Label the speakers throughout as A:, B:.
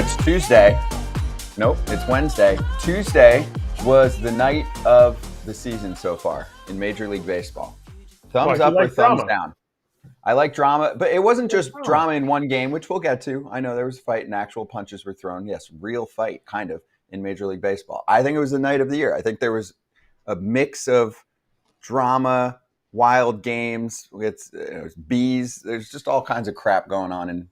A: It's Tuesday. Nope, it's Wednesday. Tuesday was the night of the season so far in Major League Baseball. Thumbs up or thumbs down? I like drama, but it wasn't just drama in one game, which we'll get to. I know there was a fight and actual punches were thrown. Yes, real fight, kind of, in Major League Baseball. I think it was the night of the year. I think there was a mix of drama, wild games, it was bees. There's just all kinds of crap going on in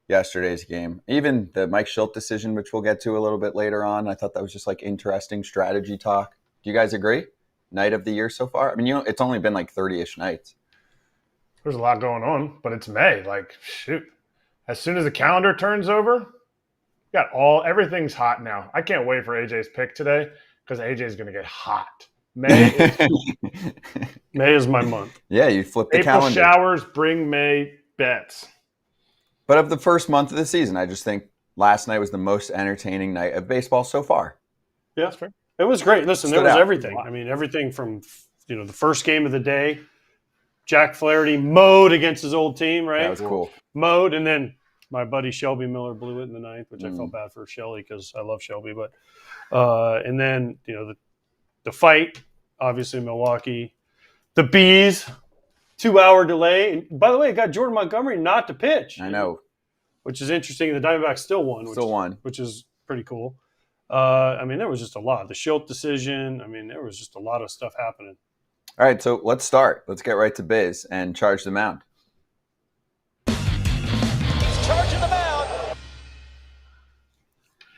A: yesterday's game. Even the Mike Trout decision, which we'll get to a little bit later on, I thought that was just like interesting strategy talk. Do you guys agree? Night of the year so far? I mean, it's only been like 30-ish nights.
B: There's a lot going on, but it's May. Like, shoot. As soon as the calendar turns over, everything's hot now. I can't wait for AJ's pick today because AJ's going to get hot. May is my month.
A: Yeah, you flip the
B: April
A: calendar.
B: Showers bring May bets.
A: But of the first month of the season, I just think last night was the most entertaining night of baseball so far.
C: Yeah, that's fair. It was great. Listen, there was everything. I mean, everything from the first game of the day, Jack Flaherty mowed against his old team, right?
A: That was cool.
C: Mowed, and then my buddy Shelby Miller blew it in the ninth, which I felt bad for Shelby because I love Shelby. But and then the fight, obviously Milwaukee, the bees. 2-hour delay. And by the way, it got Jordan Montgomery not to pitch.
A: I know.
C: Which is interesting. The Diamondbacks still won. Which is pretty cool. I mean, there was just a lot. The Schilt decision. I mean, there was just a lot of stuff happening.
A: All right, so let's start. Let's get right to biz and charge the mound.
D: Charging the mound.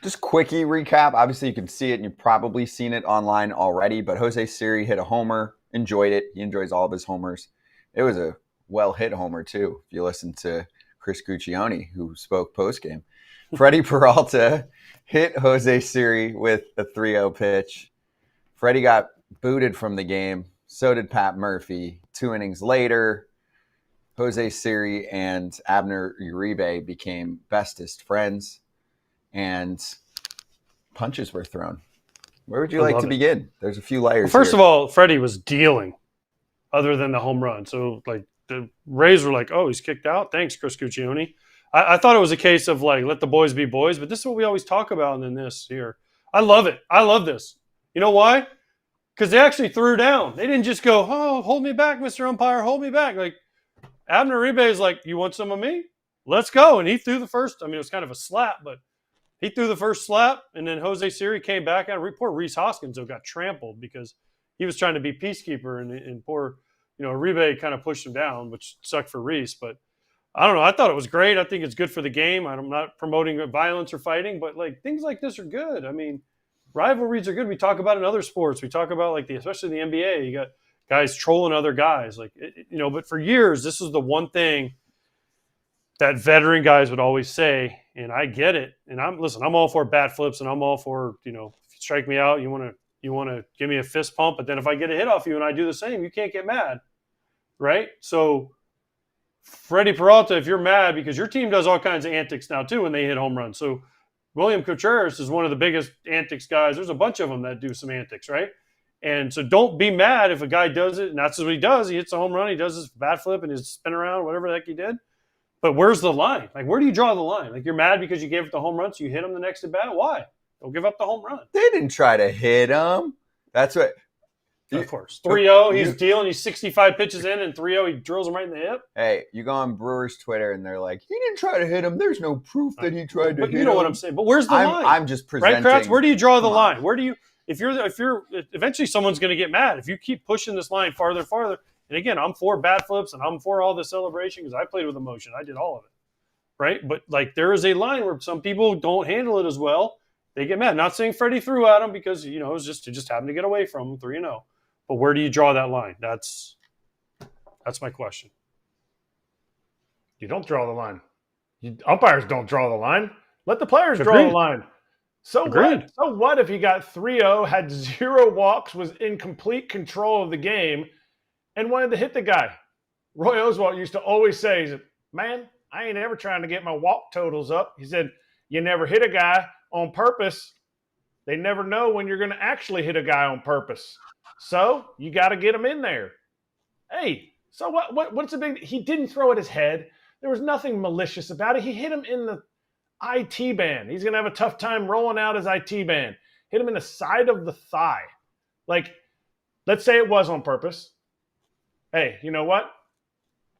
A: Just quickie recap. Obviously, you can see it, and you've probably seen it online already, but Jose Siri hit a homer. Enjoyed it. He enjoys all of his homers. It was a well-hit homer, too, if you listen to Chris Guccione, who spoke postgame. Freddie Peralta hit Jose Siri with a 3-0 pitch. Freddie got booted from the game. So did Pat Murphy. 2 innings later, Jose Siri and Abner Uribe became bestest friends, and punches were thrown. Where would you like to begin? There's a few layers.
C: Well, first of all, Freddie was dealing other than the home run. So, like, the Rays were like, oh, he's kicked out. Thanks, Chris Guccione. I thought it was a case of, like, let the boys be boys, but this is what we always talk about in this here. I love it. I love this. You know why? Because they actually threw down. They didn't just go, oh, hold me back, Mr. Umpire, hold me back. Like, Abner Uribe is like, you want some of me? Let's go. And he threw the first. I mean, it was kind of a slap, but he threw the first slap, and then Jose Siri came back out. Poor Rhys Hoskins, though, got trampled because he was trying to be peacekeeper, and poor, Uribe kind of pushed him down, which sucked for Rhys. But I don't know. I thought it was great. I think it's good for the game. I'm not promoting violence or fighting, but like things like this are good. I mean, rivalries are good. We talk about it in other sports. We talk about especially the NBA. You got guys trolling other guys, but for years, this was the one thing that veteran guys would always say, and I get it. And I'm all for bat flips, and I'm all for, if you strike me out, you want to give me a fist pump, but then if I get a hit off you and I do the same, you can't get mad, right? So Freddie Peralta, if you're mad, because your team does all kinds of antics now too when they hit home runs. So William Contreras is one of the biggest antics guys. There's a bunch of them that do some antics, right? And so don't be mad if a guy does it, and that's what he does. He hits a home run, he does his bat flip and his spin around, whatever the heck he did. But where's the line? Like, where do you draw the line? Like, you're mad because you gave up the home run, so you hit him the next at bat? Why? Don't give up the home run.
A: They didn't try to hit him. That's what.
C: Of course. 3-0, he's dealing. He's 65 pitches in, and 3-0, he drills him right in the hip.
A: Hey, you go on Brewers Twitter, and they're like, he didn't try to hit him. There's no proof that he tried to hit him.
C: But you know what I'm saying. But where's the line?
A: I'm just presenting.
C: Right, Kratz? Where do you draw the line? Where do you – if you're eventually someone's going to get mad. If you keep pushing this line farther and farther, and again, I'm for bat flips, and I'm for all the celebration because I played with emotion. I did all of it. Right? But, there is a line where some people don't handle it as well. They get mad. Not saying Freddie threw at him because, it just happened to get away from him 3-0. But where do you draw that line? That's my question.
B: You don't draw the line. Umpires don't draw the line. Let the players draw the line. So what? So what if he got 3-0, had 0 walks, was in complete control of the game, and wanted to hit the guy? Roy Oswalt used to always say, he said, man, I ain't ever trying to get my walk totals up. He said, you never hit a guy on purpose. They never know when you're going to actually hit a guy on purpose. So you got to get him in there. Hey, so what's the big – he didn't throw at his head. There was nothing malicious about it. He hit him in the IT band. He's going to have a tough time rolling out his IT band. Hit him in the side of the thigh. Like, let's say it was on purpose. Hey, you know what?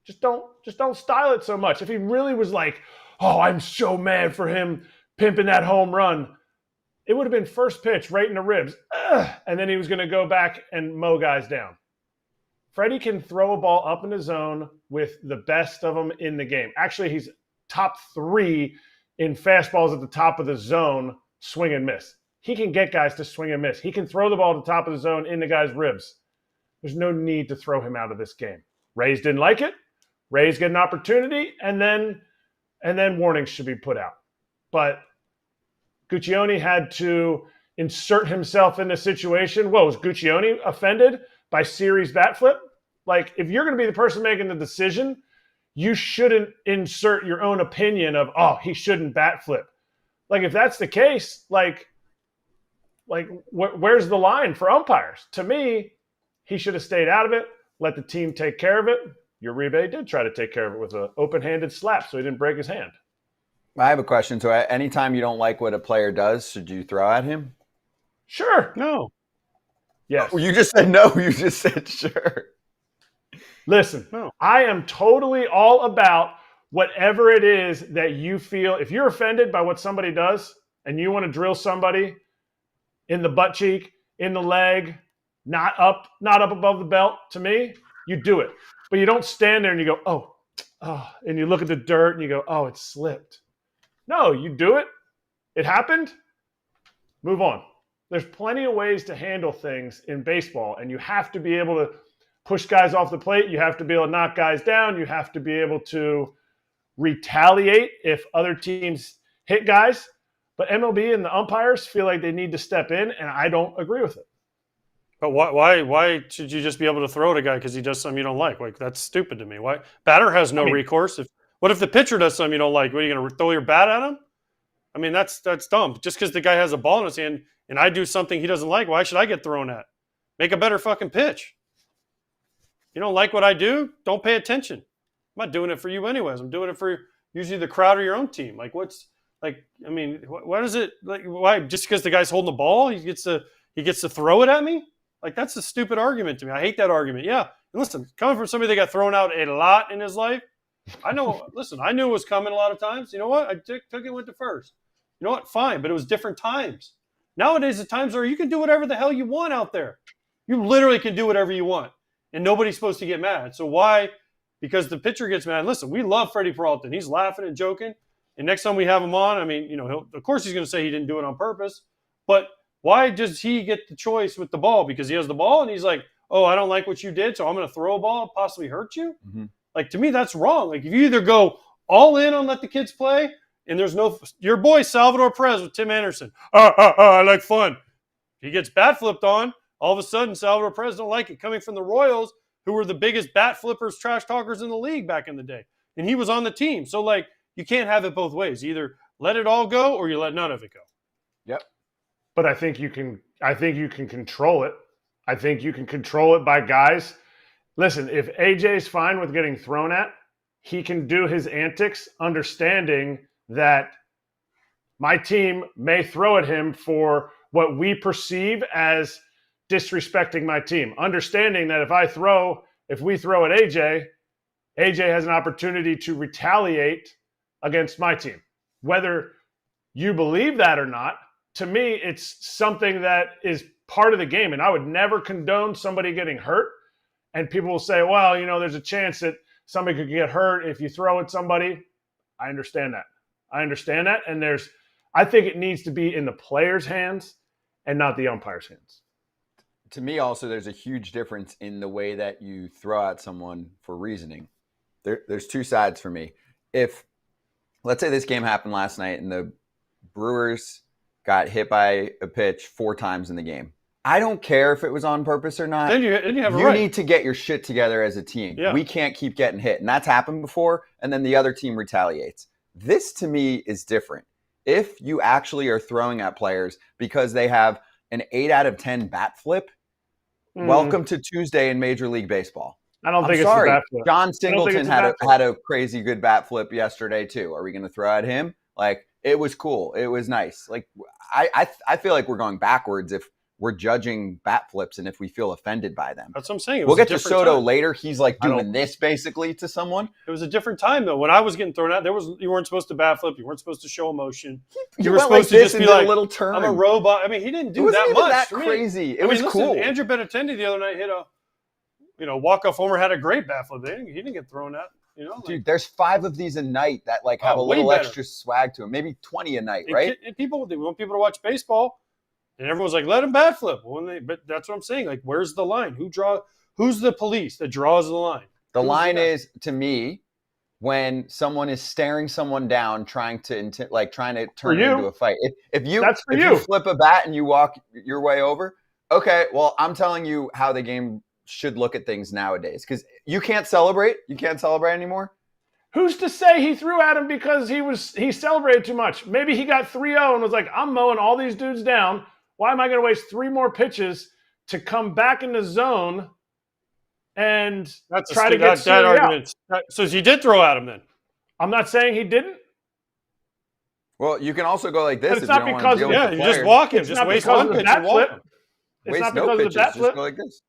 B: Just don't style it so much. If he really was like, oh, I'm so mad for him pimping that home run, it would have been first pitch right in the ribs. Ugh, and then he was going to go back and mow guys down. Freddie can throw a ball up in the zone with the best of them in the game. Actually, he's top 3 in fastballs at the top of the zone, swing and miss. He can get guys to swing and miss. He can throw the ball at the top of the zone in the guy's ribs. There's no need to throw him out of this game. Rays didn't like it. Rays get an opportunity, and then warnings should be put out. But Guccione had to insert himself in the situation. Whoa, was Guccione offended by Siri's bat flip? Like, if you're going to be the person making the decision, you shouldn't insert your own opinion of, oh, he shouldn't bat flip. Like, if that's the case, where's the line for umpires? To me, he should have stayed out of it, let the team take care of it. Uribe did try to take care of it with an open-handed slap, so he didn't break his hand.
A: I have a question. So anytime you don't like what a player does, should you throw at him?
B: Sure.
C: No.
B: Yes.
A: You just said no. You just said sure.
B: Listen,
C: No.
B: I am totally all about whatever it is that you feel. If you're offended by what somebody does and you want to drill somebody in the butt cheek, in the leg, not up above the belt, to me, you do it. But you don't stand there and you go, oh, and you look at the dirt and you go, oh, it slipped. No, you do it. It happened. Move on. There's plenty of ways to handle things in baseball, and you have to be able to push guys off the plate. You have to be able to knock guys down. You have to be able to retaliate if other teams hit guys. But MLB and the umpires feel like they need to step in, and I don't agree with it.
C: But why should you just be able to throw at a guy because he does something you don't like? Like, that's stupid to me. Why? Batter has no recourse. What if the pitcher does something you don't like? What, are you going to throw your bat at him? I mean, that's dumb. Just because the guy has a ball in his hand and I do something he doesn't like, why should I get thrown at? Make a better fucking pitch. You don't like what I do? Don't pay attention. I'm not doing it for you anyways. I'm doing it for usually the crowd or your own team. Like, what is it? Like, why? Just because the guy's holding the ball, he gets to throw it at me? Like, that's a stupid argument to me. I hate that argument. Yeah. And listen, coming from somebody that got thrown out a lot in his life, I know, listen, I knew it was coming a lot of times. You know what? I took it, went to first. You know what? Fine. But it was different times. Nowadays, the times are you can do whatever the hell you want out there. You literally can do whatever you want. And nobody's supposed to get mad. So why? Because the pitcher gets mad. Listen, we love Freddie Peralta. He's laughing and joking. And next time we have him on, I mean, you know, of course he's going to say he didn't do it on purpose. But why does he get the choice with the ball? Because he has the ball and he's like, oh, I don't like what you did, so I'm going to throw a ball and possibly hurt you? Mm-hmm. Like, to me, that's wrong. Like, if you either go all in on let the kids play, and there's no – your boy Salvador Perez with Tim Anderson. I like fun. He gets bat flipped on. All of a sudden, Salvador Perez don't like it coming from the Royals, who were the biggest bat flippers, trash talkers in the league back in the day. And he was on the team. So, like, you can't have it both ways. Either let it all go or you let none of it go.
A: Yep.
B: But I think you can control it. I think you can control it by guys. Listen, if AJ's fine with getting thrown at, he can do his antics, understanding that my team may throw at him for what we perceive as disrespecting my team. Understanding that if we throw at AJ has an opportunity to retaliate against my team. Whether you believe that or not, to me, it's something that is part of the game. And I would never condone somebody getting hurt. And people will say, well, you know, there's a chance that somebody could get hurt if you throw at somebody. I understand that. And I think it needs to be in the player's hands and not the umpire's hands.
A: To me, also, there's a huge difference in the way that you throw at someone for reasoning. There's two sides for me. If, let's say this game happened last night and the Brewers got hit by a pitch 4 times in the game. I don't care if it was on purpose or not.
C: Then you have a
A: You
C: right.
A: need to get your shit together as a team.
C: Yeah.
A: We can't keep getting hit. And that's happened before, and then the other team retaliates. This, to me, is different. If you actually are throwing at players because they have an 8 out of 10 bat flip, welcome to Tuesday in Major League Baseball.
B: I don't think
A: I'm sorry.
B: it's a bat flip.
A: John Singleton had a crazy good bat flip yesterday, too. Are we going to throw at him? Like, It was cool. It was nice. Like I feel like we're going backwards if we're judging bat flips and if we feel offended by them.
C: That's what I'm saying.
A: We'll get to Soto later. He's like doing this basically to someone.
C: It was a different time though. When I was getting thrown out, you weren't supposed to bat flip. You weren't supposed to show emotion.
A: You were supposed to just be like a little turn.
C: I'm a robot. I mean, he didn't do that much.
A: That crazy. It was cool.
C: Andrew Benintendi the other night hit a walk-off homer, had a a great bat flip. He didn't get thrown out.
A: Dude, there's 5 of these a night that like have a little extra swag to them. Maybe 20 a night, right?
C: And they want people to watch baseball, and everyone's like, "Let them bat flip." But that's what I'm saying. Like, where's the line? Who's the police that draws the line?
A: The line is, to me, when someone is staring someone down, trying to turn it into a fight. If you flip a bat and you walk your way over, okay. Well, I'm telling you how the game should look at things nowadays, because you can't celebrate. You can't celebrate anymore.
B: Who's to say he threw at him because he celebrated too much? Maybe he got 3-0 and was like, I'm mowing all these dudes down. Why am I going to waste 3 more pitches to come back in the zone and try to get that argument?
C: So he did throw at him then?
B: I'm not saying he didn't.
A: Well, you can also go like this.
B: But it's not because
C: you just walk him. Just waste one pitch and walk him.
B: It's not because of the bat flip.
A: Just go like this.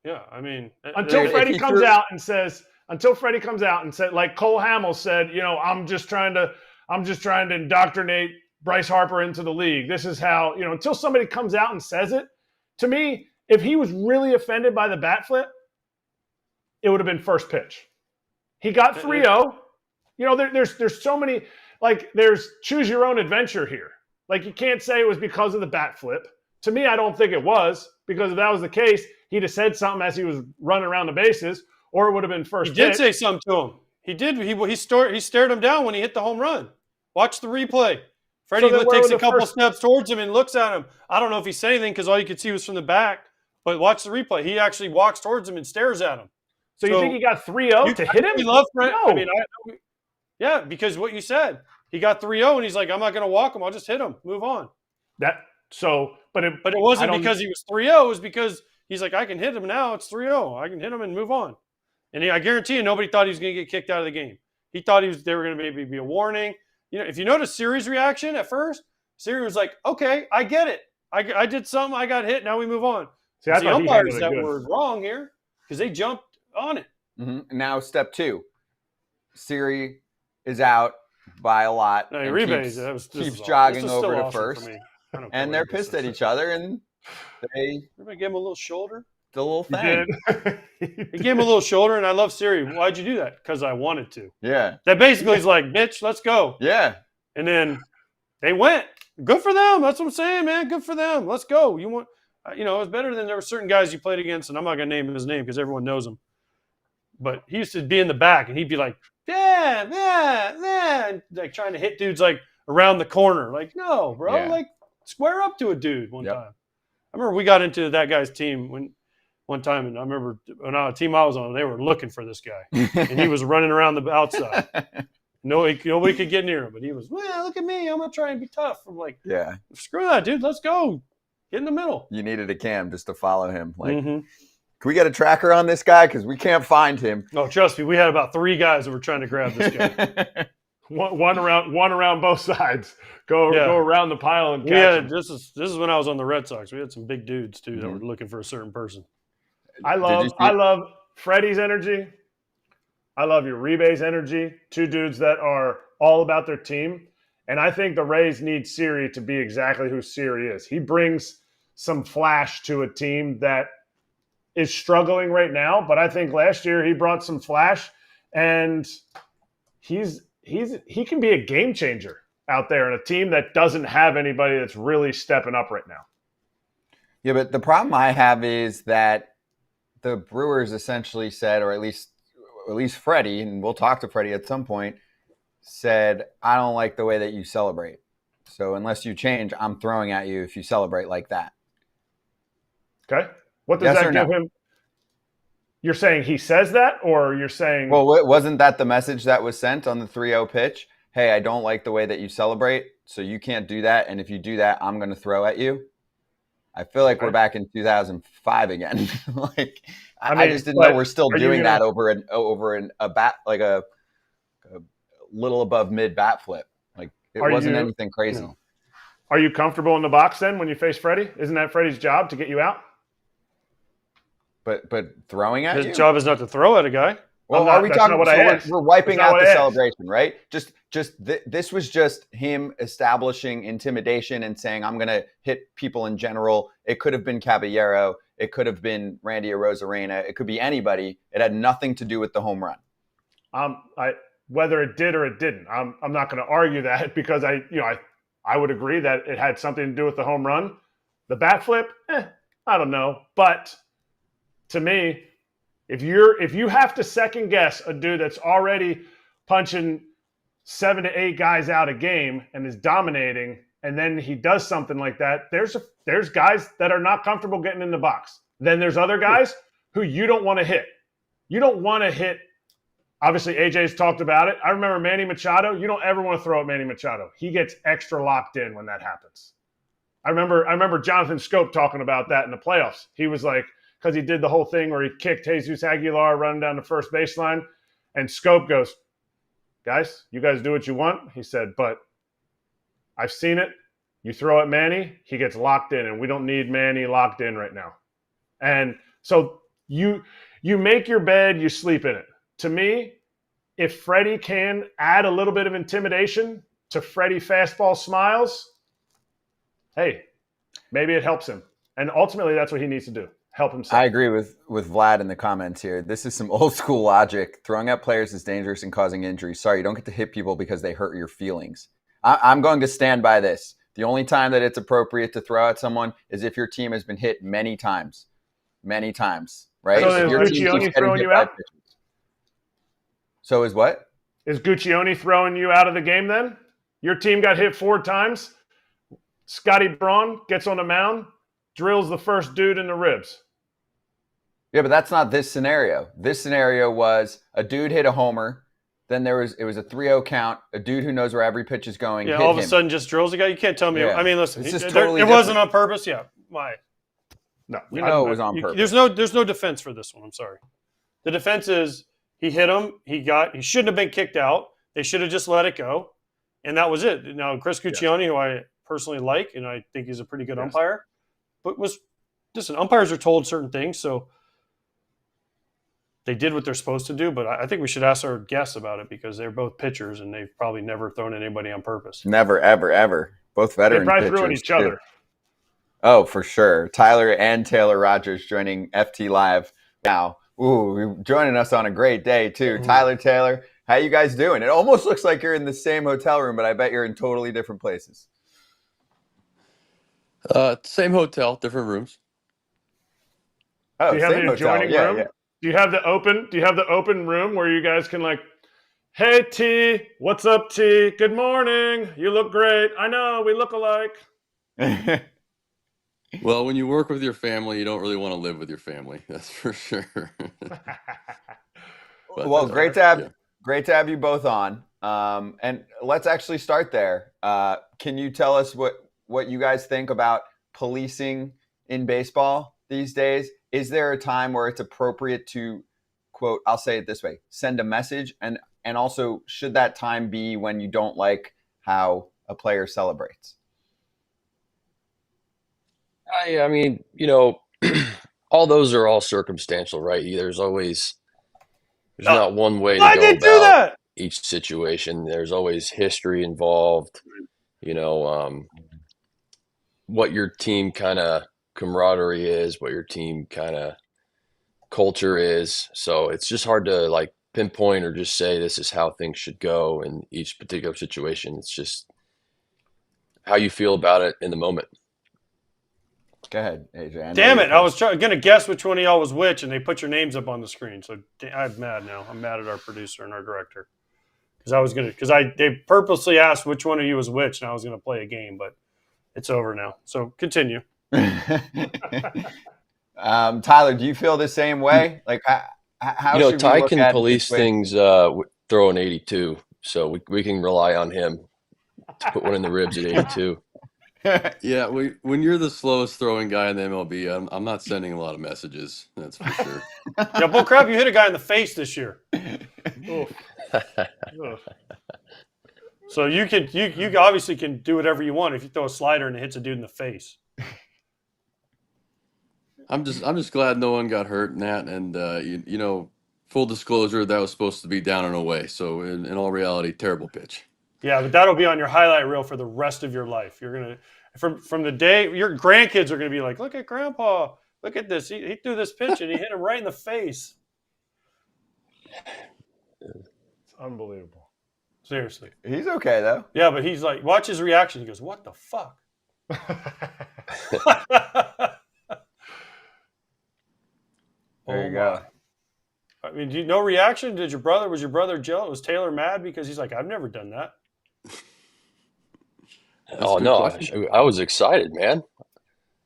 C: Yeah, I mean,
B: until Freddie comes out and says, like Cole Hamill said, I'm just trying to indoctrinate Bryce Harper into the league. This is how, until somebody comes out and says it. To me, if he was really offended by the bat it would have been first pitch. He got 3-0. There's so many, like, there's choose your own adventure here. Like, you can't say it was because of the bat flip. To me, I don't think it was, because if that was the case, he'd have said something as he was running around the bases, or it would have been first pitch.
C: He did say something to him. He did. He stared him down when he hit the home run. Watch the replay. Freddie takes a couple steps towards him and looks at him. I don't know if he said anything because all you could see was from the back, but watch the replay. He actually walks towards him and stares at him.
B: So you think he got 3-0 to hit him?
C: No. I mean, yeah, because what you said. He got 3-0 and he's like, I'm not going to walk him. I'll just hit him. Move on.
B: But it
C: wasn't because he was 3-0. It was because he's like, I can hit him now. It's 3-0. I can hit him and move on. And I guarantee you, nobody thought he was going to get kicked out of the game. He thought they were going to maybe be a warning. If you notice Siri's reaction at first, Siri was like, okay, I get it. I did something. I got hit. Now we move on. See, the umpires that were wrong here because they jumped on it.
A: Mm-hmm. Now, step 2. Siri is out by a lot.
C: No,
A: and keeps jogging over to first. And they're pissed at each other, and
C: everybody gave him a little shoulder.
A: The little thing.
C: He gave him a little shoulder, and I love Siri. Why'd you do that? Because I wanted to.
A: Yeah.
C: That basically is like, bitch, let's go.
A: Yeah.
C: And then they went. Good for them. That's what I'm saying, man. Good for them. Let's go. It was better than there were certain guys you played against, and I'm not going to name his name because everyone knows him. But he used to be in the back, and he'd be like, yeah, and like trying to hit dudes like around the corner. Like, no, bro, like square up to a dude one time. I remember we got into that guy's team one time, and I remember on a team I was on, they were looking for this guy, and he was running around the outside. Nobody could get near him, but he was, well, look at me, I'm gonna try and be tough. I'm like, yeah, screw that, dude, let's go, get in the middle.
A: You needed a cam just to follow him, like. Can we get a tracker on this guy? Because we can't find him.
C: No, trust me. We had about 3 guys that were trying to grab this guy.
B: one around both sides. Go around the pile and catch him.
C: This is when I was on the Red Sox. We had some big dudes too that were looking for a certain person.
B: I love Freddie's energy. I love Uribe's energy. 2 dudes that are all about their team. And I think the Rays need Siri to be exactly who Siri is. He brings some flash to a team that is struggling right now, but I think last year he brought some flash, and he can be a game changer out there in a team that doesn't have anybody that's really stepping up right now.
A: Yeah, but the problem I have is that the Brewers essentially said, or at least Freddie, and we'll talk to Freddie at some point, said, I don't like the way that you celebrate. So unless you change, I'm throwing at you if you celebrate like that.
B: Okay. What does that give him? You're saying he says that, or you're saying...
A: Well, wasn't that the message that was sent on the 3-0 pitch? Hey, I don't like the way that you celebrate, so you can't do that, and if you do that, I'm going to throw at you. I feel like we're back in 2005 again. I just didn't know we're still doing that over a bat, like a little above mid bat flip. Like, It wasn't anything crazy.
B: No. Are you comfortable in the box then when you face Freddie? Isn't that Freddie's job to get you out?
A: But throwing at you?
C: His job is not to throw at a guy.
A: Well, are we talking? We're wiping out the celebration, right? This was just him establishing intimidation and saying, "I'm going to hit people in general." It could have been Caballero. It could have been Randy Arozarena. It could be anybody. It had nothing to do with the home run.
B: Whether it did or it didn't, I'm not going to argue that because I would agree that it had something to do with the home run. The bat flip, I don't know, but to me. If you have to second guess a dude that's already punching 7 to 8 guys out a game and is dominating, and then he does something like that, there's guys that are not comfortable getting in the box. Then there's other guys who you don't want to hit. You don't want to hit. Obviously, AJ's talked about it. I remember Manny Machado. You don't ever want to throw at Manny Machado. He gets extra locked in when that happens. I remember Jonathan Scope talking about that in the playoffs. He was like, because he did the whole thing where he kicked Jesus Aguilar running down the first baseline. And Scope goes, "Guys, you guys do what you want." He said, "But I've seen it. You throw at Manny, he gets locked in, and we don't need Manny locked in right now." And so you make your bed, you sleep in it. To me, if Freddie can add a little bit of intimidation to Freddie fastball smiles, hey, maybe it helps him. And ultimately, that's what he needs to do. Help himself.
A: I agree with Vlad in the comments here. This is some old school logic. Throwing at players is dangerous and causing injury. Sorry, you don't get to hit people because they hurt your feelings. I'm going to stand by this. The only time that it's appropriate to throw at someone is if your team has been hit many times. Many times, right?
B: So is Guccione throwing you out?
A: So is what?
B: Is Guccione throwing you out of the game then? Your team got hit 4 times. Scotty Braun gets on the mound, drills the first dude in the ribs.
A: Yeah, but that's not this scenario. This scenario was a dude hit a homer. Then it was a 3-0 count. A dude who knows where every pitch is going.
C: Yeah, all of a sudden just drills a guy. You can't tell me. Yeah. I mean, listen,
A: it
C: wasn't on purpose. Yeah, why?
A: No, we know it was on purpose.
C: There's no defense for this one. I'm sorry. The defense is he hit him. He shouldn't have been kicked out. They should have just let it go, and that was it. Now Chris Guccione, who I personally like, and I think he's a pretty good umpire, but umpires are told certain things, so they did what they're supposed to do. But I think we should ask our guests about it because they're both pitchers, and they've probably never thrown at anybody on purpose.
A: Never, ever, ever. Both veteran pitchers.
B: They probably threw at each other.
A: Oh, for sure. Tyler and Taylor Rodgers joining FT Live now. Ooh, joining us on a great day, too. Mm-hmm. Tyler, Taylor, how you guys doing? It almost looks like you're in the same hotel room, but I bet you're in totally different places.
E: Same hotel, different rooms.
B: Oh, do you have the adjoining room? Yeah. Do you have the open room where you guys can hey, T, what's up, T? Good morning. You look great. I know, we look alike.
E: Well, when you work with your family, you don't really want to live with your family. That's for sure.
A: Well, great to have you both on. And let's actually start there. Can you tell us what you guys think about policing in baseball these days? Is there a time where it's appropriate to, quote, I'll say it this way, send a message? And also, should that time be when you don't like how a player celebrates?
E: I mean, all those are all circumstantial, right? There's not one way to go about each situation. There's always history involved, what your team kind of camaraderie is, what your team kind of culture is. So it's just hard to pinpoint or just say this is how things should go in each particular situation. It's just how you feel about it in the moment.
A: Go ahead, AJ.
C: Damn it. I was going to guess which one of y'all was which, and they put your names up on the screen. So I'm mad now. I'm mad at our producer and our director. They purposely asked which one of you was which, and I was going to play a game, but it's over now. So continue.
A: Tyler, do you feel the same way? How should
E: Ty can police things throwing 82, so we can rely on him to put one in the ribs at 82. Yeah, when you're the slowest throwing guy in the MLB, I'm not sending a lot of messages. That's for sure.
C: Yeah, bull crap! You hit a guy in the face this year. So you obviously can do whatever you want if you throw a slider and it hits a dude in the face.
F: I'm just glad no one got hurt in that, and you know, full disclosure, that was supposed to be down and away. So in all reality, terrible pitch.
C: Yeah, but that'll be on your highlight reel for the rest of your life. You're gonna from the day your grandkids are gonna be like, look at Grandpa, look at this. He threw this pitch and he hit him right in the face.
B: It's unbelievable.
C: Seriously.
A: He's okay though.
C: Yeah, but he's like, watch his reaction. He goes, "What the fuck?"
A: There you go.
C: I mean, no reaction? Was your brother jealous? Was Taylor mad because he's like, I've never done that?
E: Oh no, I was excited, man.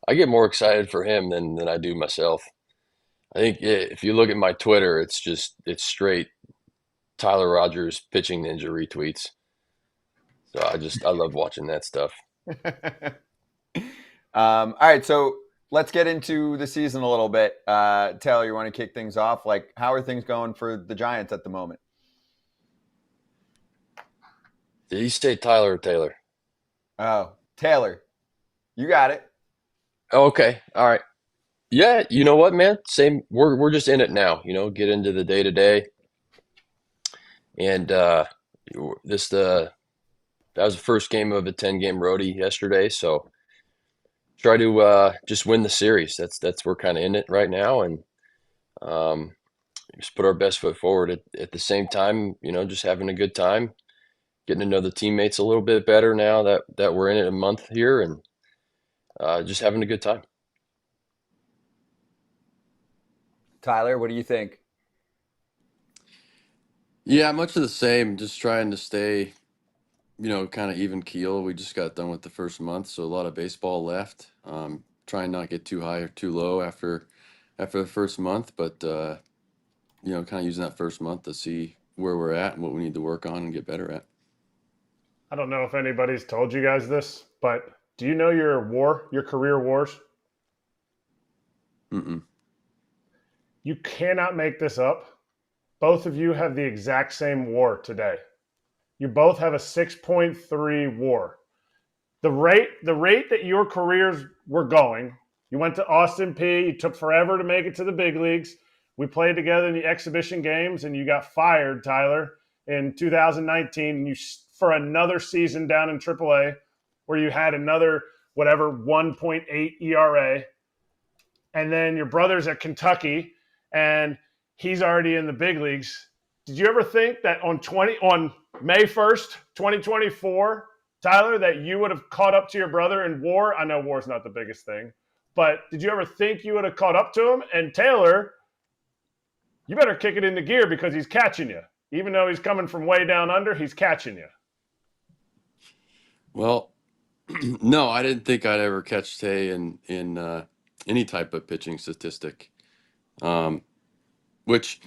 E: I get more excited for him than I do myself. I think if you look at my Twitter, it's straight Tyler Rodgers pitching ninja retweets. So I love watching that stuff.
A: All right, so let's get into the season a little bit. Taylor, you want to kick things off? Like, how are things going for the Giants at the moment?
E: Did you say Tyler or Taylor?
A: Oh, Taylor, you got it.
E: Oh, okay, all right. Yeah, you know what, man? Same. We're just in it now. You know, get into the day to day, and that was the first game of a 10-game roadie yesterday. So try to just win the series. That's we're kind of in it right now, and just put our best foot forward at the same time. You know, just having a good time, getting to know the teammates a little bit better now that we're in it a month here, and just having a good time.
A: Tyler, what do you think?
F: Yeah, much of the same. Just trying to stay, you know, kind of even keel. We just got done with the first month, so a lot of baseball left. Trying not to get too high or too low after the first month, but you know, kind of using that first month to see where we're at and what we need to work on and get better at.
B: I don't know if anybody's told you guys this, but do you know your career wars?
F: Mm-mm.
B: You cannot make this up. Both of you have the exact same WAR today. You both have a 6.3 WAR. The rate that your careers were going, you went to Austin P. You took forever to make it to the big leagues. We played together in the exhibition games, and you got fired, Tyler, in 2019. For another season down in AAA, where you had another 1.8 ERA, and then your brother's at Kentucky, and he's already in the big leagues. Did you ever think that on May 1st, 2024, Tyler, that you would have caught up to your brother in WAR? I know WAR's not the biggest thing, but did you ever think you would have caught up to him? And Taylor, you better kick it into gear because he's catching you. Even though he's coming from way down under, he's catching you.
F: Well, no, I didn't think I'd ever catch Tay in any type of pitching statistic, which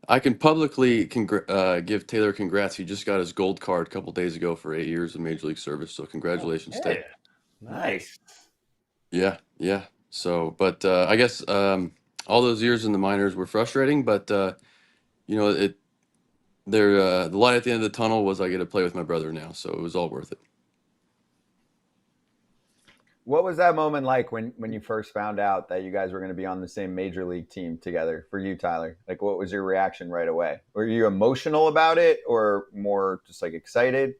F: I can publicly give Taylor congrats. He just got his gold card a couple days ago for 8 years of Major League service. So congratulations, Tay.
B: Nice.
F: Yeah. So, but I guess all those years in the minors were frustrating, but you know, the light at the end of the tunnel was I get to play with my brother now, so it was all worth it.
A: What was that moment like when you first found out that you guys were going to be on the same major league team together? For you, Tyler, like, what was your reaction right away? Were you emotional about it or more just like excited?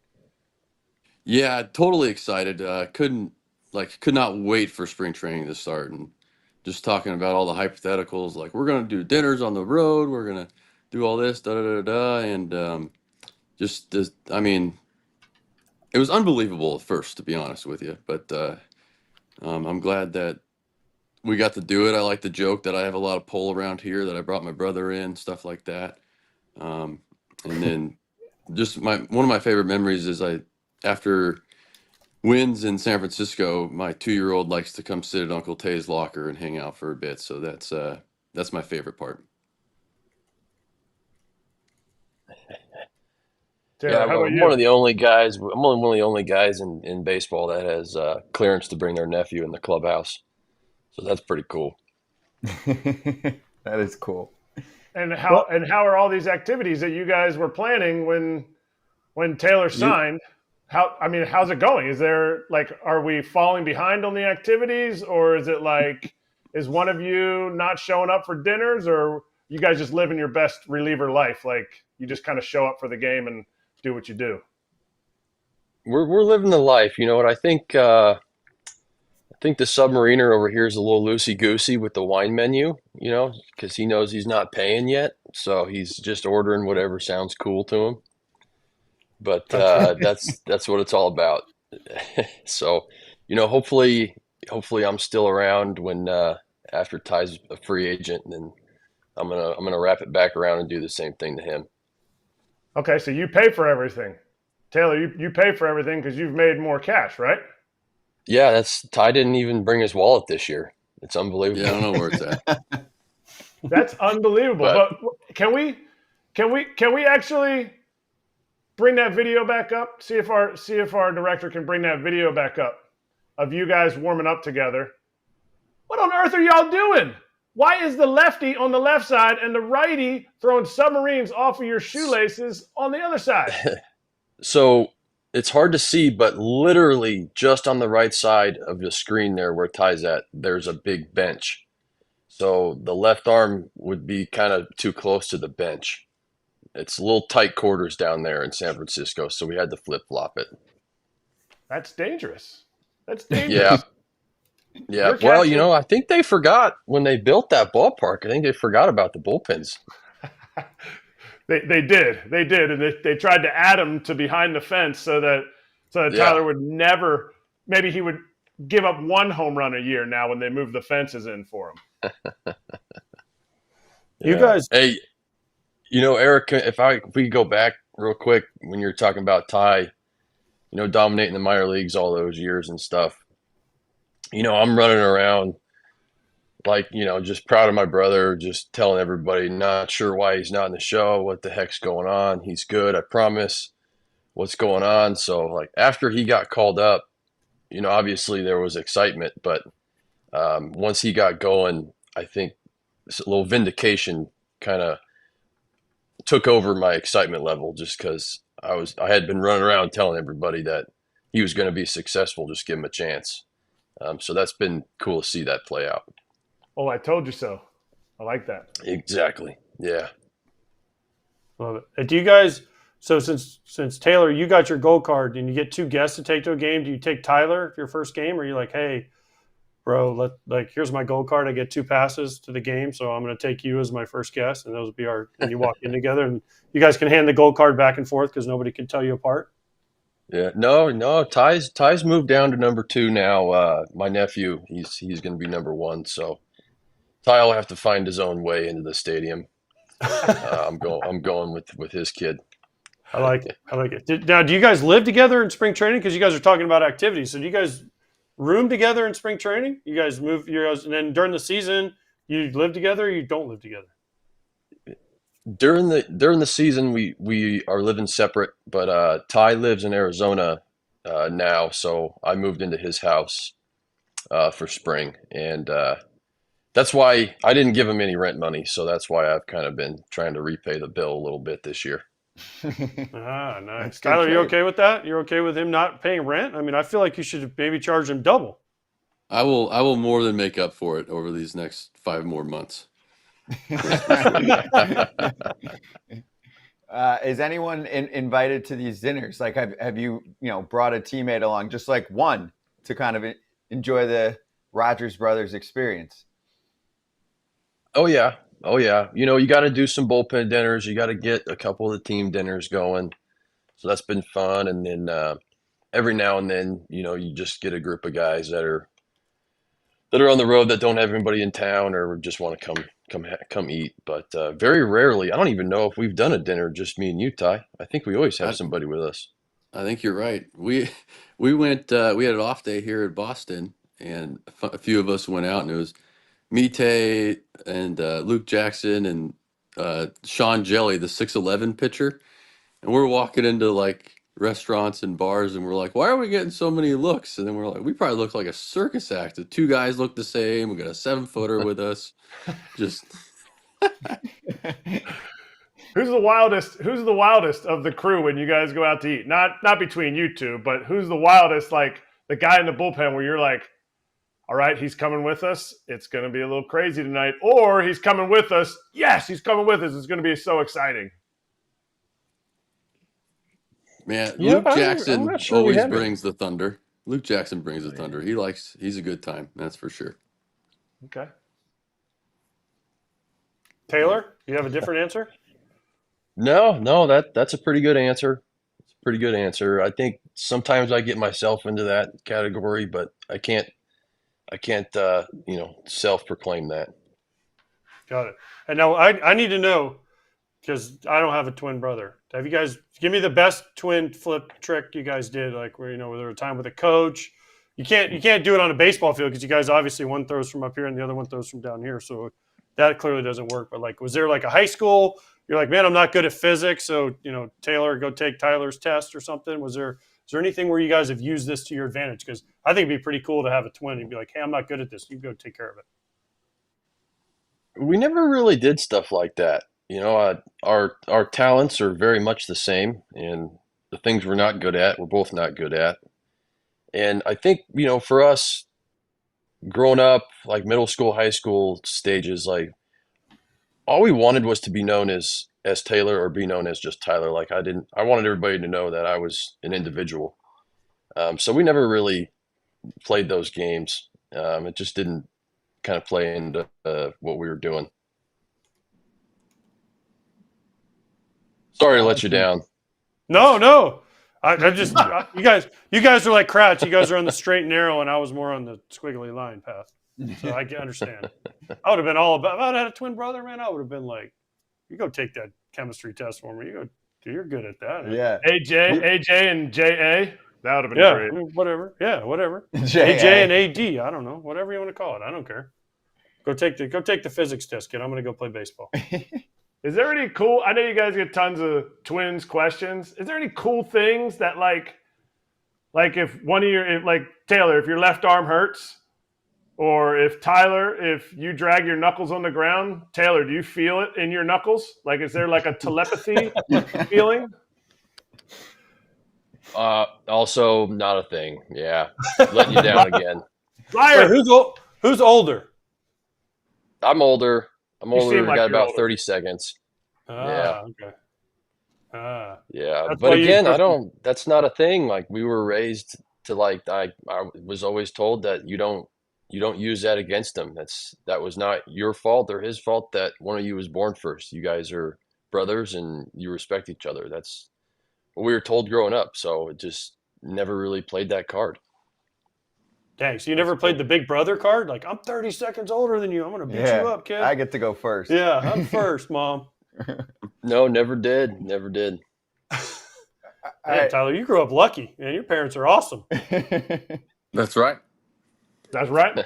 F: Yeah, totally excited. Could not wait for spring training to start, and just talking about all the hypotheticals, like we're going to do dinners on the road, we're going to do all this, and I mean, it was unbelievable at first, to be honest with you, but I'm glad that we got to do it. I like the joke that I have a lot of pull around here, that I brought my brother in, stuff like that. And then just one of my favorite memories is after wins in San Francisco, my 2-year-old likes to come sit at Uncle Tay's locker and hang out for a bit. So that's my favorite part.
E: Yeah, I'm one of the only guys. I'm only one of the only guys in baseball that has clearance to bring their nephew in the clubhouse. So that's pretty cool.
A: That is cool.
B: And how are all these activities that you guys were planning when Taylor signed? how's it going? Is there are we falling behind on the activities, or is it is one of you not showing up for dinners, or you guys just living your best reliever life? Like you just kind of show up for the game and do what you do.
E: We're living the life. You know what? I think the submariner over here is a little loosey goosey with the wine menu. You know, because he knows he's not paying yet, so he's just ordering whatever sounds cool to him. But that's what it's all about. So, you know, hopefully I'm still around when after Ty's a free agent, and then I'm gonna wrap it back around and do the same thing to him.
B: Okay, so you pay for everything, Taylor. You pay for everything because you've made more cash, right?
E: Yeah, Ty didn't even bring his wallet this year. It's unbelievable.
F: Yeah, I don't know where it's at.
B: That's unbelievable. But can we actually bring that video back up? See if our director can bring that video back up of you guys warming up together. What on earth are y'all doing? Why is the lefty on the left side and the righty throwing submarines off of your shoelaces on the other side?
E: So it's hard to see, but literally just on the right side of the screen there where Ty's at, there's a big bench. So the left arm would be kind of too close to the bench. It's a little tight quarters down there in San Francisco, so we had to flip-flop it.
B: That's dangerous. Yeah.
E: Yeah. Well, you know, I think they forgot when they built that ballpark. I think they forgot about the bullpens.
B: They did, and they tried to add them to behind the fence so that Tyler would never. Maybe he would give up one home run a year now when they move the fences in for him.
C: You guys,
E: hey, you know, Eric, if we go back real quick when you're talking about Ty, you know, dominating the minor leagues all those years and stuff. You know, I'm running around like, you know, just proud of my brother, just telling everybody, not sure why he's not in the show, what the heck's going on. He's good, I promise. What's going on? So, like, after he got called up, you know, obviously there was excitement, but once he got going, I think a little vindication kind of took over my excitement level, just because I had been running around telling everybody that he was going to be successful, just give him a chance. So that's been cool to see that play out.
B: Oh, I told you so. I like that.
E: Exactly. Yeah.
C: love it. Do you guys? So since Taylor, you got your gold card, and you get two guests to take to a game. Do you take Tyler for your first game, or are you like, hey, bro, here's my gold card. I get two passes to the game, so I'm going to take you as my first guest, and those will be and you walk in together, and you guys can hand the gold card back and forth because nobody can tell you apart.
E: Yeah, no. Ty's moved down to number 2 now. My nephew, he's going to be number 1. So Ty will have to find his own way into the stadium. I'm going with his kid.
C: I like it. Now, do you guys live together in spring training? Because you guys are talking about activities. So do you guys room together in spring training? You guys move and then during the season you live together, or you don't live together?
E: During the season, we are living separate, but Ty lives in Arizona now, so I moved into his house for spring, and that's why I didn't give him any rent money. So that's why I've kind of been trying to repay the bill a little bit this year.
C: Nice. Tyler, you okay with that? You're okay with him not paying rent? I mean, I feel like you should maybe charge him double.
F: I will more than make up for it over these next 5 more months.
A: Is anyone invited to these dinners? Like, have you brought a teammate along, just like one, to kind of enjoy the Rodgers brothers experience?
E: Oh yeah. You got to do some bullpen dinners. You got to get a couple of the team dinners going. So that's been fun. And then every now and then, you just get a group of guys that are on the road that don't have anybody in town or just want to come eat. But very rarely, I don't even know if we've done a dinner just me and you, Ty. I think we always have somebody with us.
F: I think you're right. We went. We had an off day here in Boston, and a few of us went out, and it was me, Tay, and Luke Jackson, and Sean Jelly, the 6'11" pitcher. And we're walking into like restaurants and bars, and we're like, why are we getting so many looks? And then we're like, we probably look like a circus act. The 2 guys look the same. We got a 7-footer with us. Just
B: Who's the wildest? Who's the wildest of the crew when you guys go out to eat? Not between you two, but who's the wildest? Like the guy in the bullpen where you're like, all right, he's coming with us. It's going to be a little crazy tonight. Or he's coming with us. Yes, he's coming with us. It's going to be so exciting.
F: Man,
C: Yeah,
F: Luke Jackson
C: I'm not sure we
F: always
C: have it.
F: brings the thunder. Luke Jackson brings the thunder. He's a good time, that's for sure.
B: Okay.
C: Taylor, you have a different answer?
E: No, that's a pretty good answer. It's a pretty good answer. I think sometimes I get myself into that category, but I can't self-proclaim that.
C: Got it. And now I need to know, because I don't have a twin brother. Have you guys give me the best twin flip trick you guys did? Like where there was a time with a coach. You can't do it on a baseball field because you guys obviously one throws from up here and the other one throws from down here. So that clearly doesn't work. But like, was there like a high school? You're like, man, I'm not good at physics, so Taylor, go take Tyler's test or something. Is there anything where you guys have used this to your advantage? Because I think it'd be pretty cool to have a twin and be like, hey, I'm not good at this. You go take care of it.
E: We never really did stuff like that. Our talents are very much the same, and the things we're not good at, we're both not good at. And I think, for us growing up, like middle school, high school stages, like all we wanted was to be known as Taylor or be known as just Tyler. Like I wanted everybody to know that I was an individual. So we never really played those games. It just didn't kind of play into what we were doing. Sorry to let you down.
C: No. I just you guys are like Kratz. You guys are on the straight and narrow, and I was more on the squiggly line path. So I can understand. I would have been all about. If I had a twin brother, man, I would have been like, "You go take that chemistry test for me. You're good at that."
A: Yeah.
B: AJ and JA. That would have been great.
C: I mean, whatever. Yeah, whatever.
A: J.A.
C: AJ and AD. I don't know. Whatever you want to call it. I don't care. Go take the physics test, kid. I'm going to go play baseball.
B: Is there any cool? I know you guys get tons of twins questions. Is there any cool things that like if one of like Taylor, if your left arm hurts, or if Tyler, if you drag your knuckles on the ground, Taylor, do you feel it in your knuckles? Like, is there like a telepathy feeling?
E: Also not a thing. Yeah. Letting you down again.
B: Liar.
C: Wait, who's older?
E: I'm older.
B: seem like
E: Got
B: you're
E: about
B: older.
E: 30 seconds. Yeah.
C: Okay.
E: Yeah.
C: That's
E: But
C: why you
E: again,
C: prefer-
E: that's not a thing. Like we were raised to like, I was always told that you don't use that against them. That was not your fault or his fault that one of you was born first. You guys are brothers and you respect each other. That's what we were told growing up. So it just never really played that card.
C: Dang, so you never played the big brother card? Like, I'm 30 seconds older than you. I'm going to beat you up, kid.
A: I get to go first.
C: Yeah, I'm first, Mom.
E: No, never did. Never did.
C: Yeah, Tyler, you grew up lucky. Man, your parents are awesome.
F: That's right.
B: That's right.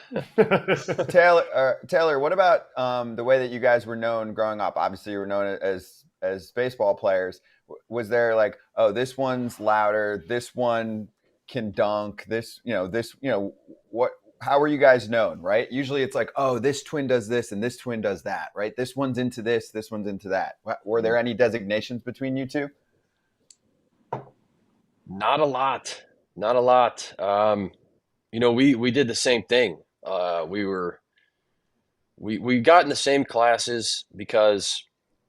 A: Taylor, what about the way that you guys were known growing up? Obviously, you were known as baseball players. Was there like, oh, this one's louder, this one can dunk, what? How were you guys known, right? Usually it's like, oh, this twin does this and this twin does that, right? This one's into this one's into that. Were there any designations between you two?
E: Not a lot. We did the same thing. We got in the same classes because,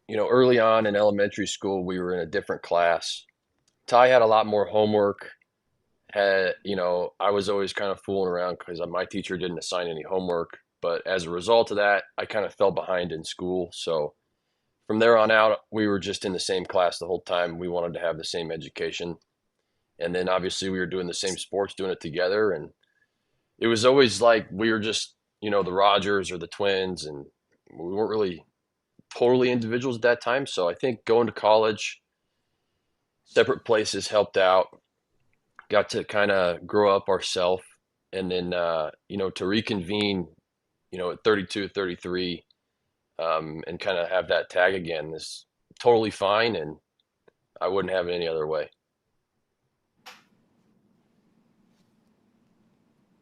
E: early on in elementary school, we were in a different class. Ty had a lot more homework. I was always kind of fooling around because my teacher didn't assign any homework. But as a result of that, I kind of fell behind in school. So from there on out, we were just in the same class the whole time. We wanted to have the same education. And then obviously we were doing the same sports, doing it together. And it was always like we were just, the Rodgers or the twins. And we weren't really totally individuals at that time. So I think going to college, separate places helped out. Got to kind of grow up ourselves. And then, to reconvene, at 32, 33, and kind of have that tag again is totally fine. And I wouldn't have it any other way.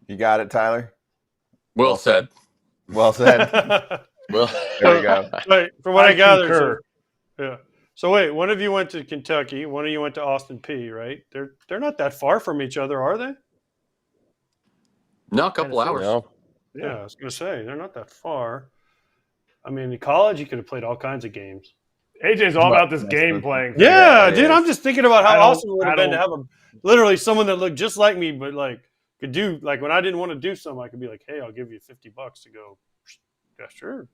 A: You got it, Tyler?
F: Well said.
A: Well said.
E: Well,
A: There we go.
C: Right, from what I gather, So wait, one of you went to Kentucky, one of you went to Austin P, right? They're not that far from each other, are they?
F: No, a couple
B: Tennessee.
F: hours.
E: No.
C: Yeah, I was going to say they're not that far. I mean, in college, you could have played all kinds of games.
B: AJ's all about this game playing thing.
C: Yeah, dude, I'm just thinking about how awesome it would have been to
B: don't-
C: have literally someone that looked just like me, but like could do like when I didn't want to do something, I could be like, hey, I'll give you $50 to go. Yeah, sure,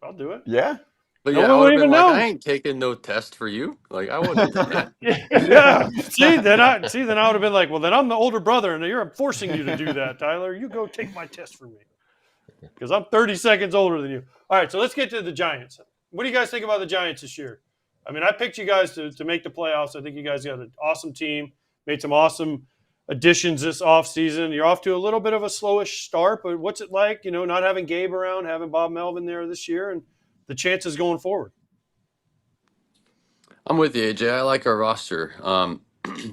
C: I'll do it.
A: Yeah.
F: But
C: No
F: yeah,
C: one
F: I
C: would
F: would have
C: even
F: been like,
C: know.
F: I ain't taking no test for you. Like I wouldn't do that.
C: Yeah. Then I would have been like, well, then I'm the older brother, and I'm forcing you to do that, Tyler. You go take my test for me because I'm 30 seconds older than you. All right, so let's get to the Giants. What do you guys think about the Giants this year? I mean, I picked you guys to make the playoffs. I think you guys got an awesome team, made some awesome additions this offseason. You're off to a little bit of a slowish start, but what's it like, not having Gabe around, having Bob Melvin there this year, and the chances going forward?
F: I'm with you, AJ. I like our roster.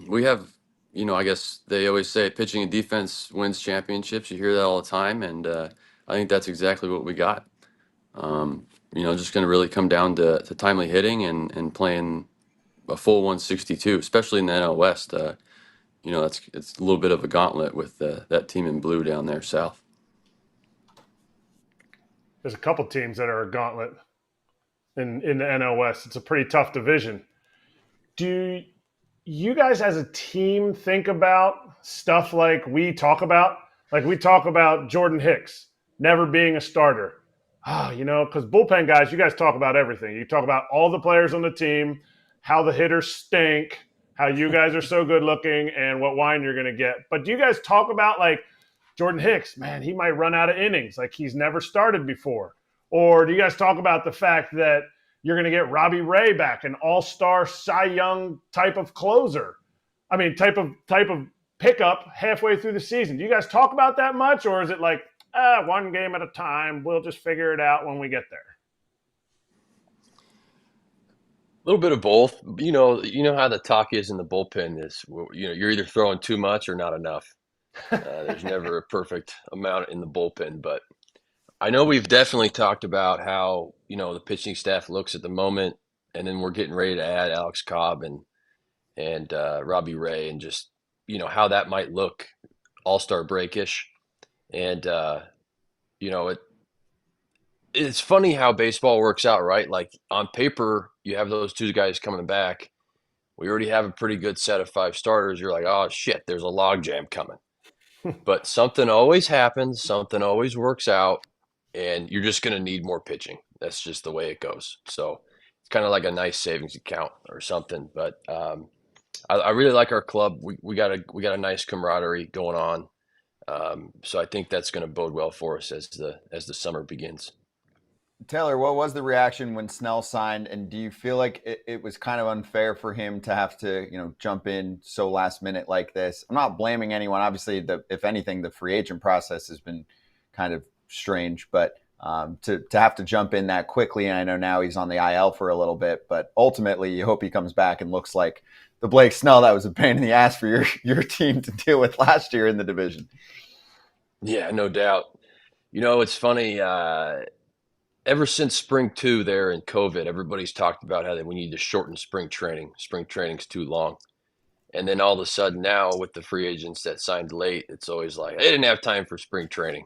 F: We have, I guess they always say pitching and defense wins championships. You hear that all the time, and I think that's exactly what we got. Just going to really come down to timely hitting and playing a full 162, especially in the NL West. It's a little bit of a gauntlet with that team in blue down there south.
B: There's a couple teams that are a gauntlet in the NL West. It's a pretty tough division. Do you guys as a team think about stuff like we talk about? Like we talk about Jordan Hicks never being a starter. Because bullpen guys, you guys talk about everything. You talk about all the players on the team, how the hitters stink, how you guys are so good looking, and what wine you're going to get. But do you guys talk about like Jordan Hicks, man, he might run out of innings, like he's never started before? Or do you guys talk about the fact that you're going to get Robbie Ray back, an all-star Cy Young type of closer? I mean, type of pickup halfway through the season. Do you guys talk about that much, or is it like, one game at a time, we'll just figure it out when we get there?
E: A little bit of both. You know how the talk is in the bullpen is, you're either throwing too much or not enough. There's never a perfect amount in the bullpen, but I know we've definitely talked about how, the pitching staff looks at the moment, and then we're getting ready to add Alex Cobb and Robbie Ray, and just, how that might look all-star breakish. And, it's funny how baseball works out, right? Like on paper, you have those two guys coming back. We already have a pretty good set of 5 starters. You're like, oh, shit, there's a logjam coming. But something always happens. Something always works out. And you're just going to need more pitching. That's just the way it goes. So it's kind of like a nice savings account or something. But I really like our club. We got a nice camaraderie going on. So I think that's going to bode well for us as the summer begins.
A: Taylor, what was the reaction when Snell signed, and do you feel like it was kind of unfair for him to have to, jump in so last minute like this? I'm not blaming anyone. Obviously, if anything, the free agent process has been kind of strange, but to have to jump in that quickly, and I know now he's on the IL for a little bit, but ultimately you hope he comes back and looks like the Blake Snell that was a pain in the ass for your team to deal with last year in the division.
E: Yeah, no doubt. It's funny. Ever since spring 2 there in COVID, everybody's talked about how we need to shorten spring training. Spring training's too long. And then all of a sudden now with the free agents that signed late, it's always like, they didn't have time for spring training.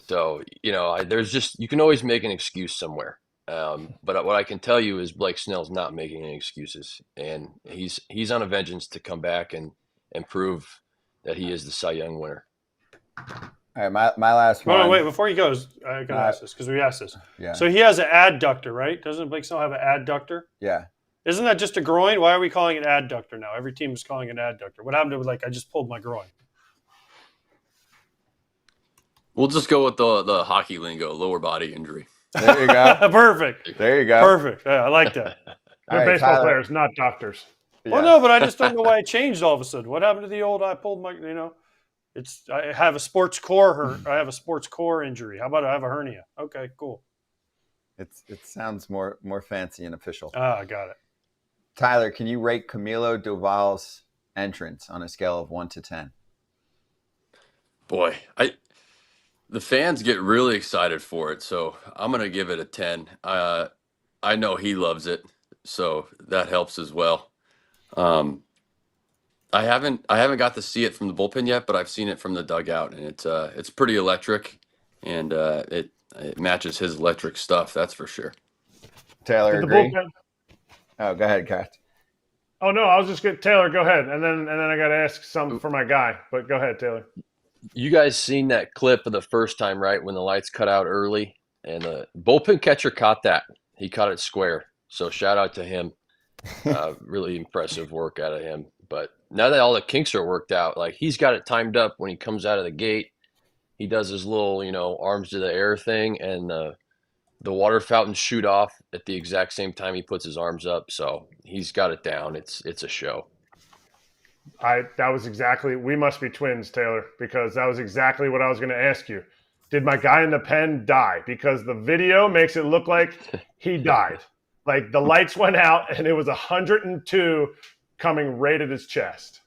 E: So, there's just, you can always make an excuse somewhere. But what I can tell you is Blake Snell's not making any excuses. And he's on a vengeance to come back and prove that he is the Cy Young winner.
A: All right, my last one.
C: No, wait, before he goes, I got to ask this because we asked this.
A: Yeah.
C: So he has an adductor, right? Doesn't Blake Snell have an adductor?
A: Yeah.
C: Isn't that just a groin? Why are we calling it adductor now? Every team is calling it adductor. What happened to I just pulled my groin?
F: We'll just go with the hockey lingo, lower body injury.
A: There you go.
C: Perfect.
A: There you go.
C: Perfect. Yeah, I like that.
B: They're
A: All right,
B: baseball
A: Tyler.
B: players, not doctors.
C: Well, no, but I just don't know why it changed all of a sudden. What happened to the old? I pulled my. I have a sports core I have a sports core injury. How about I have a hernia? Okay, cool.
A: It sounds more fancy and official.
C: I got it.
A: Tyler, can you rate Camilo Doval's entrance on a scale of 1 to 10?
F: Boy, the fans get really excited for it, so I'm gonna give it a 10. I know he loves it. so that helps as well. I haven't got to see it from the bullpen yet, but I've seen it from the dugout, and it's pretty electric, and it matches his electric stuff. That's for sure.
A: Taylor,
B: Did the
A: agree?
B: bullpen?
A: Oh, go ahead, Kratz.
B: Oh no, I was just getting Taylor. Go ahead, and then I got to ask some for my guy. But go ahead, Taylor.
E: You guys seen that clip of the first time, right, when the lights cut out early? And the bullpen catcher caught that. He caught it square. So shout out to him. Really impressive work out of him. But now that all the kinks are worked out, like he's got it timed up when he comes out of the gate. He does his little, arms to the air thing, and the water fountains shoot off at the exact same time he puts his arms up. So he's got it down. It's a show.
B: That was exactly. We must be twins, Taylor, because that was exactly what I was going to ask you. Did my guy in the pen die? Because the video makes it look like he died. Like the lights went out and it was 102 coming right at his chest.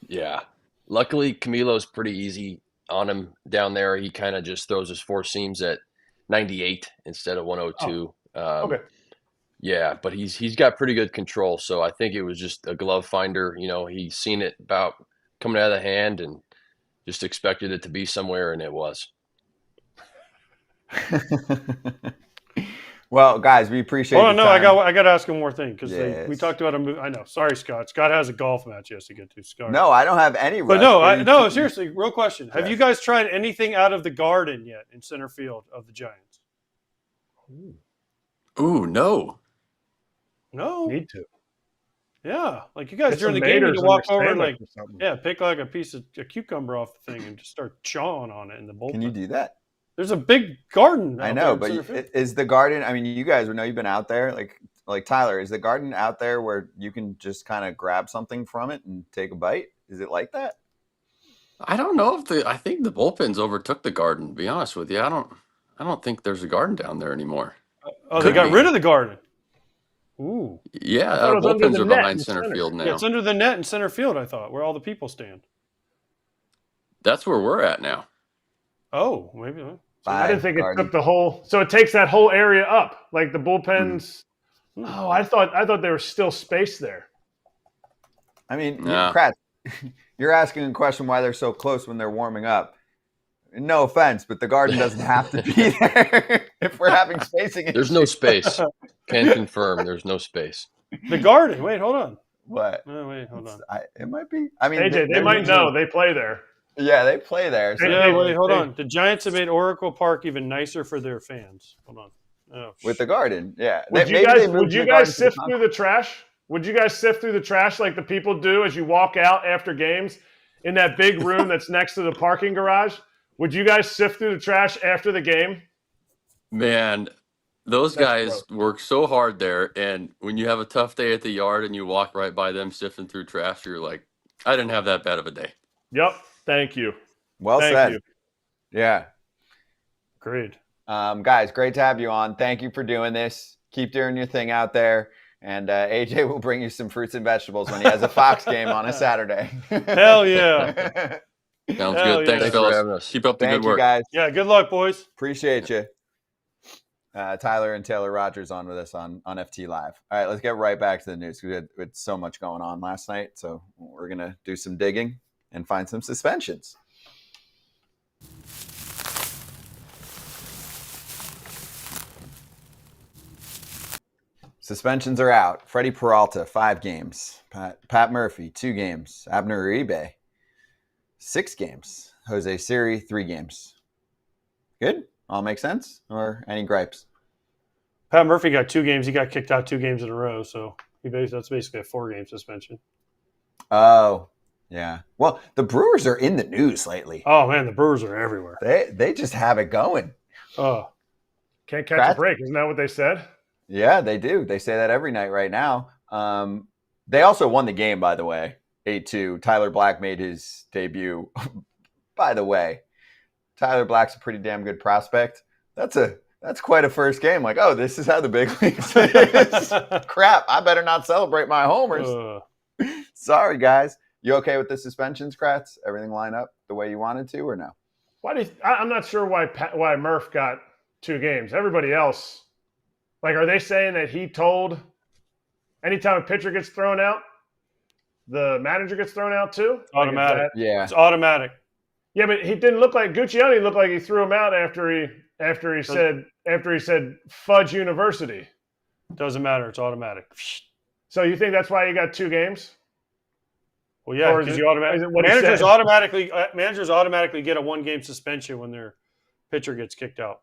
E: Yeah. Luckily, Camilo's pretty easy on him down there. He kind of just throws his four seams at 98 instead of 102.
B: Okay.
E: Yeah, but he's got pretty good control. So I think it was just a glove finder. He's seen it about coming out of the hand and just expected it to be somewhere, and it was.
A: Well, guys, we appreciate.
C: Oh no, I got to ask him one more thing because
A: Yes.
C: we talked about him. I know. Sorry, Scott. Scott has a golf match he has to get to. Scott.
A: No, I don't have any.
C: But no, seriously, real question. Have
A: Yes.
C: you guys tried anything out of the garden yet in center field of the Giants?
F: Ooh, no.
C: No.
B: Need to.
C: Yeah, like you guys
B: Get
C: during the
B: some
C: game, you
B: maters
C: can
B: in
C: walk
B: your
C: over and
B: stomach or something.
C: pick like a cucumber off the thing and just start chawing on it in the bullpen.
A: Can you do that?
C: There's a big garden.
A: I
C: out
A: know,
C: there in
A: but
C: center field.
A: is the garden? I mean, you guys would know you've been out there. Like Tyler, is the garden out there where you can just kind of grab something from it and take a bite? Is it like that?
F: I don't know I think the bullpens overtook the garden, to be honest with you. I don't think there's a garden down there anymore.
C: Oh,
F: Could
C: they got
F: be.
C: rid of the garden. Ooh.
F: Yeah,
B: thought it was under
F: bullpens
B: the
F: are
B: net
F: behind
B: in
F: center
B: center.
F: field now.
C: Yeah, it's under the net in center field, I thought, where all the people stand.
F: That's where we're at now.
C: Oh, maybe.
B: I didn't think
A: Garden.
B: it took the whole. So it takes that whole area up, like the bullpens. Oh, I thought there was still space there.
A: I mean,
F: Yeah.
A: Kratz, you're asking a question why they're so close when they're warming up. No offense, but the garden doesn't have to be there if we're having spacing issues.
E: There's no space. Can confirm there's no space.
C: The garden. Wait, hold on.
A: What?
C: No, wait, hold on.
A: It might be. I mean,
B: AJ, they might know. They play there.
A: Yeah, they play there. So
C: Yeah, wait, hold on. The Giants have made Oracle Park even nicer for their fans. Hold on. Oh,
A: with the garden, yeah.
B: Would you guys sift through the trash? Would you guys sift through the trash like the people do as you walk out after games in that big room that's next to the parking garage? Would you guys sift through the trash after the game?
F: Man, those guys work so hard there, and when you have a tough day at the yard and you walk right by them sifting through trash, you're like, I didn't have that bad of a day.
B: Yep. Thank you.
A: Well
B: Thank
A: said.
B: you.
A: Yeah.
C: Agreed.
A: Guys, great to have you on. Thank you for doing this. Keep doing your thing out there. And AJ will bring you some fruits and vegetables when he has a Fox game on a Saturday.
C: Hell yeah.
F: Sounds
C: Hell
F: good. Thanks,
E: Thanks for having
F: fellas.
E: us.
F: Keep up the
A: Thank
F: good
A: you,
F: work.
A: guys.
C: Yeah, good luck, boys.
A: Appreciate you. Tyler and Taylor Rodgers on with us on FT Live. All right, let's get right back to the news. We had so much going on last night, so we're going to do some digging and find some suspensions. Suspensions are out. Freddie Peralta, 5 games. Pat Murphy, 2 games. Abner Uribe, 6 games. Jose Siri, 3 games. Good? All make sense? Or any gripes?
C: Pat Murphy got 2 games. He got kicked out 2 games in a row, so that's basically a 4-game suspension.
A: Oh, yeah. Well, the Brewers are in the news lately.
C: Oh man, the Brewers are everywhere.
A: They just have it going.
C: Oh,
B: Can't catch a break. Isn't that what they said?
A: Yeah, they do. They say that every night right now. They also won the game, by the way, 8-2. Tyler Black made his debut. By the way, Tyler Black's a pretty damn good prospect. That's quite a first game. Like, oh, this is how the big leagues is. Crap, I better not celebrate my homers. Sorry, guys. You okay with the suspensions, Kratz? Everything line up the way you wanted to, or no?
B: I'm not sure why Murph got 2 games. Everybody else Like, are they saying that he told anytime a pitcher gets thrown out, the manager gets thrown out too?
C: Automatic.
A: Yeah.
C: It's automatic.
B: Yeah, but he didn't look like Guccione. Looked like he threw him out after he said Fudge University.
C: Doesn't matter. It's automatic.
B: So you think that's why he got 2 games?
C: Well, yeah,
B: Or
C: because
B: is
C: you
B: it
C: automatically
B: what he
C: managers
B: said?
C: automatically get a 1-game suspension when their pitcher gets kicked out.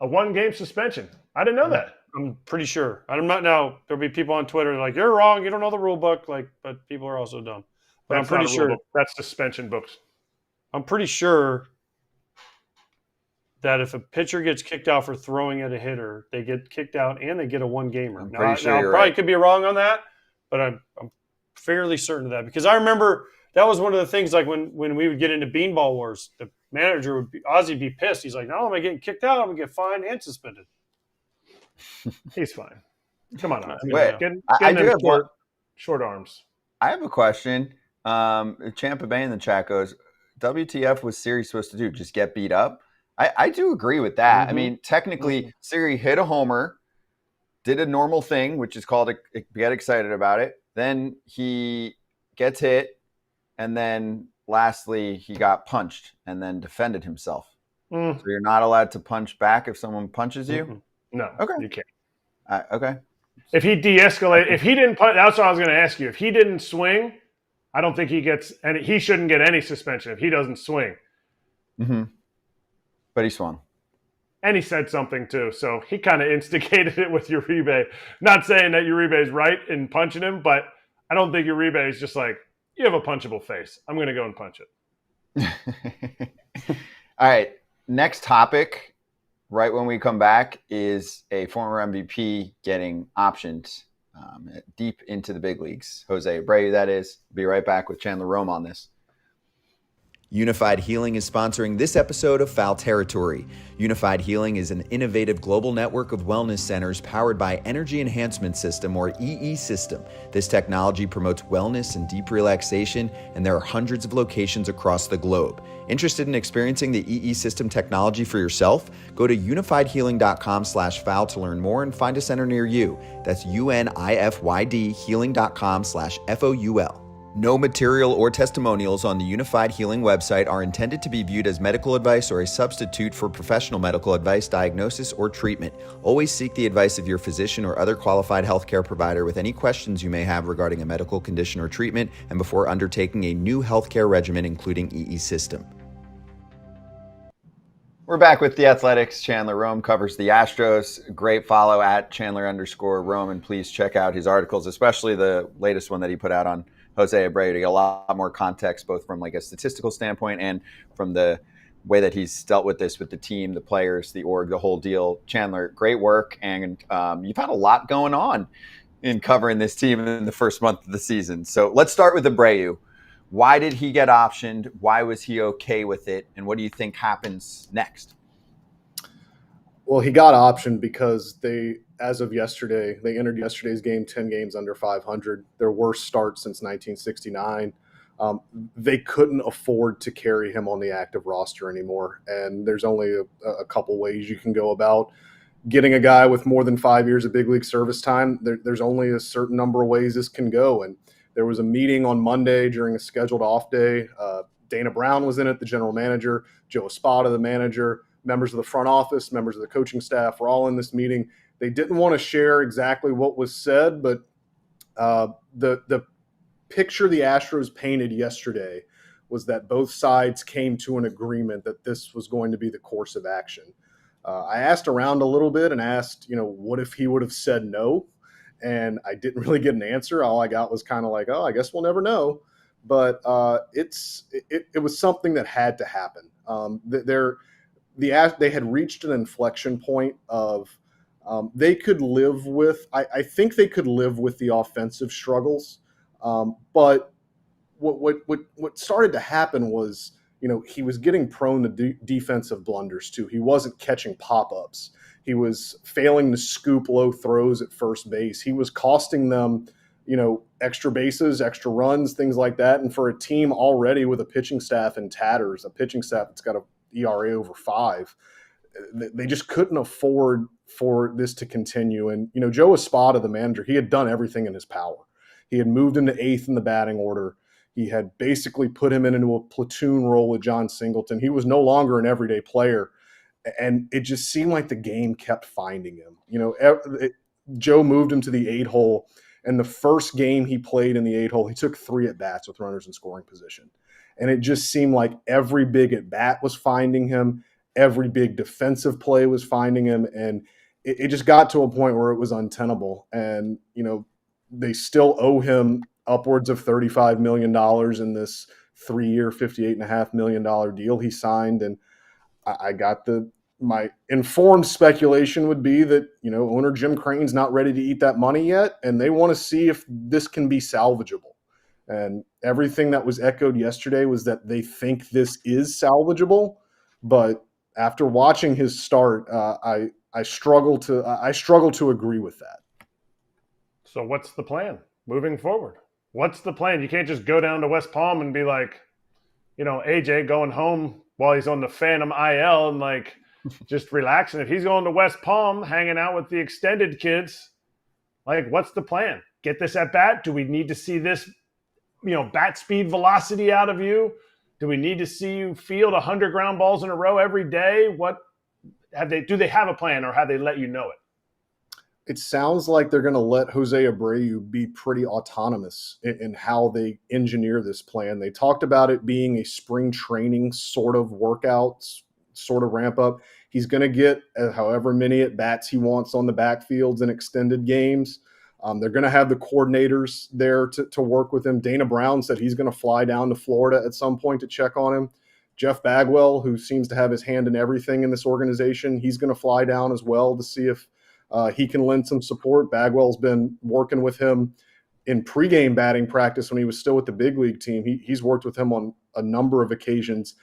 B: A 1-game suspension. I didn't know that.
C: I'm pretty sure. I'm not now. There'll be people on Twitter like, "You're wrong. You don't know the rule book." Like, but people are also dumb. But
B: That's
C: I'm pretty
B: not a
C: sure.
B: rule book. That's suspension books.
C: I'm pretty sure that if a pitcher gets kicked out for throwing at a hitter, they get kicked out and they get a 1-gamer.
A: I'm
C: Now,
A: pretty sure
C: I
A: you're
C: probably
A: right.
C: could be wrong on that, but I'm fairly certain of that because I remember that was one of the things. Like when we would get into beanball wars, the manager Ozzie be pissed. He's like, "Not only am I getting kicked out, I'm gonna get fined and suspended."
B: He's fine. Come on, Ozzie.
A: Wait,
B: Get
A: I
B: them
A: do have one.
B: short arms.
A: I have a question. Champa Bay in the chat goes, WTF was Siri supposed to do? Just get beat up? I do agree with that. I mean, technically, Siri hit a homer, did a normal thing, which is called get excited about it. Then he gets hit, and then lastly, he got punched and then defended himself. So you're not allowed to punch back if someone punches you?
B: No,
A: Okay.
B: you can't.
A: Okay.
B: If he de-escalated, if he didn't punch, that's what I was going to ask you. If he didn't swing, I don't think he gets, and he shouldn't get any suspension if he doesn't swing.
A: But he swung.
B: And he said something too, so he kind of instigated it with Uribe. Not saying that Uribe is right in punching him, but I don't think Uribe is just like, you have a punchable face. I'm going to go and punch it.
A: All right. Next topic, right when we come back, is a former MVP getting optioned deep into the big leagues. Jose Abreu, that is. Be right back with Chandler Rome on this. Unified Healing is sponsoring this episode of Foul Territory. Unified Healing is an innovative global network of wellness centers powered by Energy Enhancement System, or EE System. This technology promotes wellness and deep relaxation, and there are hundreds of locations across the globe. Interested in experiencing the EE System technology for yourself? Go to unifiedhealing.com/foul to learn more and find a center near you. That's UNIFYD healing.com/FOUL. No material or testimonials on the Unified Healing website are intended to be viewed as medical advice or a substitute for professional medical advice, diagnosis, or treatment. Always seek the advice of your physician or other qualified healthcare provider with any questions you may have regarding a medical condition or treatment and before undertaking a new healthcare regimen, including EE System. We're back with the Athletics. Chandler Rome covers the Astros. Great follow at Chandler_Rome, and please check out his articles, especially the latest one that he put out on Jose Abreu, to get a lot more context, both from like a statistical standpoint and from the way that he's dealt with this with the team, the players, the org, the whole deal. Chandler, great work, and you've had a lot going on in covering this team in the first month of the season. So let's start with Abreu. Why did he get optioned? Why was he okay with it? And what do you think happens next?
G: Well, he got optioned because as of yesterday, they entered yesterday's game 10 games under 500, their worst start since 1969. They couldn't afford to carry him on the active roster anymore. And there's only a couple ways you can go about getting a guy with more than 5 years of big league service time. There's only a certain number of ways this can go. And there was a meeting on Monday during a scheduled off day. Dana Braun was in it, the general manager, Joe Espada, the manager, members of the front office, members of the coaching staff were all in this meeting. They didn't want to share exactly what was said, but the picture the Astros painted yesterday was that both sides came to an agreement that this was going to be the course of action. I asked around a little bit and asked, what if he would have said no? And I didn't really get an answer. All I got was kind of like, oh, I guess we'll never know. But it was something that had to happen. They had reached an inflection point of they could live with. I think they could live with the offensive struggles. But what started to happen was, he was getting prone to defensive blunders too. He wasn't catching pop-ups. He was failing to scoop low throws at first base. He was costing them, extra bases, extra runs, things like that. And for a team already with a pitching staff in tatters, a pitching staff that's got a ERA over 5, they just couldn't afford for this to continue. And, Joe Espada, the manager, he had done everything in his power. He had moved him to 8th in the batting order. He had basically put him into a platoon role with John Singleton. He was no longer an everyday player. And it just seemed like the game kept finding him. Joe moved him to the 8 hole. And the first game he played in the 8 hole, he took 3 at-bats with runners in scoring position. And it just seemed like every big at-bat was finding him. Every big defensive play was finding him. And it just got to a point where it was untenable. And, they still owe him upwards of $35 million in this 3-year, $58.5 million deal he signed. And I got my informed speculation would be that, owner Jim Crane's not ready to eat that money yet. And they want to see if this can be salvageable. And everything that was echoed yesterday was that they think this is salvageable. But after watching his start, I struggle to agree with that.
B: So what's the plan moving forward? What's the plan? You can't just go down to West Palm and be like, AJ going home while he's on the Phantom IL and just relaxing. If he's going to West Palm, hanging out with the extended kids, what's the plan? Get this at bat? Do we need to see this, bat speed velocity out of you? Do we need to see you field 100 ground balls in a row every day? Do they have a plan, or have they let you know it?
G: It sounds like they're going to let Jose Abreu be pretty autonomous in how they engineer this plan. They talked about it being a spring training sort of workouts, sort of ramp up. He's going to get however many at-bats he wants on the backfields in extended games. They're going to have the coordinators there to work with him. Dana Brown said he's going to fly down to Florida at some point to check on him. Jeff Bagwell, who seems to have his hand in everything in this organization, he's going to fly down as well to see if he can lend some support. Bagwell's been working with him in pregame batting practice when he was still with the big league team. He's worked with him on a number of occasions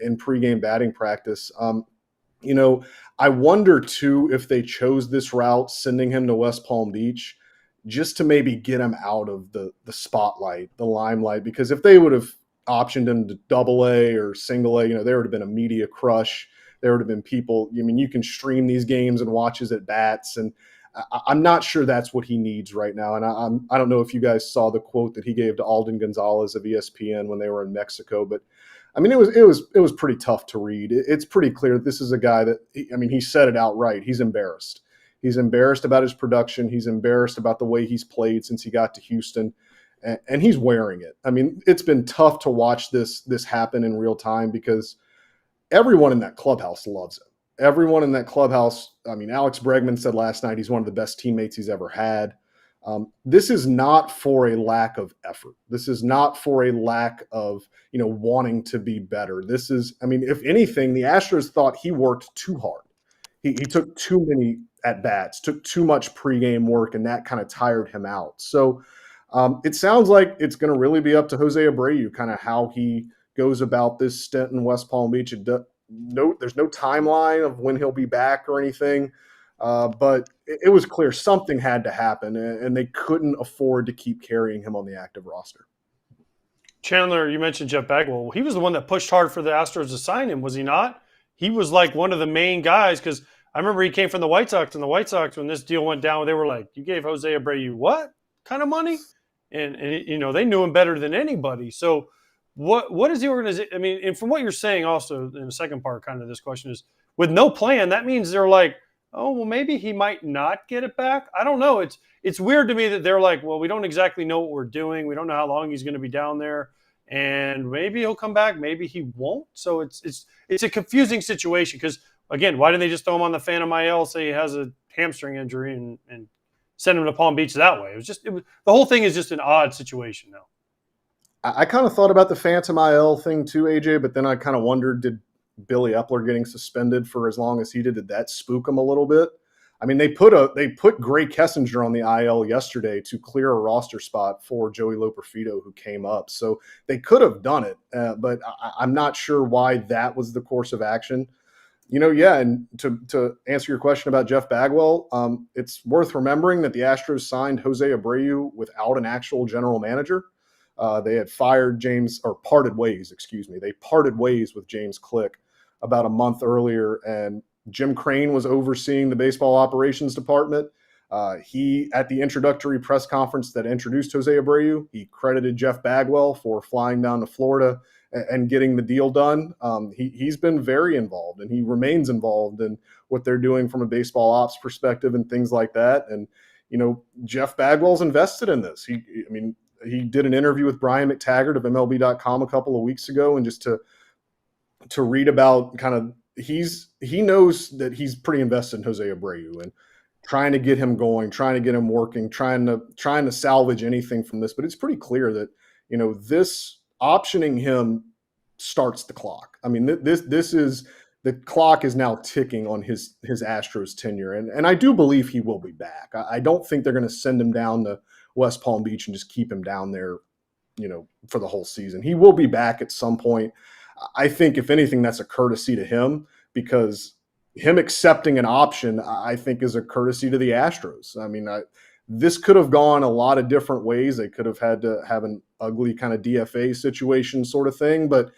G: in pregame batting practice. I wonder, too, if they chose this route, sending him to West Palm Beach, just to maybe get him out of the spotlight, the limelight. Because if they would have optioned him to AA or single A, there would have been a media crush. There would have been people. You can stream these games and watch his at bats, and I'm not sure that's what he needs right now. And I don't know if you guys saw the quote that he gave to Alden Gonzalez of ESPN when they were in Mexico, but it was pretty tough to read. It's pretty clear that this is a guy that he said it outright. He's embarrassed. He's embarrassed about his production. He's embarrassed about the way he's played since he got to Houston, and he's wearing it. It's been tough to watch this happen in real time because everyone in that clubhouse loves him. Everyone in that clubhouse, Alex Bregman said last night he's one of the best teammates he's ever had. This is not for a lack of effort. This is not for a lack of, wanting to be better. This is, if anything, the Astros thought he worked too hard. He took too many at-bats, took too much pregame work, and that kind of tired him out. So it sounds like it's going to really be up to Jose Abreu, kind of how he goes about this stint in West Palm Beach. There's no timeline of when he'll be back or anything, but it was clear something had to happen, and they couldn't afford to keep carrying him on the active roster.
C: Chandler, you mentioned Jeff Bagwell. He was the one that pushed hard for the Astros to sign him, was he not? He was one of the main guys, because I remember he came from the White Sox, and the White Sox, when this deal went down, they were like, you gave Jose Abreu what kind of money? And they knew him better than anybody. So what is the organization? And from what you're saying also in the second part kind of this question is, with no plan, that means they're like, oh, well, maybe he might not get it back. I don't know. It's weird to me that they're like, well, we don't exactly know what we're doing. We don't know how long he's going to be down there. And maybe he'll come back. Maybe he won't. So it's a confusing situation because, again, why didn't they just throw him on the Phantom IL, say he has a hamstring injury and send him to Palm Beach that way? The whole thing is just an odd situation now.
G: I kind of thought about the Phantom IL thing too, AJ, but then I kind of wondered, did Billy Epler getting suspended for as long as he did that spook him a little bit? They put Gray Kessinger on the IL yesterday to clear a roster spot for Joey Loperfido, who came up. So they could have done it, but I'm not sure why that was the course of action. And to answer your question about Jeff Bagwell, it's worth remembering that the Astros signed Jose Abreu without an actual general manager. They had parted ways with James Click about a month earlier, and Jim Crane was overseeing the baseball operations department. He, at the introductory press conference that introduced Jose Abreu, he credited Jeff Bagwell for flying down to Florida and getting the deal done. He's been very involved, and he remains involved in what they're doing from a baseball ops perspective and things like that. And, Jeff Bagwell's invested in this. He did an interview with Brian McTaggart of MLB.com a couple of weeks ago, and just to read about kind of he knows that he's pretty invested in Jose Abreu and trying to get him going, trying to get him working, trying to salvage anything from this. But it's pretty clear that, this optioning him starts the clock. I mean, the clock is now ticking on his Astros tenure. And I do believe he will be back. I don't think they're going to send him down to West Palm Beach and just keep him down there, for the whole season. He will be back at some point. I think, if anything, that's a courtesy to him, because him accepting an option, I think, is a courtesy to the Astros. I mean, this could have gone a lot of different ways. They could have had to have an ugly kind of DFA situation sort of thing. But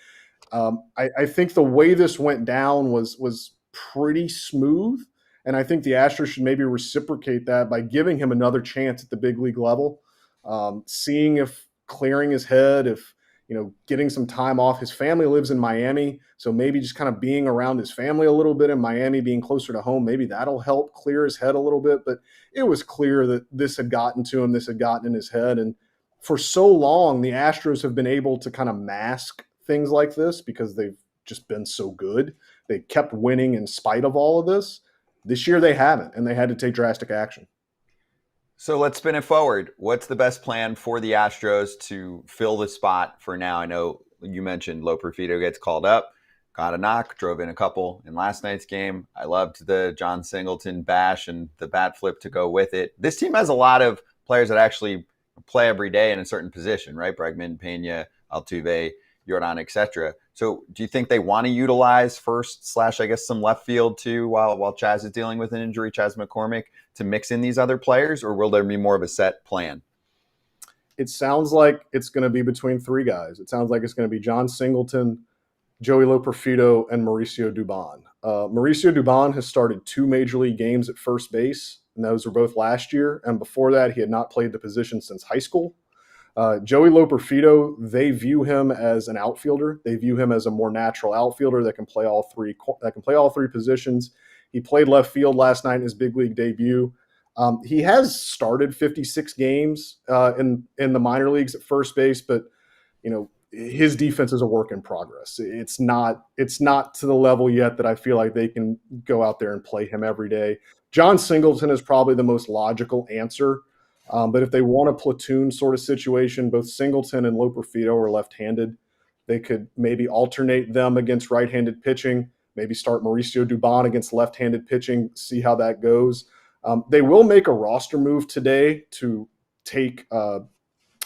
G: I think the way this went down was pretty smooth. And I think the Astros should maybe reciprocate that by giving him another chance at the big league level, seeing if clearing his head, if getting some time off. His family lives in Miami, so maybe just kind of being around his family a little bit in Miami, being closer to home, maybe that'll help clear his head a little bit. But it was clear that this had gotten to him, this had gotten in his head. And for so long, the Astros have been able to kind of mask things like this because they've just been so good. They kept winning in spite of all of this. This year they haven't, and they had to take drastic action.
A: So let's spin it forward. What's the best plan for the Astros to fill the spot for now? I know you mentioned Loperfido gets called up, got a knock, drove in a couple in last night's game. I loved the John Singleton bash and the bat flip to go with it. This team has a lot of players that actually play every day in a certain position, right? Bregman, Pena, Altuve, Jordan, etc. So do you think they want to utilize first / I guess some left field too while Chaz is dealing with an injury, Chaz McCormick, to mix in these other players, or will there be more of a set plan?
G: It sounds like it's going to be between three guys. It sounds like it's going to be John Singleton, Joey Loperfido, and Mauricio Dubon. Mauricio Dubon has started 2 major league games at first base, and those were both last year. And before that, he had not played the position since high school. Joey Loperfido, they view him as an outfielder. They view him as a more natural outfielder that can play all three positions. He played left field last night in his big league debut. He has started 56 games in the minor leagues at first base, but his defense is a work in progress. It's not to the level yet that I feel like they can go out there and play him every day. John Singleton is probably the most logical answer. But if they want a platoon sort of situation, both Singleton and Loperfido are left-handed. They could maybe alternate them against right-handed pitching, maybe start Mauricio Dubon against left-handed pitching, see how that goes. They will make a roster move today to take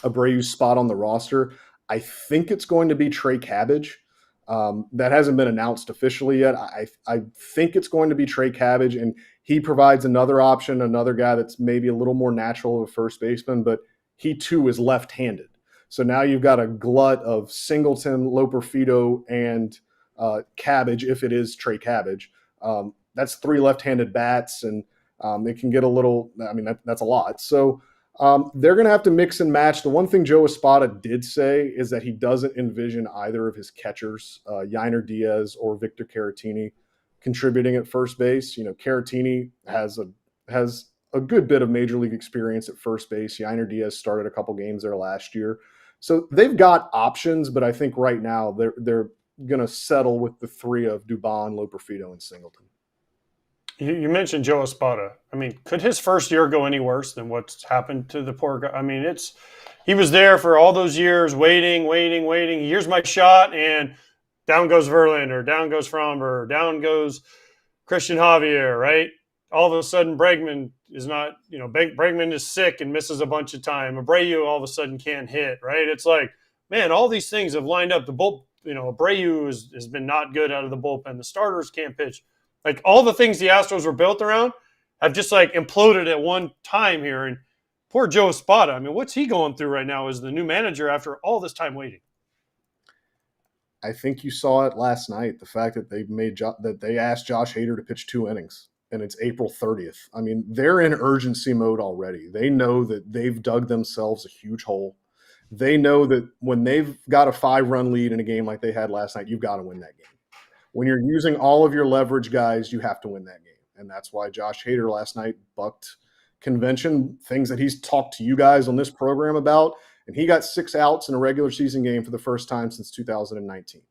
G: Abreu's spot on the roster. I think it's going to be Trey Cabbage. That hasn't been announced officially yet. I think it's going to be Trey Cabbage, and he provides another option, another guy that's maybe a little more natural of a first baseman, but he too is left-handed. So now you've got a glut of Singleton, Loperfido, and Cabbage, if it is Trey Cabbage. That's 3 left-handed bats, and it can get a little – that's a lot. So they're going to have to mix and match. The one thing Joe Espada did say is that he doesn't envision either of his catchers, Yainer Diaz or Victor Caratini, contributing at first base. Caratini has a good bit of major league experience at first base. Yainer Diaz started a couple games there last year. So they've got options, but I think right now they're going to settle with the 3 of Dubon, Loperfido, and Singleton.
C: You mentioned Joe Espada. Could his first year go any worse than what's happened to the poor guy? He was there for all those years, waiting. Here's my shot, and down goes Verlander, down goes Fromber, down goes Christian Javier, right? All of a sudden, Bregman is not, Bregman is sick and misses a bunch of time. Abreu all of a sudden can't hit, right? It's like, man, all these things have lined up. Abreu has been not good out of the bullpen. The starters can't pitch. Like, all the things the Astros were built around have just imploded at one time here. And poor Joe Espada, what's he going through right now as the new manager after all this time waiting?
G: I think you saw it last night. The fact that they asked Josh Hader to pitch 2 innings, and it's April 30th. I mean, they're in urgency mode already. They know that they've dug themselves a huge hole. They know that when they've got a 5-run lead in a game like they had last night, you've got to win that game. When you're using all of your leverage guys, you have to win that game. And that's why Josh Hader last night bucked convention, things that he's talked to you guys on this program about. And he got 6 outs in a regular season game for the first time since 2019.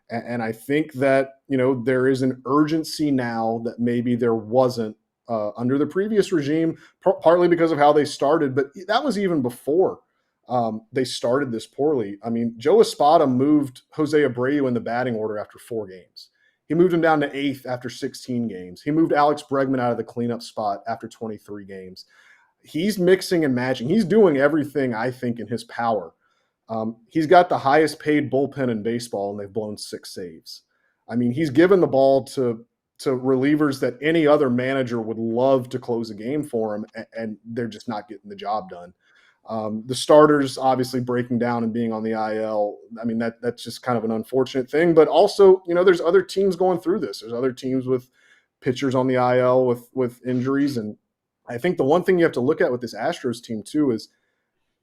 G: And I think that, there is an urgency now that maybe there wasn't under the previous regime, partly because of how they started. But that was even before they started this poorly. I mean, Joe Espada moved Jose Abreu in the batting order after 4 games. He moved him down to 8th after 16 games. He moved Alex Bregman out of the cleanup spot after 23 games. He's mixing and matching. He's doing everything, I think, in his power. He's got the highest paid bullpen in baseball, and they've blown 6 saves. I mean, he's given the ball to relievers that any other manager would love to close a game for him, and they're just not getting the job done. The starters obviously breaking down and being on the IL. I mean, that's just kind of an unfortunate thing. But also, there's other teams going through this. There's other teams with pitchers on the IL with injuries. And I think the one thing you have to look at with this Astros team too is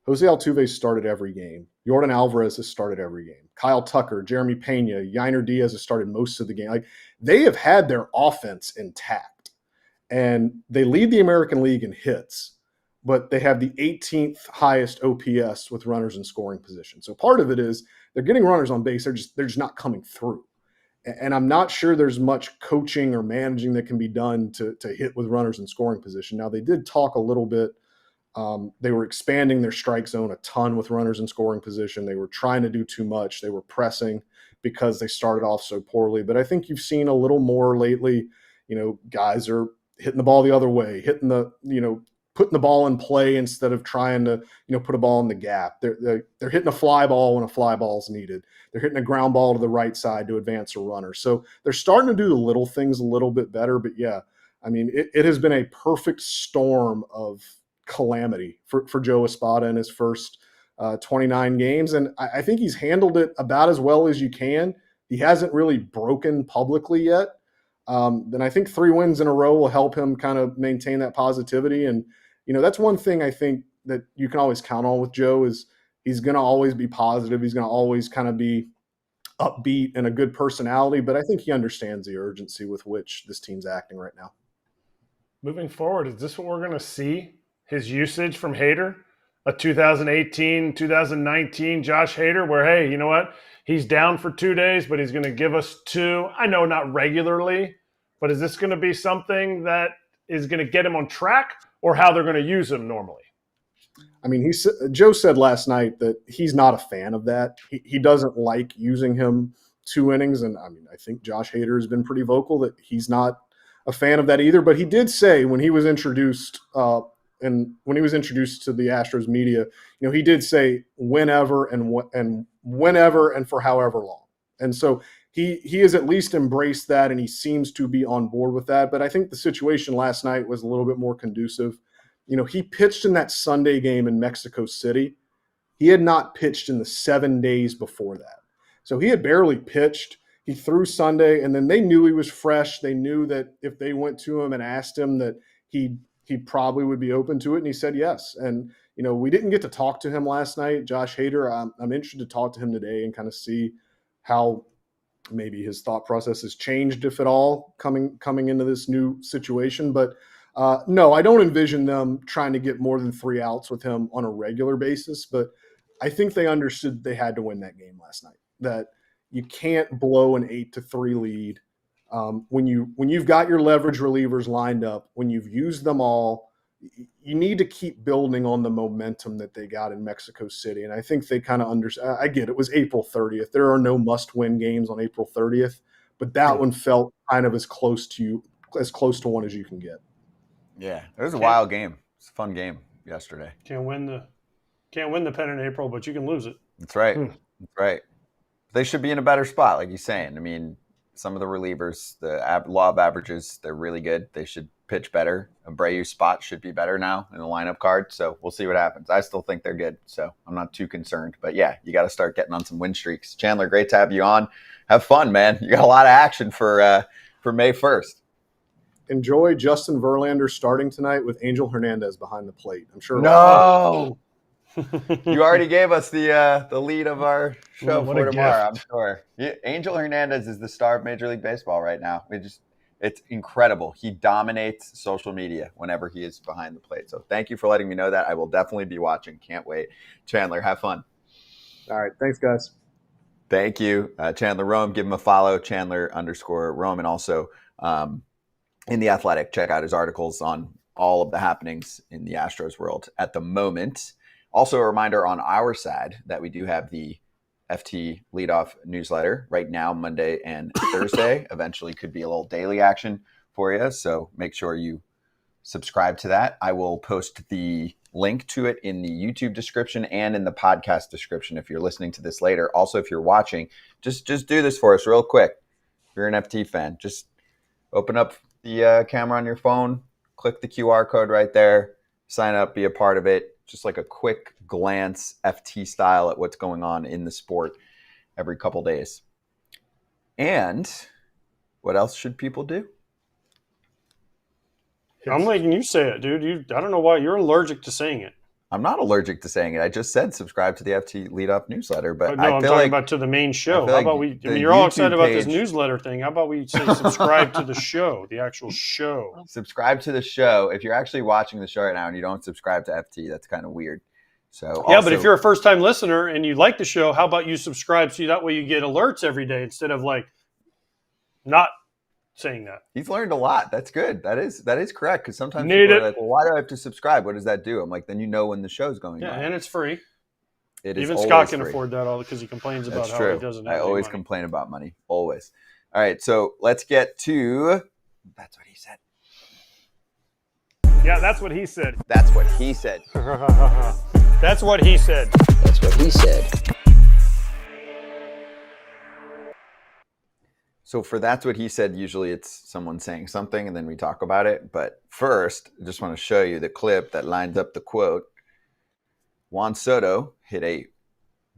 G: Jose Altuve started every game. Yordan Alvarez has started every game. Kyle Tucker, Jeremy Pena, Yainer Diaz has started most of the game. Like, they have had their offense intact, and they lead the American League in hits, but they have the 18th highest OPS with runners in scoring position. So part of it is they're getting runners on base. They're just not coming through. And I'm not sure there's much coaching or managing that can be done to hit with runners in scoring position. Now, they did talk a little bit. They were expanding their strike zone a ton with runners in scoring position. They were trying to do too much. They were pressing because they started off so poorly. But I think you've seen a little more lately. Guys are hitting the ball the other way, putting the ball in play instead of trying to, put a ball in the gap. They're hitting a fly ball when a fly ball is needed. They're hitting a ground ball to the right side to advance a runner. So they're starting to do the little things a little bit better. But yeah, I mean, it has been a perfect storm of calamity for Joe Espada in his first 29 games. And I think he's handled it about as well as you can. He hasn't really broken publicly yet. Then I think 3 wins in a row will help him kind of maintain that positivity. And, that's one thing I think that you can always count on with Joe is he's going to always be positive. He's going to always kind of be upbeat and a good personality. But I think he understands the urgency with which this team's acting right now.
B: Moving forward, is this what we're going to see? His usage from Hader? A 2018, 2019 Josh Hader where, hey, you know what? He's down for 2 days, but he's going to give us 2. I know not regularly, but is this going to be something that is going to get him on track, or how they're going to use him normally?
G: I mean, Joe said last night that he's not a fan of that. He doesn't like using him 2 innings. And I mean, I think Josh Hader has been pretty vocal that he's not a fan of that either. But he did say when he was introduced to the Astros media, he did say whenever and for however long. And so he has at least embraced that, and he seems to be on board with that. But I think the situation last night was a little bit more conducive. He pitched in that Sunday game in Mexico City. He had not pitched in the 7 days before that. So he had barely pitched. He threw Sunday, and then they knew he was fresh. They knew that if they went to him and asked him that he probably would be open to it, and he said yes. And, we didn't get to talk to him last night. Josh Hader, I'm interested to talk to him today and kind of see how maybe his thought process has changed, if at all, coming into this new situation. But no, I don't envision them trying to get more than 3 outs with him on a regular basis. But I think they understood they had to win that game last night, that you can't blow an 8-3 lead. When you've got your leverage relievers lined up, when you've used them all, you need to keep building on the momentum that they got in Mexico City. And I think they kind of understand. I get it was April 30th. There are no must-win games on April 30th, but that one felt kind of as close to one as you can get.
A: Yeah, it was a wild game. It's a fun game yesterday.
C: Can't win the pen in April, but you can lose it.
A: That's right. That's right. They should be in a better spot, like you're saying. I mean, some of the relievers, the law of averages, they're really good. They should pitch better. Abreu's spot should be better now in the lineup card. So we'll see what happens. I still think they're good. So I'm not too concerned. But yeah, you got to start getting on some win streaks. Chandler, great to have you on. Have fun, man. You got a lot of action for May 1st.
G: Enjoy Justin Verlander starting tonight with Angel Hernandez behind the plate. I'm sure.
A: No. You already gave us the lead of our show
B: What
A: for
B: a
A: tomorrow,
B: gift.
A: I'm sure. Angel Hernandez is the star of Major League Baseball right now. It's incredible. He dominates social media whenever he is behind the plate. So thank you for letting me know that. I will definitely be watching. Can't wait. Chandler, have fun.
G: All right. Thanks, guys.
A: Thank you. Chandler Rome, give him a follow, Chandler_Rome. And also in The Athletic, check out his articles on all of the happenings in the Astros world at the moment. Also a reminder on our side that we do have the FT leadoff newsletter right now, Monday and Thursday. Eventually could be a little daily action for you. So make sure you subscribe to that. I will post the link to it in the YouTube description and in the podcast description if you're listening to this later. Also, if you're watching, just do this for us real quick. If you're an FT fan, just open up the camera on your phone, click the QR code right there, sign up, be a part of it. Just like a quick glance, FT style, at what's going on in the sport every couple days. And what else should people do?
C: I'm making you say it, dude. I don't know why you're allergic to saying it.
A: I'm not allergic to saying it. I just said subscribe to the FT leadoff newsletter. But
C: no, I'm talking about to the main show. How about you're all excited about this newsletter thing. How about we say subscribe to the show, the actual show?
A: Subscribe to the show. If you're actually watching the show right now and you don't subscribe to FT, that's kind of weird. So
C: yeah, but if you're a first-time listener and you like the show, how about you subscribe so that way you get alerts every day instead of like not saying that.
A: He's learned a lot. That's good. That is correct. Because sometimes people are like, well, why do I have to subscribe? What does that do? I'm like, then you know when the show's going on.
C: Yeah, and it's free.
A: It is
C: Even
A: always
C: Scott can
A: free.
C: afford that all because he complains about
A: That's
C: how
A: true.
C: he doesn't have
A: I always
C: money.
A: complain about money. Always. All right, so let's get to that's what he said.
B: Yeah, that's what he said.
A: That's what he said.
C: That's what he said.
E: That's what he said.
A: So for that's what he said, usually it's someone saying something and then we talk about it. But first, I just want to show you the clip that lines up the quote. Juan Soto hit a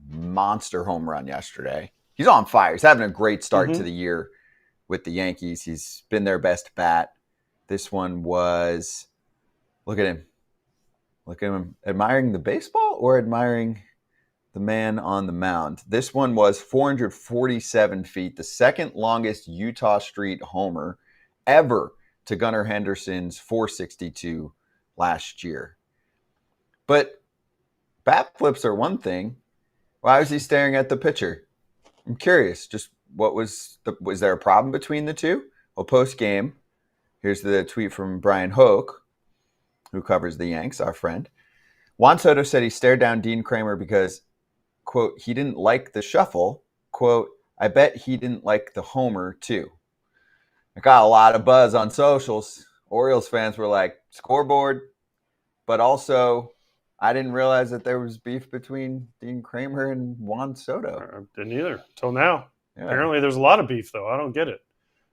A: monster home run yesterday. He's on fire. He's having a great start to the year with the Yankees. He's been their best bat. This one was, look at him. Look at him admiring the baseball or admiring the man on the mound. This one was 447 feet, the second longest Utah Street homer ever to Gunnar Henderson's 462 last year. But bat flips are one thing. Why was he staring at the pitcher? I'm curious. Just was there a problem between the two? Well, post game, here's the tweet from Brian Hoke, who covers the Yanks, our friend. Juan Soto said he stared down Dean Kramer because, quote, he didn't like the shuffle. Quote, I bet he didn't like the homer too. I got a lot of buzz on socials. Orioles fans were like, scoreboard. But also, I didn't realize that there was beef between Dean Kramer and Juan Soto.
C: I didn't either till now.
A: Yeah.
C: Apparently there's a lot of beef, though. I don't get it.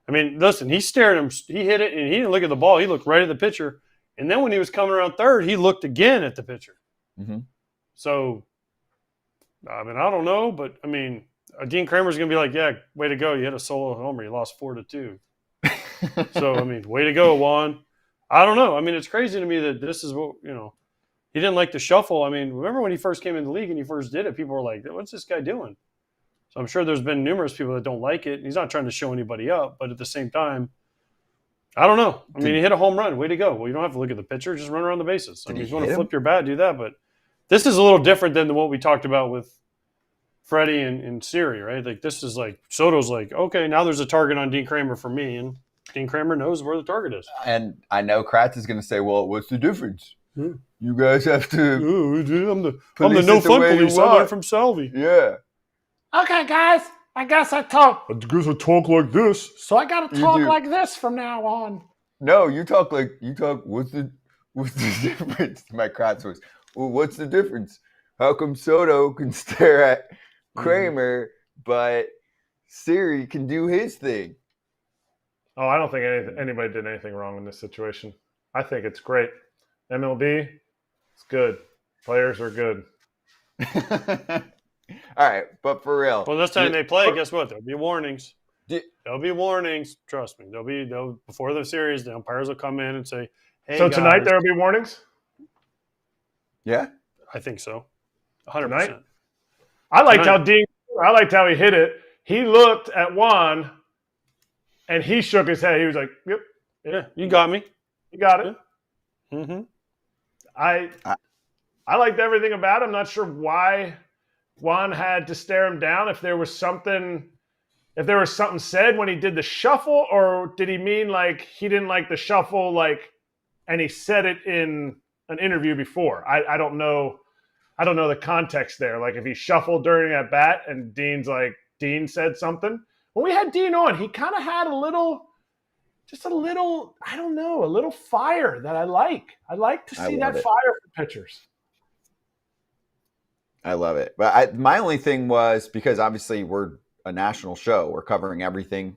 C: I mean, listen, he stared at him. He hit it, and he didn't look at the ball. He looked right at the pitcher. And then when he was coming around third, he looked again at the pitcher.
A: Mm-hmm.
C: So, I mean, I don't know, but, I mean, Dean Kramer's going to be like, yeah, way to go. You hit a solo homer. You lost 4-2. So, I mean, way to go, Juan. I don't know. I mean, it's crazy to me that this is what, he didn't like the shuffle. I mean, remember when he first came in the league and he first did it, people were like, what's this guy doing? So I'm sure there's been numerous people that don't like it. He's not trying to show anybody up, but at the same time, I don't know. I mean, he hit a home run. Way to go. Well, you don't have to look at the pitcher. Just run around the bases. I mean, if you want to flip your bat, do that. But this is a little different than what we talked about with Freddie and Siri, right? Like, this is like, Soto's like, okay, now there's a target on Dean Kramer for me. And Dean Kramer knows where the target is.
A: And I know Kratz is going to say, well, what's the difference? You guys have to.
C: I'm the no fun police. I learned from Salvi.
A: Yeah.
B: Okay, guys. I guess I talk like this. So I got to talk like this from now on.
A: No, you talk. What's the difference? My Kratz was, well, what's the difference? How come Soto can stare at Kramer, but Siri can do his thing?
B: Oh, I don't think anybody did anything wrong in this situation. I think it's great. MLB, it's good. Players are good.
A: All right, but for real.
C: Well, this time they play, guess what? There'll be warnings. There'll be warnings. Trust me. They'll before the series, the umpires will come in and say, "Hey,
B: so
C: guys,
B: tonight there will be warnings."
A: Yeah,
C: I think so. 100%.
B: Tonight? I liked how he hit it. He looked at Juan, and he shook his head. He was like, "Yep,
C: Yeah, you got me.
B: you got it."
C: Yeah. Mm-hmm.
B: I liked everything about it. I'm not sure why Juan had to stare him down. If there was something said when he did the shuffle, or did he mean like he didn't like the shuffle, like, and he said it in an interview before? I don't know. I don't know the context there. Like if he shuffled during at bat and Dean said something. When we had Dean on, he kind of had a little fire that I like. I like to see that fire for pitchers.
A: I love it. But my only thing was, because obviously we're a national show, we're covering everything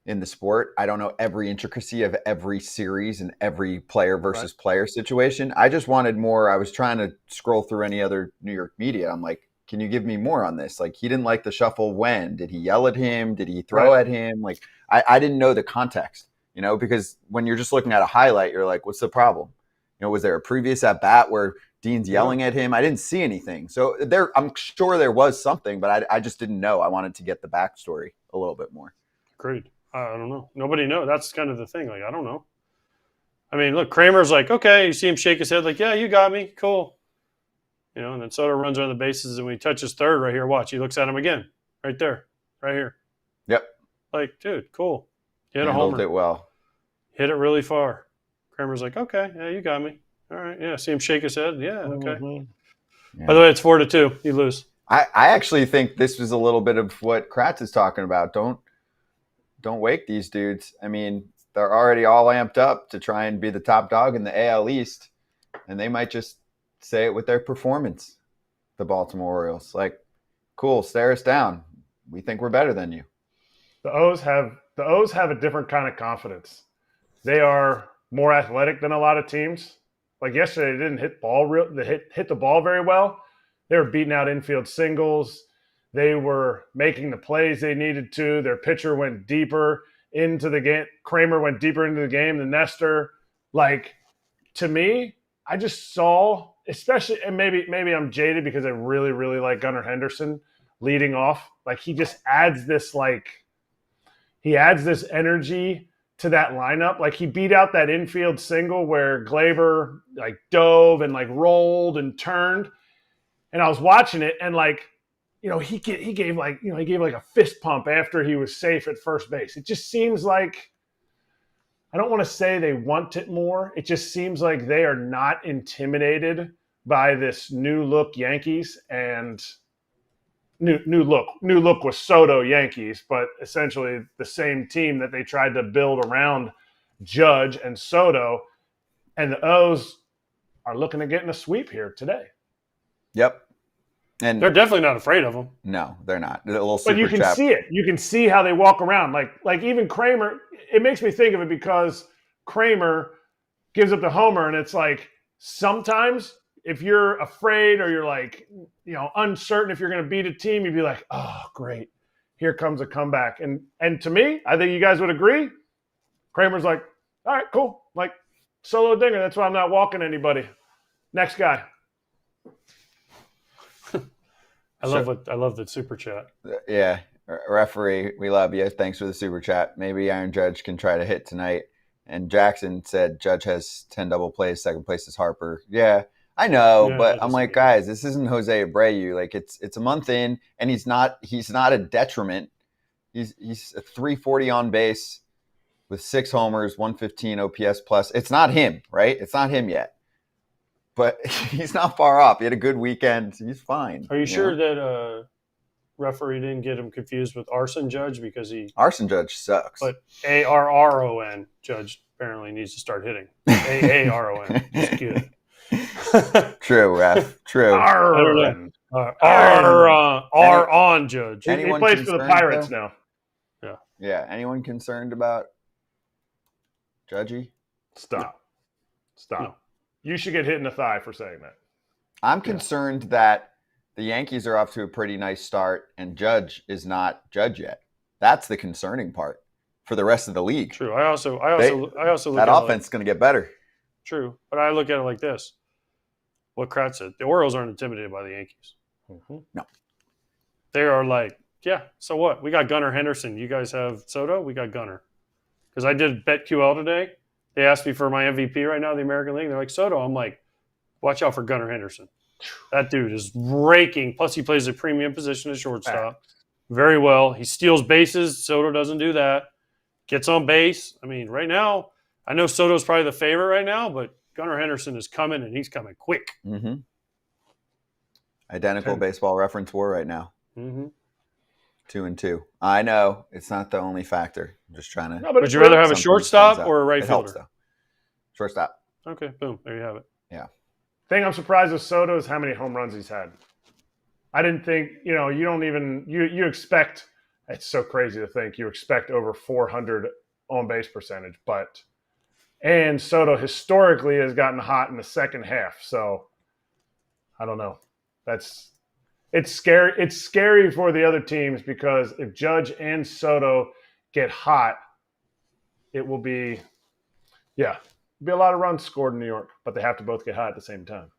A: in the sport. I don't know every intricacy of every series and every player versus player situation. I just wanted more. I was trying to scroll through any other New York media. I'm like, can you give me more on this? Like, he didn't like the shuffle. When? Did he yell at him? Did he throw at him? Like, I didn't know the context, because when you're just looking at a highlight, you're like, what's the problem? Was there a previous at bat where Dean's yelling at him? I didn't see anything. So I'm sure there was something, but I just didn't know. I wanted to get the backstory a little bit more.
C: Agreed. I don't know. Nobody knows. That's kind of the thing. Like, I don't know. I mean, look, Kramer's like, okay. You see him shake his head like, yeah, you got me. Cool. And then Soto runs around the bases, and when he touches third right here, watch, he looks at him again. Right there. Right here.
A: Yep.
C: Like, dude, cool. Hit a
A: Handled
C: homer.
A: it well.
C: Hit it really far. Kramer's like, okay, yeah, you got me. All right, yeah. See him shake his head. Yeah, okay.
A: Mm-hmm. Yeah.
C: By the way, it's 4-2. You lose.
A: I actually think this was a little bit of what Kratz is talking about. Don't wake these dudes. I mean, they're already all amped up to try and be the top dog in the AL East, and they might just say it with their performance. The Baltimore Orioles, like, cool, stare us down. We think we're better than you.
B: The O's have a different kind of confidence. They are more athletic than a lot of teams. Like yesterday, they didn't hit the ball very well. They were beating out infield singles. They were making the plays they needed to. Their pitcher went deeper into the game. Kramer went deeper into the game than Nestor. Like, to me, I just saw, especially, and maybe I'm jaded because I really, really like Gunnar Henderson leading off. Like, he just adds this, energy to that lineup. Like, he beat out that infield single where Glaber dove and rolled and turned. And I was watching it, and he gave a fist pump after he was safe at first base. It just seems like, I don't want to say they want it more. It just seems like they are not intimidated by this new look Yankees and new look with Soto Yankees, but essentially the same team that they tried to build around Judge and Soto. And the O's are looking to get in a sweep here today.
A: Yep. And
C: they're definitely not afraid of them.
A: No, they're not.
B: But you can see it. You can see how they walk around. Like even Kramer, it makes me think of it because Kramer gives up the homer, and it's like sometimes if you're afraid or you're uncertain if you're going to beat a team, you'd be like, oh, great. Here comes a comeback. And to me, I think you guys would agree. Kramer's like, all right, cool. Like, solo dinger. That's why I'm not walking anybody. Next guy.
C: I love the super chat.
A: Yeah. Referee, we love you. Thanks for the super chat. Maybe Aaron Judge can try to hit tonight. And Jackson said Judge has 10 double plays. Second place is Harper. Yeah, I know, but I'm like, guys, this isn't Jose Abreu. Like, it's a month in, and he's not a detriment. He's a 340 on base with 6 homers, 115 OPS plus. It's not him, right? It's not him yet. But he's not far off. He had a good weekend. He's fine.
C: Are you sure that referee didn't get him confused with Arson Judge because
A: Arson Judge sucks.
C: But ARRON Judge apparently needs to start hitting. AARON. Just good.
A: True, ref. True.
B: Arron
C: Judge.
B: He plays for the Pirates now.
A: Yeah. Anyone concerned about Judgy?
B: Stop.
C: No.
B: You should get hit in the thigh for saying that.
A: I'm concerned that the Yankees are off to a pretty nice start and Judge is not Judge yet. That's the concerning part for the rest of the league.
C: True. I also look
A: that
C: at
A: offense is going to get better.
C: True, but I look at it like this: what Kratz said, the Orioles aren't intimidated by the Yankees.
B: Mm-hmm.
A: No,
C: they are like, yeah. So what? We got Gunnar Henderson. You guys have Soto. We got Gunnar. Because I did BetQL today. They asked me for my MVP right now in the American League. They're like, Soto. I'm like, watch out for Gunnar Henderson. That dude is raking. Plus, he plays a premium position as shortstop very well. He steals bases. Soto doesn't do that. Gets on base. I mean, right now, I know Soto's probably the favorite right now, but Gunnar Henderson is coming, and he's coming quick.
A: Mm-hmm. Identical baseball reference war right now.
C: Mm-hmm.
A: 2-2. I know it's not the only factor. I'm just trying to.
B: No,
C: Would you rather have a shortstop or a right
A: it helps,
C: fielder?
A: though. Shortstop.
C: Okay, boom. There you have it.
A: Yeah.
B: Thing I'm surprised with Soto is how many home runs he's had. I didn't think, you don't even, you expect, it's so crazy to think, you expect over 400 on base percentage, and Soto historically has gotten hot in the second half. So I don't know. It's scary. It's scary for the other teams because if Judge and Soto get hot, it will be, a lot of runs scored in New York, but they have to both get hot at the same time.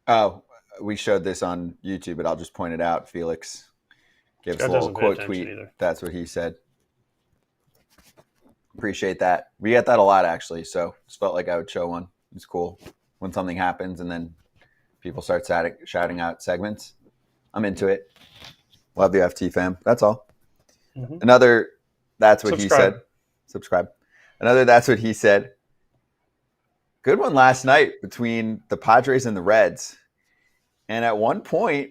A: Oh, we showed this on YouTube, but I'll just point it out. Felix gives a little quote tweet.
C: Either.
A: That's what he said. Appreciate that. We get that a lot, actually, so just felt like I would show one. It's cool when something happens and then people start shouting out segments. I'm into it. Love the FT fam. That's all.
C: Mm-hmm.
A: Another, that's what
C: Subscribe.
A: he said. Subscribe. Another, that's what he said. Good one last night between the Padres and the Reds. And at one point,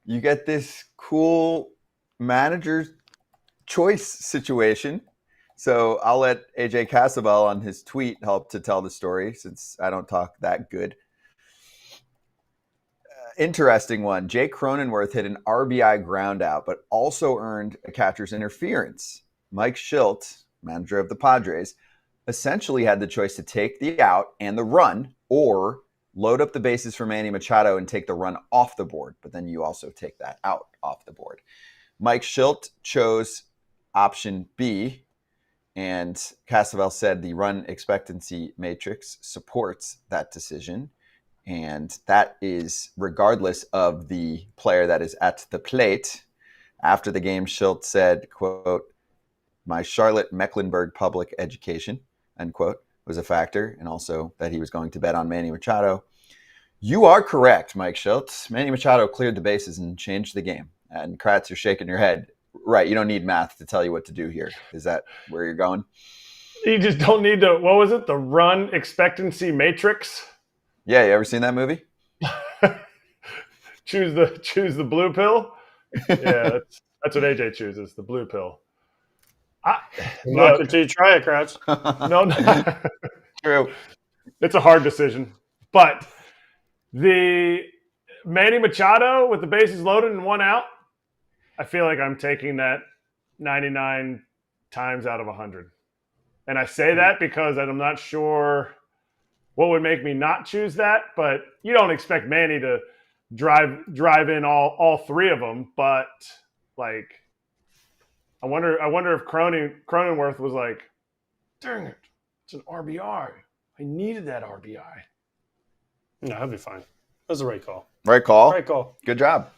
A: you get this cool manager choice situation. So I'll let AJ Cassavell on his tweet help to tell the story since I don't talk that good. Interesting one. Jake Cronenworth hit an RBI ground out, but also earned a catcher's interference. Mike Trout, manager of the Padres, essentially had the choice to take the out and the run or load up the bases for Manny Machado and take the run off the board. But then you also take that out off the board. Mike Trout chose option B, and Cassavell said the run expectancy matrix supports that decision. And that is regardless of the player that is at the plate. After the game, Schultz said, quote, "My Charlotte Mecklenburg public education," unquote, was a factor, and also that he was going to bet on Manny Machado. You are correct, Mike Schultz. Manny Machado cleared the bases and changed the game. And Kratz, you're shaking your head. Right, you don't need math to tell you what to do here. Is that where you're going?
B: You just don't need to, what was it? The run expectancy matrix?
A: Yeah, you ever seen that movie?
B: choose the blue pill? Yeah, that's what AJ chooses, the blue pill.
C: Look until you try it, Kratz.
B: No.
A: True.
B: It's a hard decision. But the Manny Machado with the bases loaded and one out, I feel like I'm taking that 99 times out of 100. And I say that because I'm not sure what would make me not choose that, but you don't expect Manny to drive in all three of them. But like, I wonder if Cronenworth was like, dang it, it's an RBI. I needed that RBI.
C: No, that'd be fine. That's the right call.
A: Right call.
C: Right call.
A: Good job.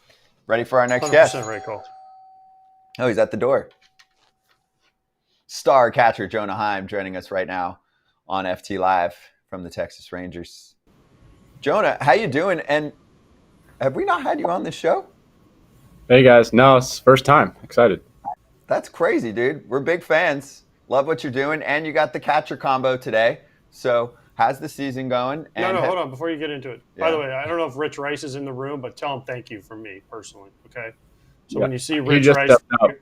A: Ready for our next
C: 100%
A: guest.
C: right call.
A: Oh, he's at the door. Star catcher Jonah Heim joining us right now on FT Live from the Texas Rangers. Jonah, how you doing? And have we not had you on this show?
H: Hey guys, no, it's first time. Excited.
A: That's crazy, dude. We're big fans. Love what you're doing, and you got the catcher combo today. So, how's the season going? And
C: hold on before you get into it.
A: Yeah.
C: By the way, I don't know if Rich Rice is in the room, but tell him thank you from me personally. Okay. So
H: Yeah.
C: when you see
H: He
C: Rich
H: just
C: Rice,
H: stepped out.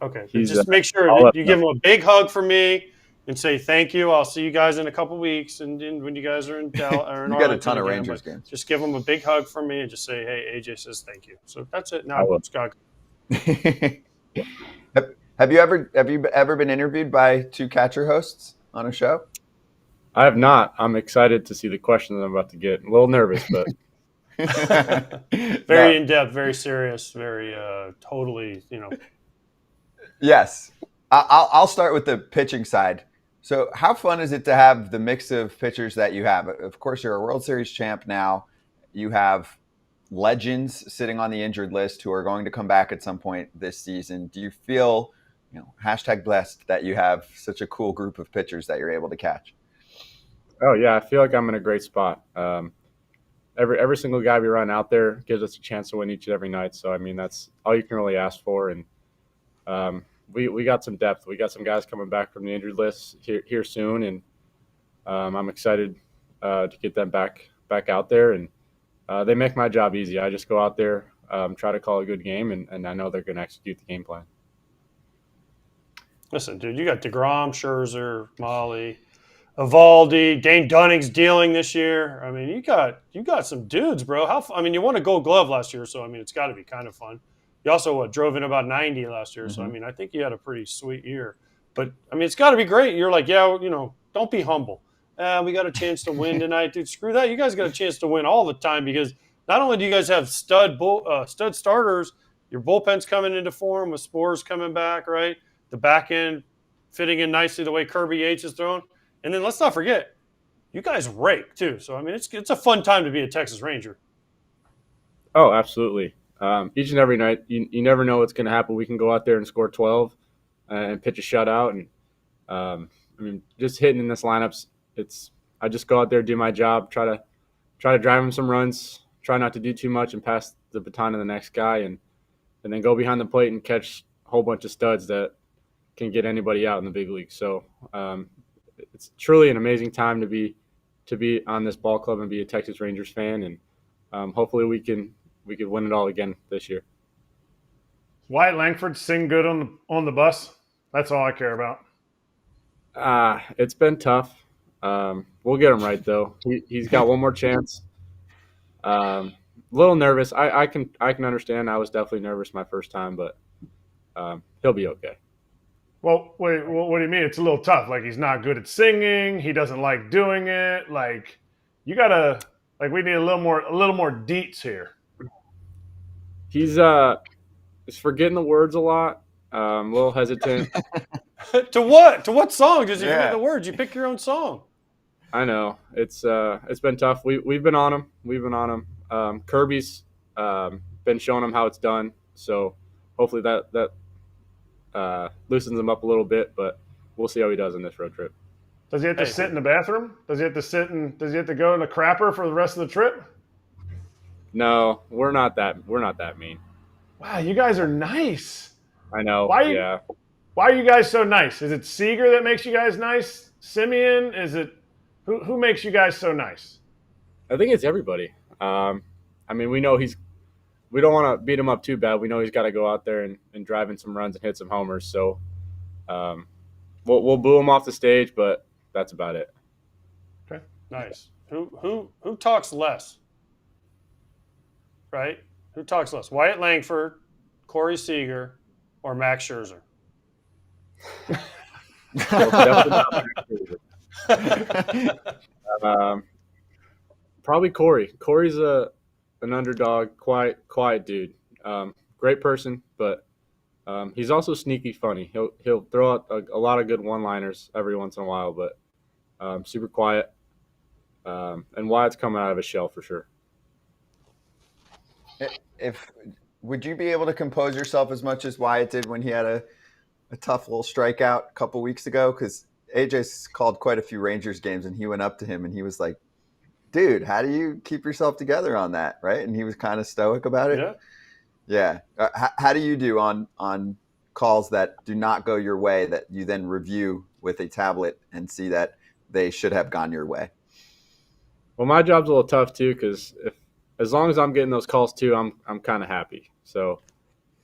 C: okay,
H: He's,
C: just make sure
H: I'll
C: that
H: let
C: you
H: him
C: give him a big hug from me and say thank you. I'll see you guys in a couple weeks, and when you guys are in Dallas,
A: you got a ton of Rangers games.
C: Just give him a big hug from me and just say, hey, AJ says thank you. So that's it. Now,
H: I will.
C: Scott.
A: Have you ever been interviewed by two catcher hosts on a show?
H: I have not. I'm excited to see the questions I'm about to get. A little nervous, but
C: Very in depth, very serious, very totally.
A: Yes. I'll start with the pitching side. So how fun is it to have the mix of pitchers that you have? Of course, you're a World Series champ now. You have legends sitting on the injured list who are going to come back at some point this season. Do you feel, #blessed that you have such a cool group of pitchers that you're able to catch?
H: oh yeah, I feel like I'm in a great spot. Every single guy we run out there gives us a chance to win each and every night. So I mean, that's all you can really ask for. And we got some depth. We got some guys coming back from the injured list here soon, and I'm excited to get them back out there. And they make my job easy. I just go out there, try to call a good game, and I know they're going to execute the game plan.
C: Listen, dude, you got DeGrom, Scherzer, Molly, Evaldi, Dane Dunning's dealing this year. I mean, you got some dudes, bro. You won a Gold Glove last year, so I mean, it's got to be kind of fun. You also drove in about 90 last year, so I mean, I think you had a pretty sweet year. But I mean, it's got to be great. You're like, don't be humble. We got a chance to win tonight, dude. Screw that. You guys got a chance to win all the time because not only do you guys have stud starters, your bullpen's coming into form with Spores coming back, right? The back end fitting in nicely the way Kirby Yates is thrown. And then let's not forget, you guys rake too. So, I mean, it's a fun time to be a Texas Ranger.
H: Oh, absolutely. Each and every night, you never know what's going to happen. We can go out there and score 12 and pitch a shutout. And, I mean, just hitting in this lineups, I just go out there, do my job, try to drive him some runs, try not to do too much and pass the baton to the next guy, and then go behind the plate and catch a whole bunch of studs that can get anybody out in the big league. So it's truly an amazing time to be on this ball club and be a Texas Rangers fan, and hopefully we can win it all again this year.
B: Wyatt Langford sing good on the bus. That's all I care about.
H: It's been tough. We'll get him right though. He's got one more chance. A little nervous. I can understand. I was definitely nervous my first time, but he'll be okay.
B: Well, wait. What do you mean? It's a little tough. Like he's not good at singing. He doesn't like doing it. Like you gotta. Like we need a little more deets here.
H: He's forgetting the words a lot. A little hesitant.
C: To what? To what song? Does he forget the words? You pick your own song.
H: I know it's been tough. We've been on him. Kirby's been showing him how it's done. So hopefully that loosens him up a little bit. But we'll see how he does in this road trip.
B: Does he have to sit in the bathroom? Does he have to go in the crapper for the rest of the trip?
H: No, we're not that mean.
B: Wow, you guys are nice.
H: I know.
B: Why are you guys so nice? Is it Seager that makes you guys nice? Simeon? Is it who makes you guys so nice?
H: I think it's everybody. I mean, we know we don't want to beat him up too bad. We know he's got to go out there and drive in some runs and hit some homers. So we'll boo him off the stage, but that's about it.
C: Okay, nice. Who talks less? Right? Who talks less? Wyatt Langford, Corey Seager, or Max Scherzer?
H: Probably Corey. Corey's an underdog, quiet dude. Great person, but he's also sneaky funny. He'll throw out a lot of good one-liners every once in a while, but super quiet. And Wyatt's coming out of his shell for sure.
A: Would you be able to compose yourself as much as Wyatt did when he had a tough little strikeout a couple weeks ago? Because AJ's called quite a few Rangers games, and he went up to him and he was like, dude, how do you keep yourself together on that, right? And he was kind of stoic about it. Yeah. How do you do on calls that do not go your way that you then review with a tablet and see that they should have gone your way?
H: Well, my job's a little tough too, because as long as I'm getting those calls too, I'm kind of happy. So,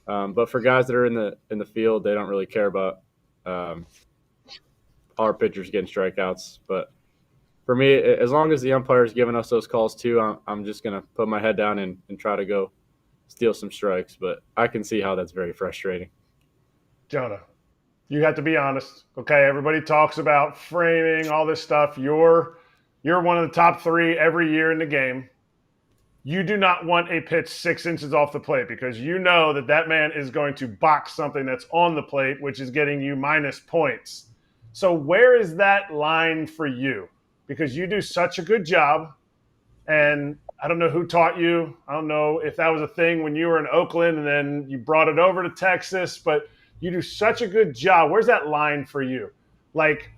H: but for guys that are in the field, they don't really care about our pitchers getting strikeouts. But for me, as long as the umpire is giving us those calls too, I'm just gonna put my head down and try to go steal some strikes. But I can see how that's very frustrating.
B: Jonah, You have to be honest. Okay, everybody talks about framing, all this stuff. You're one of the top 3 every year in the game. You do not want a pitch 6 inches off the plate because you know that man is going to box something that's on the plate, which is getting you minus points. So where is that line for you? Because you do such a good job, and I don't know who taught you. I don't know if that was a thing when you were in Oakland and then you brought it over to Texas, but you do such a good job. Where's that line for you? Like,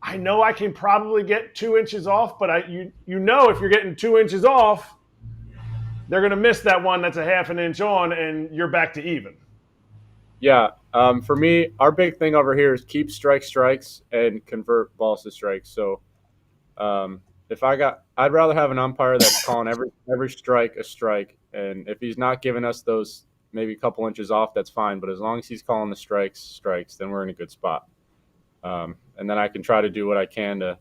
B: I know I can probably get 2 inches off, but you know if you're getting 2 inches off, they're going to miss that one that's a half an inch on, and you're back to even.
H: Yeah. For me, our big thing over here is keep strikes and convert balls to strikes. So I'd rather have an umpire that's calling every strike a strike. And if he's not giving us those maybe a couple inches off, that's fine. But as long as he's calling the strikes, then we're in a good spot. And then I can try to do what I can to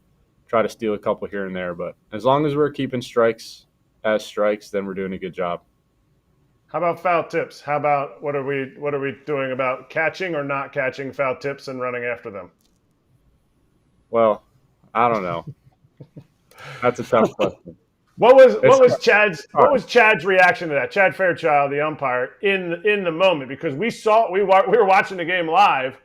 H: try to steal a couple here and there. But as long as we're keeping strikes as strikes, then we're doing a good job.
B: How about foul tips? How about what are we doing about catching or not catching foul tips and running after them?
H: Well, I don't know. That's a tough question.
B: What was Chad's reaction to that? Chad Fairchild, the umpire, in the moment, because we were watching the game live,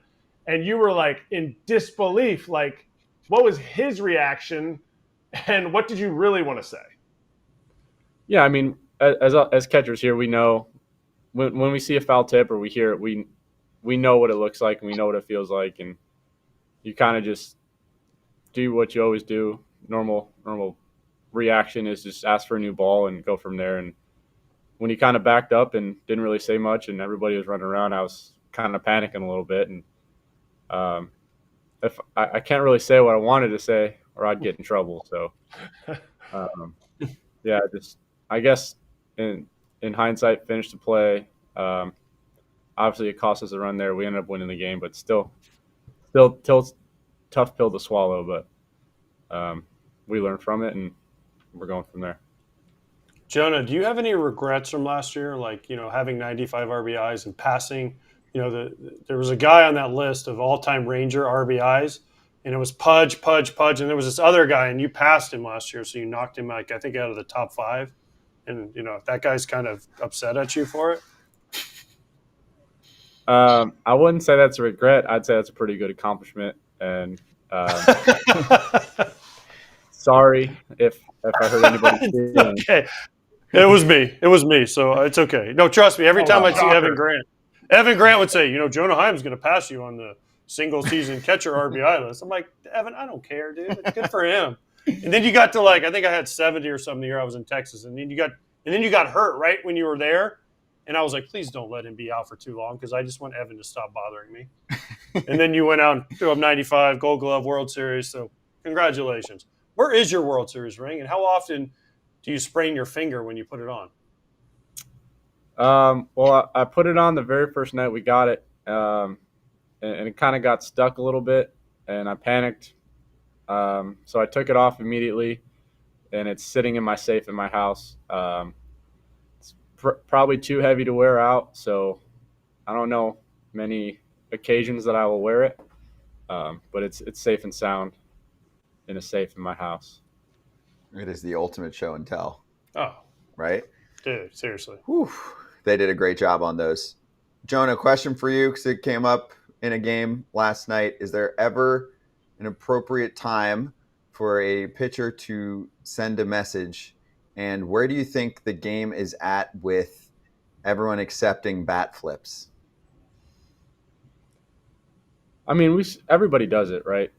B: and you were like in disbelief. Like, what was his reaction, and what did you really want to say?
H: Yeah, I mean, as catchers here, we know when we see a foul tip or we hear it, we know what it looks like and we know what it feels like, and you kind of just do what you always do. Normal reaction is just ask for a new ball and go from there. And when he kind of backed up and didn't really say much and everybody was running around, I was kind of panicking a little bit. And if I can't really say what I wanted to say, or I'd get in trouble. So, yeah, I guess in hindsight, finished the play. Obviously, it cost us a run there. We ended up winning the game, but still tough pill to swallow. But we learned from it, and we're going from there.
C: Jonah, do you have any regrets from last year, like, having 95 RBIs and passing? There was a guy on that list of all-time Ranger RBIs, and it was Pudge, and there was this other guy, and you passed him last year, so you knocked him, I think, out of the top 5. And, if that guy's kind of upset at you for it?
H: I wouldn't say that's a regret. I'd say that's a pretty good accomplishment. And sorry if I hurt anybody's feelings.
C: Okay. It was me. So it's okay. No, trust me. Every time I see Evan Grant would say, Jonah Heim's going to pass you on the single season catcher RBI list. I'm like, Evan, I don't care, dude. It's good for him. And then you got to I think I had 70 or something the year I was in Texas. And then you got hurt right when you were there. And I was like, please don't let him be out for too long because I just want Evan to stop bothering me. And then you went out and threw up 95, Gold Glove, World Series. So congratulations. Where is your World Series ring? And how often do you sprain your finger when you put it on?
H: Well, I put it on the very first night we got it. And it kind of got stuck a little bit. And I panicked. So I took it off immediately. And it's sitting in my safe in my house. It's probably too heavy to wear out, so I don't know many occasions that I will wear it. But it's safe and sound in a safe in my house.
A: It is the ultimate show and tell.
C: Oh,
A: right,
C: dude, seriously.
A: Whew. They did a great job on those. Jonah, question for you because it came up in a game last night. Is there ever an appropriate time for a pitcher to send a message, and where do you think the game is at with everyone accepting bat flips?
H: I mean, everybody does it, right?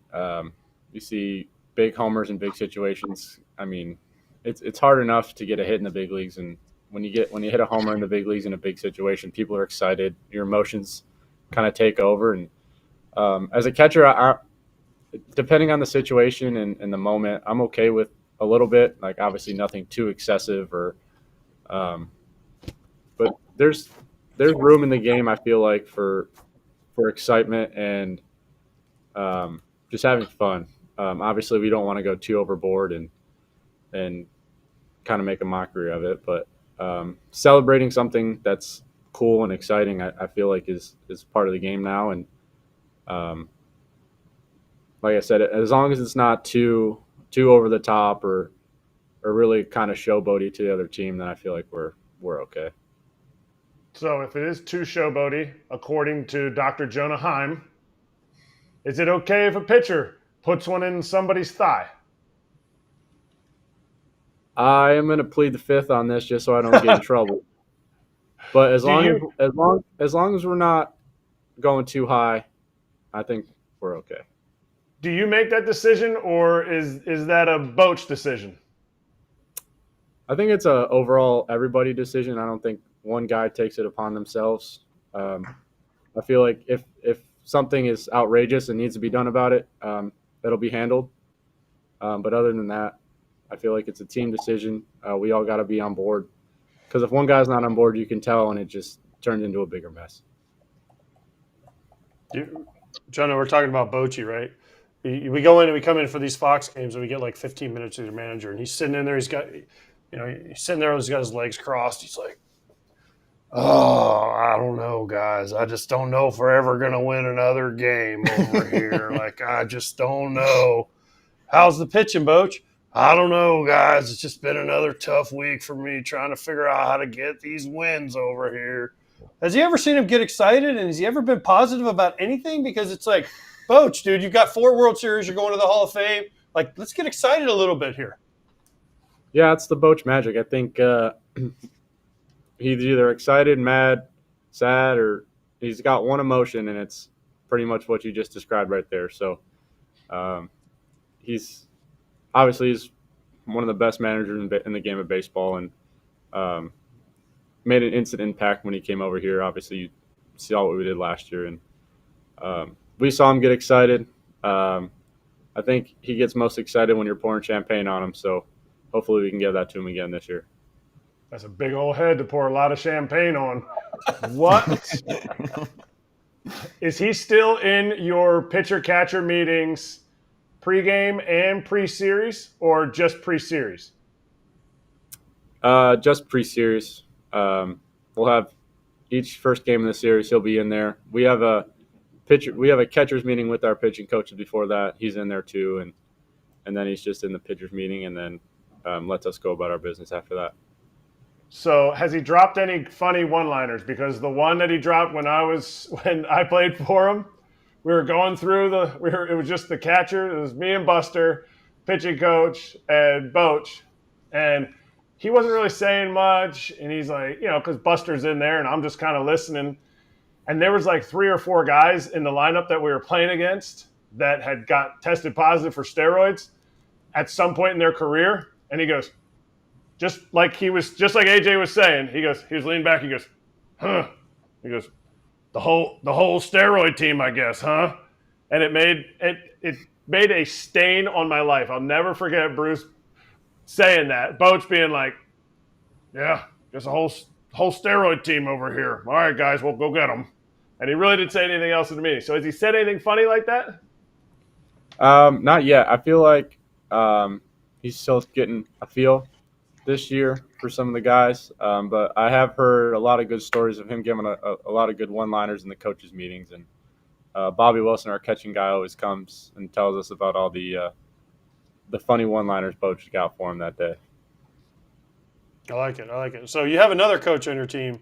H: You see big homers in big situations. I mean, it's hard enough to get a hit in the big leagues, and when you hit a homer in the big leagues in a big situation, people are excited. Your emotions kind of take over, and as a catcher, depending on the situation and the moment, I'm okay with a little bit, like obviously nothing too excessive but there's room in the game, I feel like, for excitement and just having fun. Obviously we don't want to go too overboard and kind of make a mockery of it, but celebrating something that's cool and exciting, I feel like is part of the game now. And Like I said, as long as it's not too over the top or really kind of showboaty to the other team, then I feel like we're okay.
B: So if it is too showboaty, according to Dr. Jonah Heim, is it okay if a pitcher puts one in somebody's thigh?
H: I am going to plead the fifth on this just so I don't get in trouble. But as long as we're not going too high, I think we're okay.
B: Do you make that decision, or is that a Boch decision?
H: I think it's a overall everybody decision. I don't think one guy takes it upon themselves. I feel like if something is outrageous and needs to be done about it, it'll be handled. But other than that, I feel like it's a team decision. We all got to be on board. Because if one guy's not on board, you can tell, and it just turns into a bigger mess.
C: Jonah, we're talking about Bochy, right? We go in and we come in for these Fox games, and we get like 15 minutes with your manager, and he's sitting in there. He's got, he's sitting there. He's got his legs crossed. He's like, "Oh, I don't know, guys. I just don't know if we're ever gonna win another game over here. Like, I just don't know. How's the pitching, Boch? I don't know, guys. It's just been another tough week for me trying to figure out how to get these wins over here." Has he ever seen him get excited, and has he ever been positive about anything? Because it's like, Boch, dude, you've got 4 World Series. You're going to the Hall of Fame. Like, let's get excited a little bit here.
H: Yeah, it's the Boch magic. I think he's either excited, mad, sad, or he's got one emotion, and it's pretty much what you just described right there. So he's one of the best managers in the game of baseball, and made an instant impact when he came over here. Obviously, you saw what we did last year, and we saw him get excited. I think he gets most excited when you're pouring champagne on him, so hopefully we can give that to him again this year.
B: That's a big old head to pour a lot of champagne on. What? Is he still in your pitcher-catcher meetings pregame and pre-series, or just pre-series?
H: Just pre-series. We'll have each first game of the series. He'll be in there. We have a catcher's meeting with our pitching coaches before that. He's in there too, and then he's just in the pitcher's meeting, and then lets us go about our business after that.
B: So has he dropped any funny one-liners? Because the one that he dropped when I played for him, we were going through it was just the catcher. It was me and Buster, pitching coach, and Boch, and he wasn't really saying much. And he's like, because Buster's in there, and I'm just kind of listening. And there was like 3 or 4 guys in the lineup that we were playing against that had got tested positive for steroids at some point in their career. And he goes, just like AJ was saying, he was leaning back. He goes, huh? He goes, the whole steroid team, I guess, huh? And it made a stain on my life. I'll never forget Bruce saying that. Boch being like, yeah, just a whole steroid team over here. All right, guys, we'll go get them. And he really didn't say anything else in the meeting. So has he said anything funny like that?
H: Not yet. I feel like he's still getting a feel this year for some of the guys. But I have heard a lot of good stories of him giving a lot of good one-liners in the coaches' meetings. And Bobby Wilson, our catching guy, always comes and tells us about all the funny one-liners Boch got for him that day.
C: I like it. So you have another coach on your team,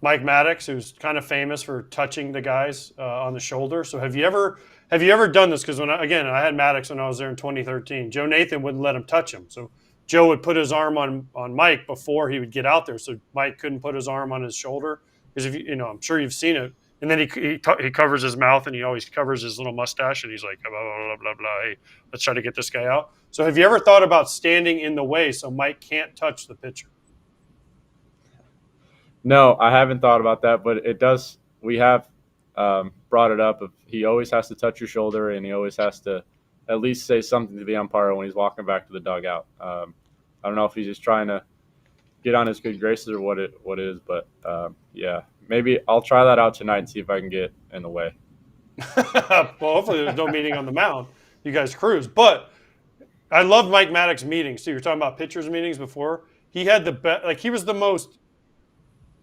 C: Mike Maddox, who's kind of famous for touching the guys on the shoulder. So have you ever done this? Because I had Maddox when I was there in 2013. Joe Nathan wouldn't let him touch him. So Joe would put his arm on Mike before he would get out there, so Mike couldn't put his arm on his shoulder. Because I'm sure you've seen it. And then he covers his mouth, and he always covers his little mustache, and he's like, blah, blah, blah, blah, blah. Hey, let's try to get this guy out. So have you ever thought about standing in the way so Mike can't touch the pitcher?
H: No, I haven't thought about that, but it does. We have brought it up. He always has to touch your shoulder, and he always has to at least say something to the umpire when he's walking back to the dugout. I don't know if he's just trying to get on his good graces or what it is, but yeah. Maybe I'll try that out tonight and see if I can get in the way.
C: Well, hopefully there's no meeting on the mound. You guys cruise. But I love Mike Maddox meetings, too. You're talking about pitchers meetings before. He had he was the most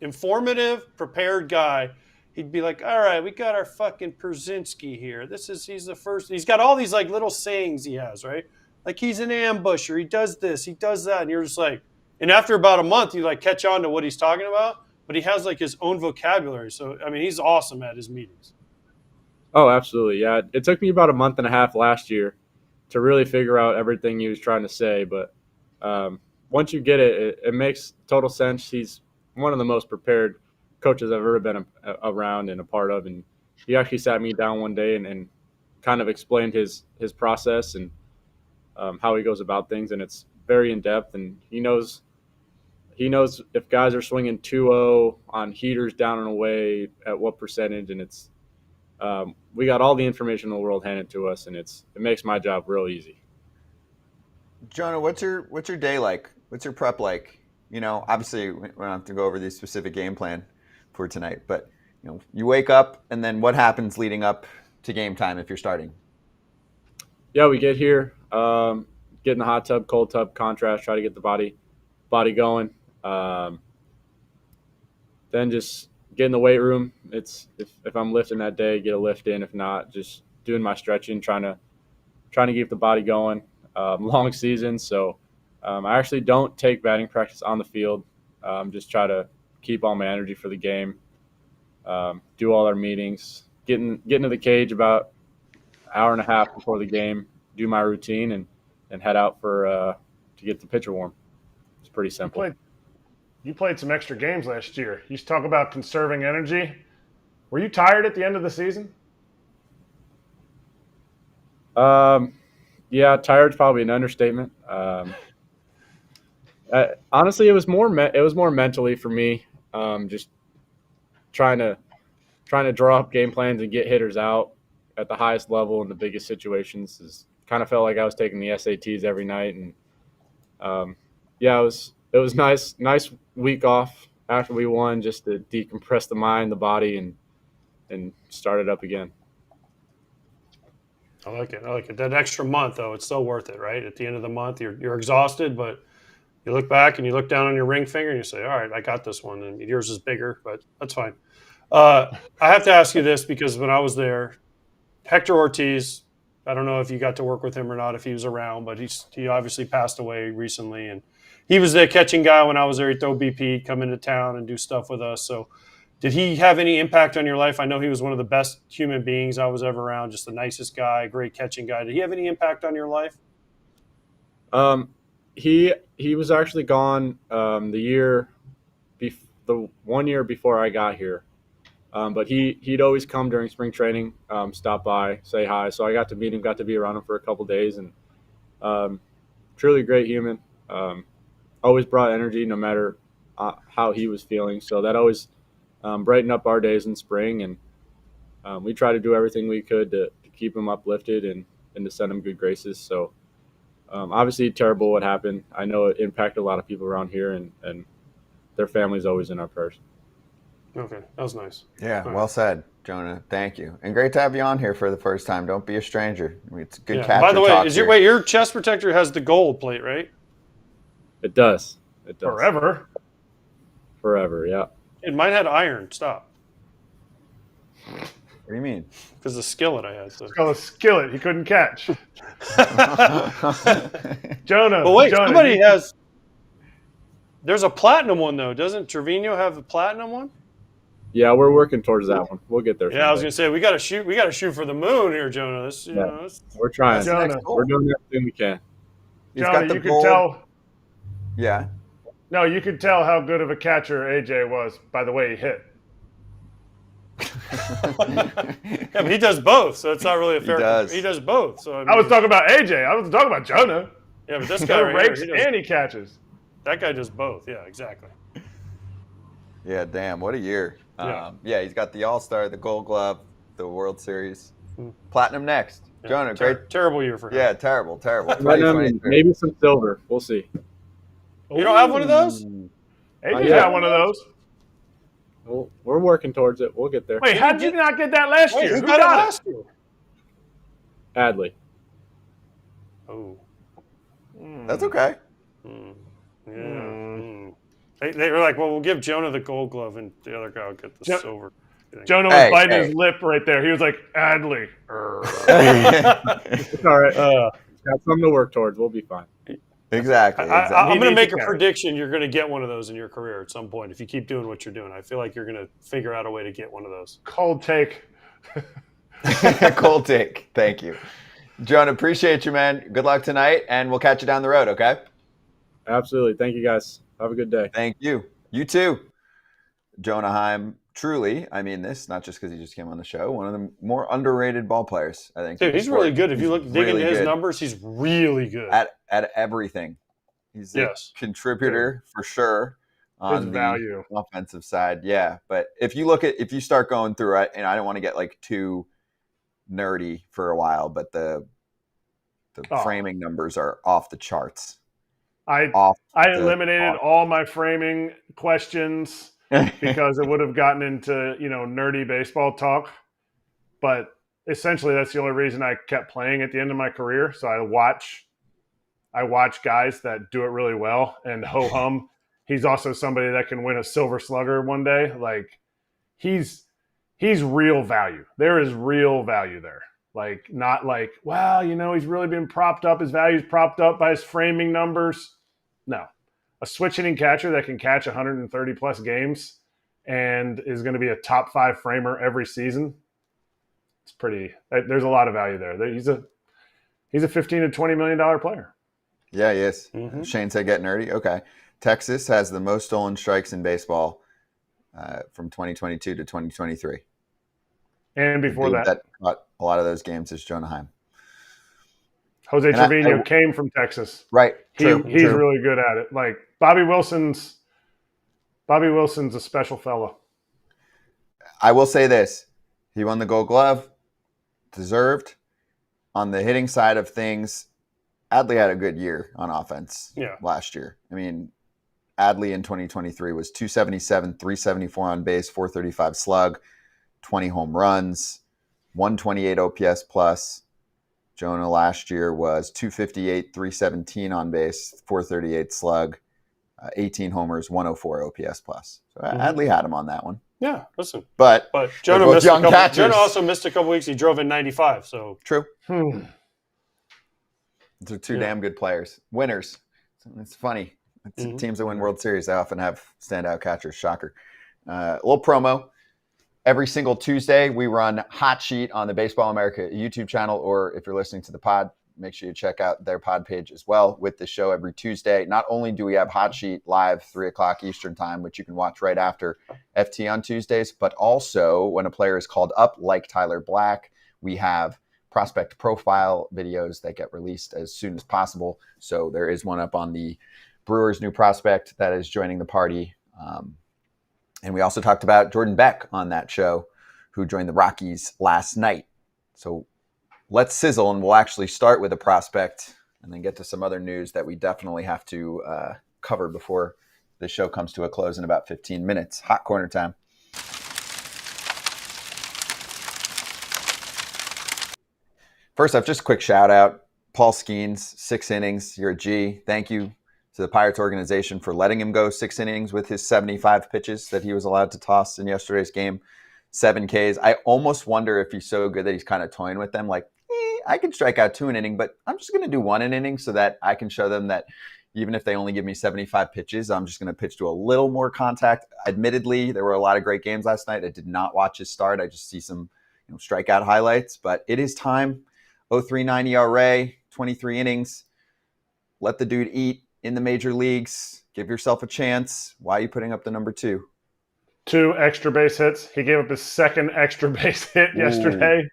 C: informative, prepared guy. he'd be like, all right, we got our fucking Pierzynski here. He's the first. He's got all these like little sayings he has, right? Like he's an ambusher. He does this. He does that. And you're just like, and after about a month, you like catch on to what he's talking about. But he has like his own vocabulary. So, I mean, he's awesome at his meetings.
H: Oh, absolutely. Yeah. It took me about a month and a half last year to really figure out everything he was trying to say. But once you get it, it makes total sense. He's one of the most prepared coaches I've ever been around and a part of. And he actually sat me down one day and kind of explained his process and how he goes about things. And it's very in-depth. And he knows if guys are swinging 2-0 on heaters down and away at what percentage. And it's we got all the information in the world handed to us, and it makes my job real easy.
A: Jonah, what's your day like? What's your prep like? You know, obviously we don't have to go over the specific game plan for tonight, but you know, you wake up and then what happens leading up to game time if you're starting?
H: Yeah, we get here, get in the hot tub, cold tub, contrast, try to get the body going. Then just get in the weight room. It's if I'm lifting that day, get a lift in. If not, just doing my stretching, trying to keep the body going. Long season, so I actually don't take batting practice on the field. Just try to keep all my energy for the game. Do all our meetings. Get into the cage about an hour and a half before the game. Do my routine and head out to get the pitcher warm. It's pretty simple.
B: You played some extra games last year. You talk about conserving energy. Were you tired at the end of the season?
H: Yeah, tired's probably an understatement. Honestly, it was more mentally for me. Just trying to draw up game plans and get hitters out at the highest level in the biggest situations. Kind of felt like I was taking the SATs every night, and yeah, it was nice week off after we won, just to decompress the mind, the body, and start it up again.
C: I like it. That extra month, though, it's so worth it, right? At the end of the month, you're exhausted, but you look back and you look down on your ring finger and you say, all right, I got this one. And yours is bigger, but that's fine. I have to ask you this because when I was there, Hector Ortiz, I don't know if you got to work with him or not, if he was around, but he obviously passed away recently. And he was the catching guy when I was there. He'd throw BP, come into town and do stuff with us. So did he have any impact on your life? I know he was one of the best human beings I was ever around, just the nicest guy, great catching guy. Did he have any impact on your life?
H: He was actually gone the 1 year before I got here. But he'd always come during spring training, stop by, say hi. So I got to meet him, got to be around him for a couple days, and truly great human. Always brought energy no matter how he was feeling. So that always brightened up our days in spring, and we try to do everything we could to keep him uplifted and to send him good graces. So obviously terrible what happened. I know it impacted a lot of people around here, and their family's always in our prayers.
C: Okay, that was nice.
A: Yeah, well said, Jonah. Thank you, and great to have you on here for the first time. Don't be a stranger. I mean, it's a good catch.
C: By the way, your chest protector has the gold plate, right?
H: It does.
B: Forever,
H: yeah.
C: And mine had iron. Stop.
A: What do you mean?
C: Because the skillet I had. So.
B: it's called a skillet. He couldn't catch. Jonah.
C: But wait,
B: Jonah,
C: somebody has. There's a platinum one though. Doesn't Trevino have a platinum one?
H: Yeah, we're working towards that one. We'll get there.
C: Yeah, I was gonna say we gotta shoot for the moon here, Jonah.
H: We're trying.
B: Jonah.
H: We're doing everything we can.
B: Jonah, you could tell.
A: Yeah.
B: No, you could tell how good of a catcher AJ was by the way he hit.
C: Yeah, but he does both, so it's not really a fair. He does both. So
B: I was talking about AJ. I was talking about Jonah.
C: Yeah, but this guy
B: rakes and he catches.
C: That guy does both. Yeah, exactly.
A: Yeah, damn, what a year. Yeah, he's got the All-Star, the Gold Glove, the World Series. Platinum next.
C: Yeah,
A: Jonah, great.
C: Terrible year for him.
A: Yeah, terrible.
H: Maybe some silver. We'll see.
C: You don't have one of those?
B: AJ got one of those.
H: Well, we're working towards it. We'll get there.
B: Wait, how did you not get that last year?
C: Who got it last year?
H: Adley.
C: Oh.
A: That's okay.
C: Yeah. They were like, well, we'll give Jonah the gold glove and the other guy will get the silver.
B: Jonah was biting his lip right there. He was like, Adley.
H: It's all right. Got something to work towards. We'll be fine.
A: Exactly.
C: I'm going to make a prediction. You're going to get one of those in your career at some point if you keep doing what you're doing. I feel like you're going to figure out a way to get one of those.
B: Cold take.
A: Cold take. Thank you. Jonah, appreciate you, man. Good luck tonight, and we'll catch you down the road, okay?
H: Absolutely. Thank you, guys. Have a good day.
A: Thank you. You too. Jonah Heim, truly, I mean this, not just because he just came on the show, one of the more underrated ball players, I think.
C: Dude, he's really good. If you dig into his numbers, he's really good.
A: At everything. He's a contributor for sure on
B: his value.
A: The offensive side. Yeah, but if you start going through it, and I don't want to get like too nerdy for a while, but the framing numbers are off the charts.
B: I eliminated all my framing questions because it would have gotten into, nerdy baseball talk. But essentially that's the only reason I kept playing at the end of my career. So I watch guys that do it really well, and ho hum, he's also somebody that can win a Silver Slugger one day. Like he's real value. There is real value there. Like, not like, wow, he's really been propped up. His value's propped up by his framing numbers. No. A switch hitting catcher that can catch 130 plus games and is going to be a top 5 framer every season. There's a lot of value there. He's a $15 to $20 million player.
A: Yeah, he is. Mm-hmm. Shane said get nerdy. Okay. Texas has the most stolen strikes in baseball from 2022 to 2023.
B: And before that
A: caught a lot of those games is Jonah Heim.
B: Jose Trevino came from Texas.
A: Right.
B: He's really good at it. Like Bobby Wilson's a special fellow.
A: I will say this. He won the Gold Glove. Deserved. On the hitting side of things, Adley had a good year on offense last year. I mean, Adley in 2023 was 277, 374 on base, 435 slug, 20 home runs, 128 OPS plus. Jonah last year was 258, 317 on base, 438 slug, 18 homers, 104 OPS plus. So Adley had him on that one.
C: Yeah, listen.
A: But
C: Jonah missed young catchers. Jonah also missed a couple weeks. He drove in 95. So
A: true. Those are two damn good players. Winners. It's funny. Teams that win World Series, they often have standout catchers. Shocker. A little promo. Every single Tuesday, we run Hot Sheet on the Baseball America YouTube channel, or if you're listening to the pod, make sure you check out their pod page as well with the show every Tuesday. Not only do we have Hot Sheet live 3 o'clock Eastern time, which you can watch right after FT on Tuesdays, but also when a player is called up, like Tyler Black, we have prospect profile videos that get released as soon as possible. So there is one up on the Brewers' new prospect that is joining the party. And we also talked about Jordan Beck on that show, who joined the Rockies last night. So let's sizzle, and we'll actually start with a prospect and then get to some other news that we definitely have to cover before the show comes to a close in about 15 minutes. Hot corner time. First off, just a quick shout out. Paul Skeens, 6 innings. You're a G. Thank you to the Pirates organization for letting him go 6 innings with his 75 pitches that he was allowed to toss in yesterday's game. 7 Ks. I almost wonder if he's so good that he's kind of toying with them. Like, I can strike out 2 an inning, but I'm just going to do 1 an inning so that I can show them that even if they only give me 75 pitches, I'm just going to pitch to a little more contact. Admittedly, there were a lot of great games last night. I did not watch his start. I just see some strikeout highlights, but it is time. 0.39 ERA, 23 innings. Let the dude eat in the major leagues. Give yourself a chance. Why are you putting up the number 2?
B: 2 extra base hits. He gave up his 2nd extra base hit yesterday.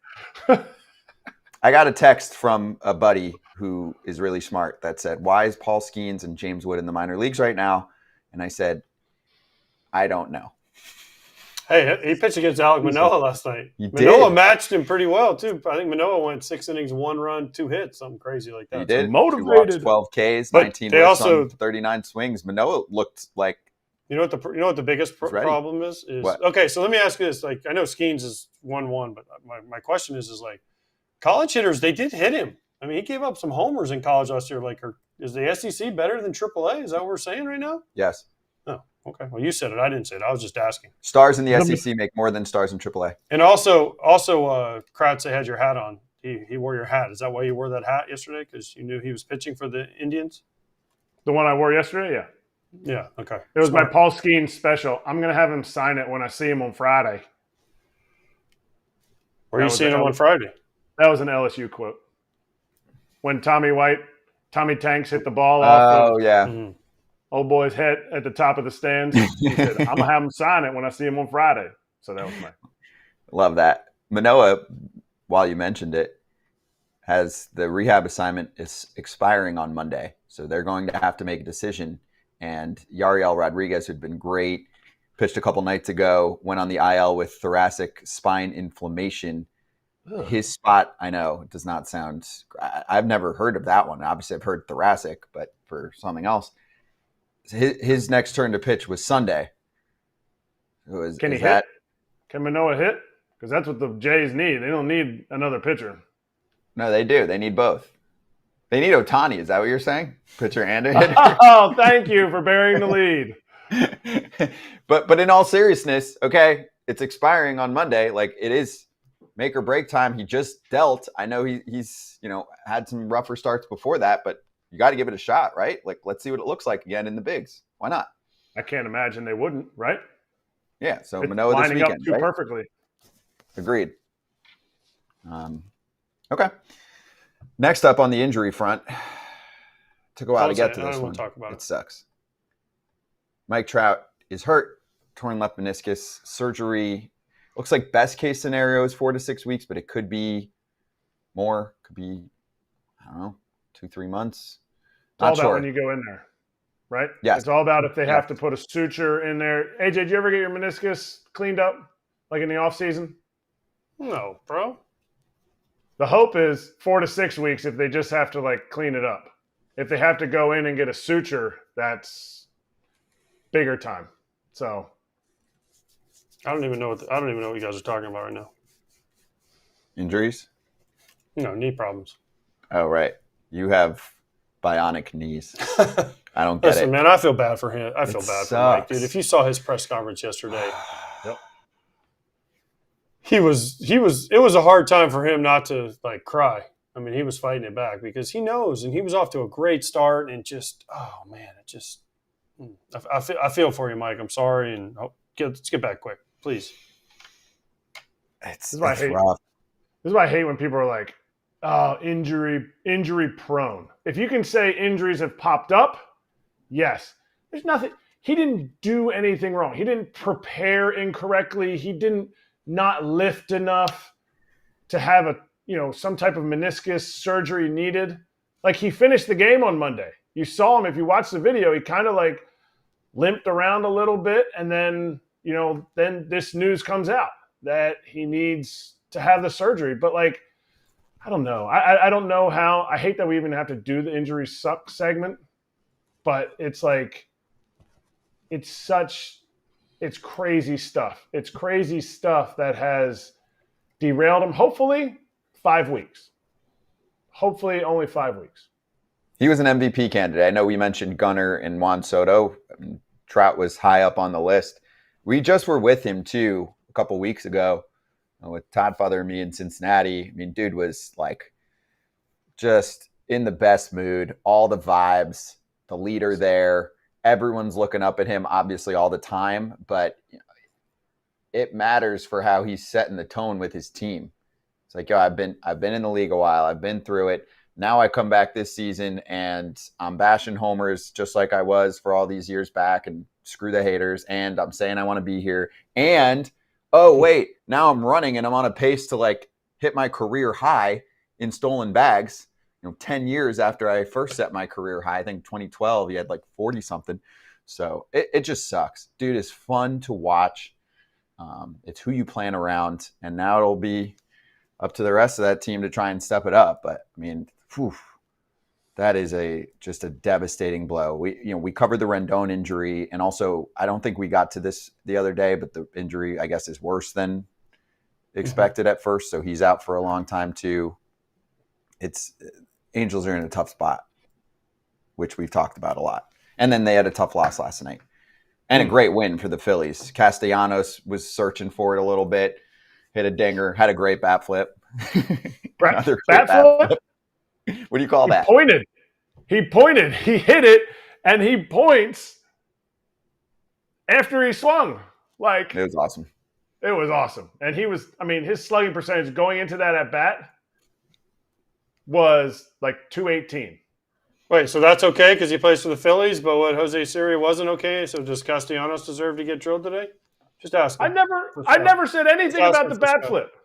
A: I got a text from a buddy who is really smart that said, why is Paul Skeens and James Wood in the minor leagues right now? And I said, I don't know.
C: Hey, he pitched against Alek Manoah last night. Manoah matched him pretty well, too. I think Manoah went 6 innings, 1 run, 2 hits, something crazy like that.
A: He did.
B: So motivated.
A: 2 walks, 12 Ks, 19 hits on 39 swings. Manoah looked like
C: You know what the biggest problem is? Okay, so let me ask you this. Like, I know Skeens is 1-1, but my question is like, college hitters, they did hit him. I mean, he gave up some homers in college last year. Like, is the SEC better than AAA? Is that what we're saying right now?
A: Yes.
C: Oh, Okay. Well, you said it. I didn't say it. I was just asking.
A: Stars in the SEC make more than stars in AAA.
C: And also, Kratz had your hat on. He wore your hat. Is that why you wore that hat yesterday? Because you knew he was pitching for the Indians?
B: The one I wore yesterday, yeah.
C: Yeah, okay.
B: It was my Paul Skeens special. I'm going to have him sign it when I see him on Friday.
C: Where are you seeing him on Friday?
B: That was an LSU quote. When Tommy Tanks hit the ball off old boy's head at the top of the stands. He said, I'm going to have him sign it when I see him on Friday. So that was my.
A: Love that. Manoah, while you mentioned it, has the rehab assignment is expiring on Monday. So they're going to have to make a decision. And Yariel Rodriguez, who'd been great, pitched a couple nights ago, went on the IL with thoracic spine inflammation. Ugh. His spot, I know, does not sound – I've never heard of that one. Obviously, I've heard thoracic, but for something else. His next turn to pitch was Sunday.
B: Can he hit? Can Manoah hit? Because that's what the Jays need. They don't need another pitcher.
A: No, they do. They need both. They need Ohtani. Is that what you're saying? Pitcher and a hitter?
B: Oh, thank you for bearing the lead.
A: But in all seriousness, okay, it's expiring on Monday. Like, it is make or break time. He just dealt. I know he's had some rougher starts before that, but you got to give it a shot, right? Like, let's see what it looks like again in the bigs. Why not?
B: I can't imagine they wouldn't, right?
A: Yeah. So Manoah this weekend,
B: up perfectly.
A: Agreed. Okay. Next up on the injury front, took a while to get to this one.
C: Talk about
A: it sucks. Mike Trout is hurt, torn left meniscus, surgery. Looks like best case scenario is 4 to 6 weeks, but it could be more. Could be, I don't know, 2-3 months.
B: It's all about when you go in there, right?
A: Yes.
B: It's all about if they have to put a suture in there. AJ, did you ever get your meniscus cleaned up, like in the off season?
C: No, bro.
B: The hope is 4 to 6 weeks if they just have to clean it up. If they have to go in and get a suture, that's bigger time. So
C: I don't even know what you guys are talking about right now.
A: Injuries?
C: No, knee problems.
A: Oh, right. You have bionic knees. I don't get it.
C: Listen, man, I feel bad for him. I feel bad for Mike, dude. If you saw his press conference yesterday, it was a hard time for him not to cry. I mean, he was fighting it back because he knows, and he was off to a great start, and just, oh man, I feel for you, Mike. I'm sorry, and let's get back quick, please.
B: This is why I hate when people are like, injury prone. If you can say injuries have popped up, yes. There's nothing. He didn't do anything wrong. He didn't prepare incorrectly. He didn't not lift enough to have some type of meniscus surgery needed. Like, he finished the game on Monday. You saw him. If you watch the video, he kind of limped around a little bit. And then, then this news comes out that he needs to have the surgery. But I don't know. I don't know how. I hate that we even have to do the injury suck segment, but it's it's crazy stuff. It's crazy stuff that has derailed him. Hopefully 5 weeks. Hopefully only 5 weeks.
A: He was an MVP candidate. I know we mentioned Gunnar and Juan Soto. Trout was high up on the list. We just were with him too a couple weeks ago with Todd Father and me in Cincinnati. I mean, dude was just in the best mood, all the vibes, the leader there. Everyone's looking up at him, obviously, all the time, but it matters for how he's setting the tone with his team. It's like, I've been in the league a while. I've been through it. Now I come back this season and I'm bashing homers just like I was for all these years back, and screw the haters. And I'm saying I want to be here. And, oh, wait, now I'm running and I'm on a pace to hit my career high in stolen bags. 10 years after I first set my career high. I think 2012, he had 40 something. So it just sucks. Dude is fun to watch. It's who you plan around. And now it'll be up to the rest of that team to try and step it up. But I mean, that is just a devastating blow. We covered the Rendon injury, and also I don't think we got to this the other day, but the injury, I guess, is worse than expected at first. So he's out for a long time too. Angels are in a tough spot, which we've talked about a lot. And then they had a tough loss last night. And a great win for the Phillies. Castellanos was searching for it a little bit, hit a dinger, had a great bat flip.
B: Bat flip?
A: What do you call that?
B: He pointed. He hit it, and he points after he swung. Like,
A: it was awesome.
B: It was awesome. And his slugging percentage going into that at bat was like 218.
C: Wait, so that's okay because he plays for the Phillies, but what Jose Siri wasn't okay? So does Castellanos deserve to get drilled today? Just ask.
B: I never said anything about the bat flip.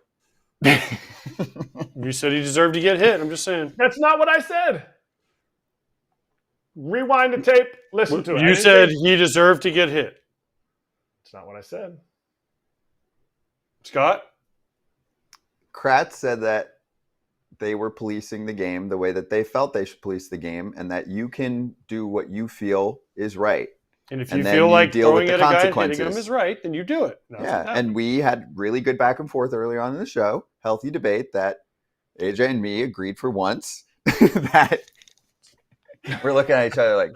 C: You said he deserved to get hit. I'm just saying.
B: That's not what I said. Rewind the tape. Listen to it.
C: You said he deserved to get hit.
B: That's not what I said.
C: Scott?
A: Kratz said that they were policing the game the way that they felt they should police the game, and that you can do what you feel is right.
C: And if you feel like throwing at a guy and hitting him is right, then you do it.
A: And we had really good back and forth earlier on in the show, healthy debate that AJ and me agreed for once that we're looking at each other like,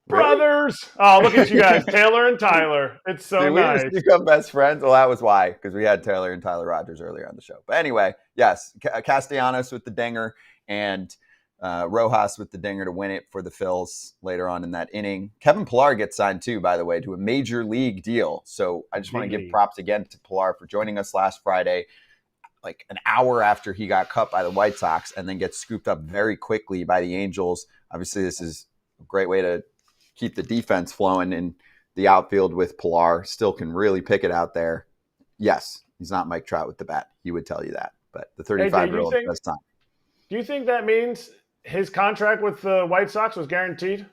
B: brothers. Oh, look at you guys, Taylor and Tyler. It's so nice.
A: We just become best friends. Well, that was why, because we had Taylor and Tyler Rodgers earlier on the show. But anyway, yes, Castellanos with the dinger and Rojas with the dinger to win it for the Phils later on in that inning. Kevin Pillar gets signed too, by the way, to a major league deal. So I just want to give props again to Pillar for joining us last Friday, like an hour after he got cut by the White Sox, and then gets scooped up very quickly by the Angels. Obviously, this is a great way to keep the defense flowing in the outfield with Pillar. Still can really pick it out there. Yes, he's not Mike Trout with the bat. He would tell you that. But the 35-year-old does time.
B: Do you think that means his contract with the White Sox was guaranteed?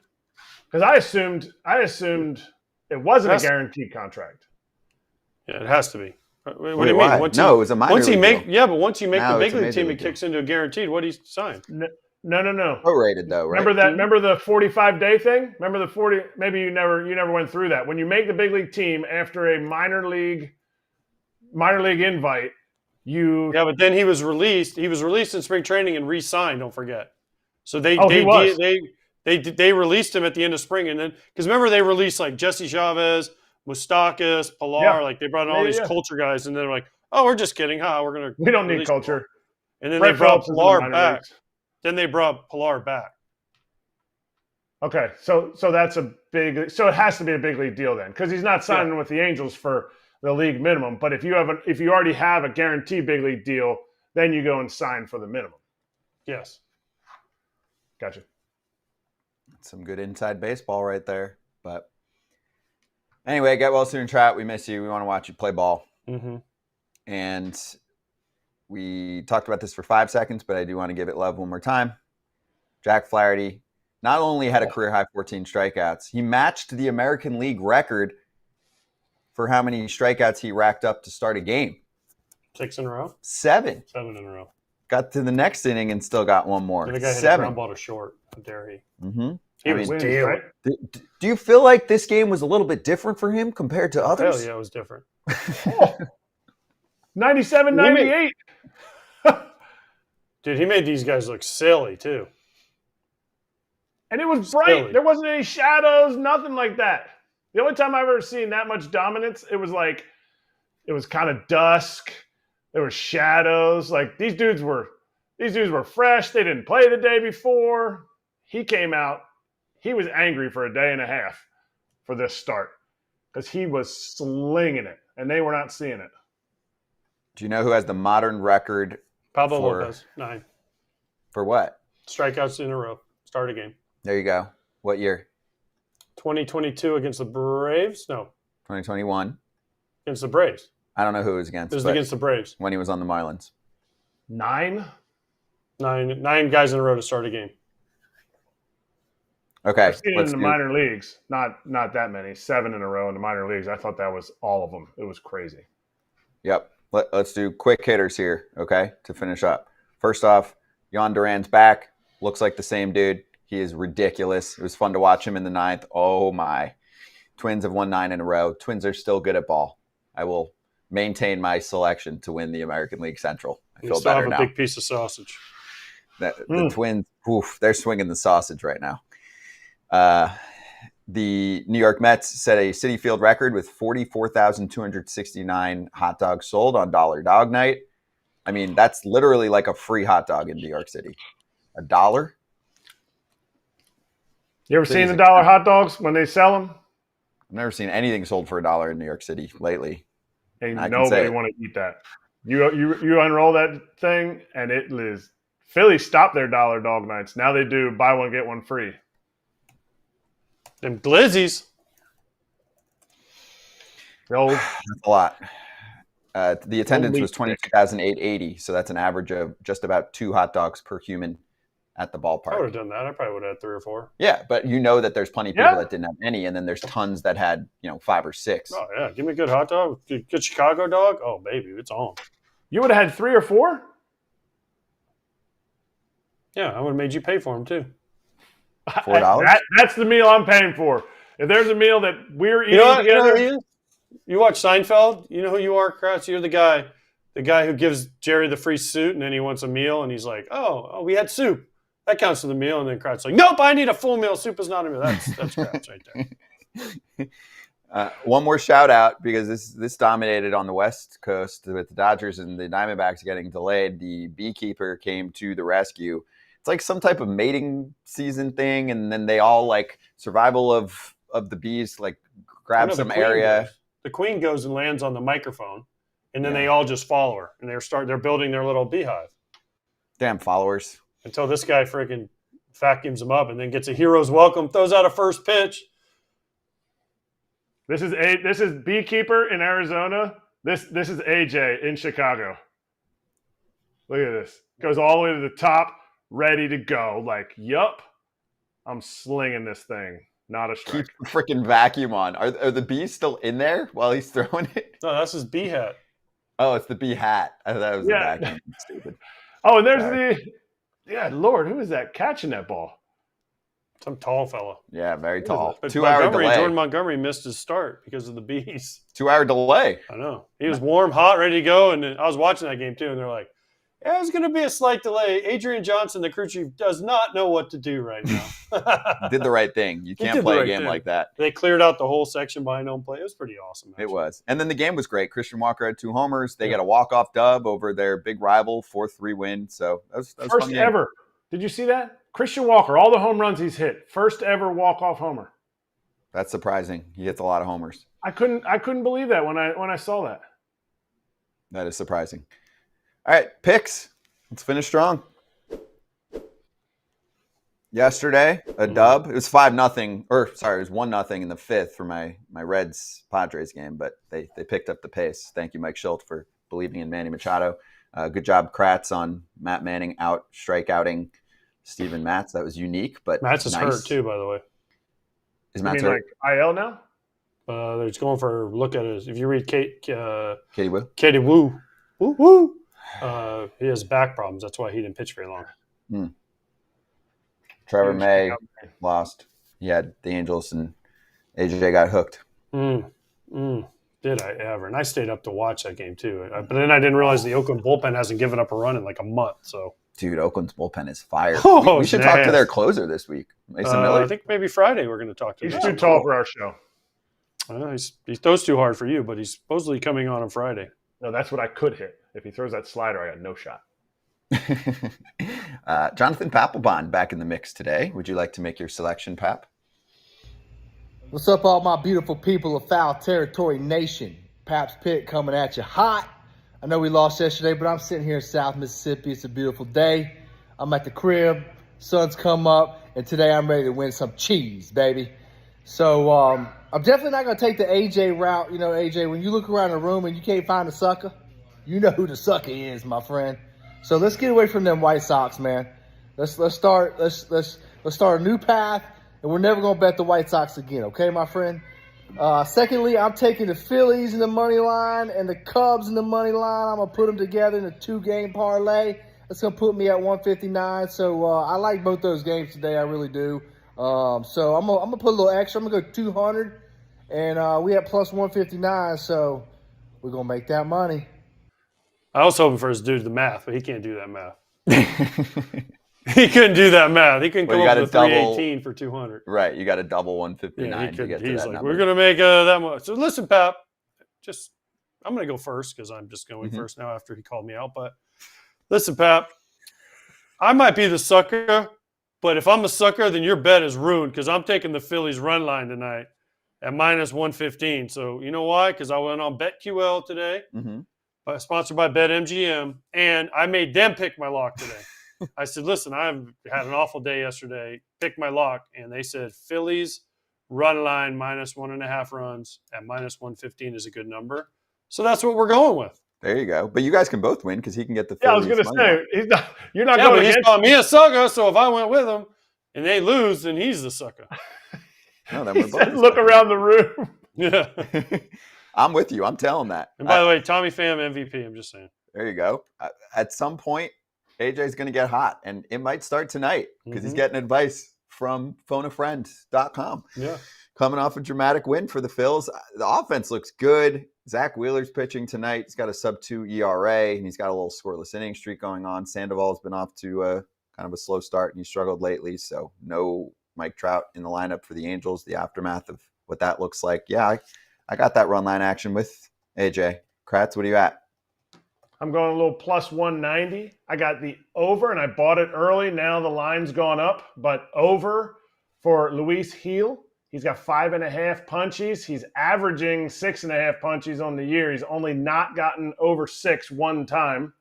B: Because I assumed it wasn't a guaranteed contract.
C: Yeah, it has to be. What do you mean?
A: No, it was a minor league deal.
C: Yeah, but once you make
A: Now
C: the big league team,
A: league
C: it kicks into a guaranteed. What do you sign?
B: No.
A: Prorated though, right?
B: Remember the 45-day thing? Remember the 40? Maybe you never went through that. When you make the big league team after a minor league invite,
C: but then he was released. He was released in spring training and re-signed. Don't forget. So they released him at the end of spring, and then because remember they released like Jesse Chavez, Moustakas, Pillar, like they brought in all these culture guys, and they're like, oh, we're just kidding,
B: we don't need culture.
C: And then they brought Pillar back. Then they brought Pillar back.
B: Okay, so that's a big. So it has to be a big league deal then, because he's not signing with the Angels for the league minimum. But if you already have a guaranteed big league deal, then you go and sign for the minimum.
C: Yes.
B: Gotcha.
A: That's some good inside baseball right there. But anyway, get well soon, Trout. We miss you. We want to watch you play ball.
C: Mm-hmm.
A: And we talked about this for 5 seconds, but I do want to give it love one more time. Jack Flaherty not only had a career-high 14 strikeouts, he matched the American League record for how many strikeouts he racked up to start a game.
C: 6 in a row?
A: 7.
C: 7 in a row.
A: Got to the next inning and still got one more.
C: The guy hit a ground ball to short. How dare he?
A: Mm-hmm.
C: He was dealing.
A: Do you feel like this game was a little bit different for him compared to others?
C: Hell yeah, it was different.
B: 97, 98.
C: Dude, he made these guys look silly, too.
B: And it was bright. Silly. There wasn't any shadows, nothing like that. The only time I've ever seen that much dominance, it was kind of dusk. There were shadows. Like these dudes were fresh. They didn't play the day before. He came out. He was angry for a day and a half for this start because he was slinging it, and they were not seeing it.
A: Do you know who has the modern record?
C: Pablo Lopez, 9.
A: For what?
C: Strikeouts in a row. Start a game.
A: There you go. What year?
C: 2022 against the Braves? No.
A: 2021.
C: Against the Braves.
A: I don't know who it was against.
C: It was against the Braves.
A: When he was on the Marlins.
B: 9?
C: 9 guys in a row to start a game.
A: Okay.
B: I've seen it in the minor leagues. Not that many. 7 in a row in the minor leagues. I thought that was all of them. It was crazy.
A: Yep. Let's do quick hitters here, okay, to finish up. First off, Yon Duran's back. Looks like the same dude. He is ridiculous. It was fun to watch him in the 9th. Oh, my. Twins have won 9 in a row. Twins are still good at ball. I will maintain my selection to win the American League Central. I feel better now.
C: A big piece of sausage.
A: The Twins, they're swinging the sausage right now. the New York Mets set a Citi Field record with 44,269 hot dogs sold on Dollar Dog Night. I mean, that's literally like a free hot dog in New York City. $1?
B: You ever seen the dollar hot dogs when they sell them?
A: I've never seen anything sold for $1 in New York City lately.
B: Ain't nobody want to eat that. You unroll that thing, and it is. Philly stopped their dollar dog nights. Now they do buy one, get one free.
C: Them glizzies.
A: That's a lot. The attendance was 22,880, so that's an average of just about 2 hot dogs per human at the ballpark.
C: I would have done that. I probably would have had 3 or 4.
A: Yeah, but you know that there's plenty of people that didn't have any, and then there's tons that had 5 or 6.
C: Oh yeah, give me a good hot dog, good Chicago dog. Oh baby, it's on.
B: You would have had 3 or 4.
C: Yeah, I would have made you pay for them too.
A: $4.
B: That's the meal I'm paying for. If there's a meal that we're eating together,
C: you watch Seinfeld. You know who you are, Kratz. You're the guy who gives Jerry the free suit, and then he wants a meal, and he's like, "Oh, we had soup. That counts for the meal." And then Kratz like, "Nope, I need a full meal. Soup is not a meal." That's Kratz right there.
A: One more shout out, because this dominated on the West Coast with the Dodgers and the Diamondbacks getting delayed. The beekeeper came to the rescue. It's like some type of mating season thing, and then they all like survival of the bees, like grab some area.
C: The queen goes and lands on the microphone, and then they all just follow her, and they're building their little beehive. Damn
A: followers!
C: Until this guy freaking vacuums them up, and then gets a hero's welcome, throws out a first pitch.
B: This is beekeeper in Arizona. This is AJ in Chicago. Look at this. Goes all the way to the top, ready to go. Like, yup, I'm slinging this thing. Not a strike.
A: Keep the freaking vacuum on. Are the bees still in there while he's throwing it?
C: No, that's his bee hat.
A: Oh, it's the bee hat. I thought it was the vacuum. Stupid.
B: Oh, and there's Lord, who is that catching that ball?
C: Some tall fella.
A: Yeah, very tall.
C: 2-hour delay. Jordan Montgomery missed his start because of the bees.
A: 2-hour delay.
C: I know. He was warm, hot, ready to go, and I was watching that game too, and they're like, "Yeah, there's going to be a slight delay. Adrian Johnson, the crew chief, does not know what to do right now."
A: Did the right thing. You can't play a game like that.
C: They cleared out the whole section behind home plate. It was pretty awesome. Actually.
A: It was. And then the game was great. Christian Walker had 2 homers. They got a walk-off dub over their big rival, 4-3 win. So that was
B: first ever. Did you see that? Christian Walker, all the home runs he's hit, first ever walk-off homer.
A: That's surprising. He hits a lot of homers.
B: I couldn't believe that when I saw that.
A: That is surprising. All right, picks. Let's finish strong. Yesterday, a dub. It was 5-0, or sorry, it was 1-0 in the 5th for my Reds Padres game, but they picked up the pace. Thank you, Mike Schilt, for believing in Manny Machado. Good job, Kratz, on Matt Manning strikeouting Steven Matz. That was unique, but
C: Matz is hurt too, by the way.
A: Is Matz hurt?
B: Like IL now?
C: They're just going for a look at it. If you read Katie
A: Woo,
C: he has back problems. That's why he didn't pitch very long.
A: Trevor May lost. He had the Angels, and AJ got hooked.
C: Did I ever? And I stayed up to watch that game too. But then I didn't realize the Oakland bullpen hasn't given up a run in like a month. So,
A: dude, Oakland's bullpen is fire.
C: Oh,
A: we should talk to their closer this week, Mason Miller.
C: I think maybe Friday we're going to talk to him.
B: He's too tall for our show.
C: He throws too hard for you, but he's supposedly coming on Friday.
B: No, that's what I could hit. If he throws that slider, I got no shot.
A: Jonathan Paplebon back in the mix today. Would you like to make your selection, Pap?
I: What's up, all my beautiful people of Foul Territory Nation? Pap's Pick coming at you hot. I know we lost yesterday, but I'm sitting here in South Mississippi. It's a beautiful day. I'm at the crib. Sun's come up, and today I'm ready to win some cheese, baby. So I'm definitely not going to take the AJ route. You know, AJ, when you look around the room and you can't find a sucker, you know who the sucker is, my friend. So let's get away from them White Sox, man. Let's start a new path, and we're never going to bet the White Sox again, okay, my friend? Secondly, I'm taking the Phillies in the money line and the Cubs in the money line. I'm going to put them together in a 2-game parlay. That's going to put me at 159. So I like both those games today. I really do. So I'm gonna put a little extra. I'm going to go 200, and we at plus 159. So we're going to make that money.
C: I was hoping for his dude to the math, but he can't do that math. He couldn't do that math. He couldn't
A: Well,
C: come
A: you
C: up
A: gotta
C: with a
A: double-
C: 318 for 200.
A: Right. You got to double
C: Yeah,
A: 159
C: he
A: to get
C: could.
A: to
C: He's
A: that
C: like,
A: number.
C: we're gonna make that much. So listen, Pap. I'm gonna go first because I'm just going
A: Mhm.
C: first now after he called me out. But listen, Pap. I might be the sucker, but if I'm a sucker, then your bet is ruined because I'm taking the Phillies run line tonight at minus 115. So you know why? Because I went on BetQL today, sponsored by BetMGM, and I made them pick my lock today. I said, listen, I've had an awful day yesterday. Pick my lock. And they said Phillies run line minus 1.5 runs at minus 115 is a good number. So that's what we're going with.
A: There you go. But you guys can both win because he can get the
B: Yeah, I
A: Phillies.
B: was going to
A: money
B: say,
A: line.
B: you're not
C: Yeah,
B: going
C: but he's
B: against
C: calling me a sucker. So if I went with him and they lose, then he's the sucker.
A: No, then
B: He
A: we're both
B: said,
A: the
B: look
A: suckers.
B: around the room.
C: Yeah.
A: I'm with you. I'm telling that.
C: And by the way, Tommy Pham MVP. I'm just saying.
A: There you go. At some point, AJ's going to get hot, and it might start tonight because he's getting advice from phoneafriend.com.
C: Yeah.
A: Coming off a dramatic win for the Phils. The offense looks good. Zach Wheeler's pitching tonight. He's got a sub-2 ERA, and he's got a little scoreless inning streak going on. Sandoval's been off to kind of a slow start, and he struggled lately, so no Mike Trout in the lineup for the Angels. The aftermath of what that looks like. Yeah, I got that run line action with AJ. Kratz, what are you at?
B: I'm going a little plus 190. I got the over, and I bought it early. Now the line's gone up, but over for Luis Gil. He's got 5.5 punchies. He's averaging 6.5 punchies on the year. He's only not gotten over 6 one time.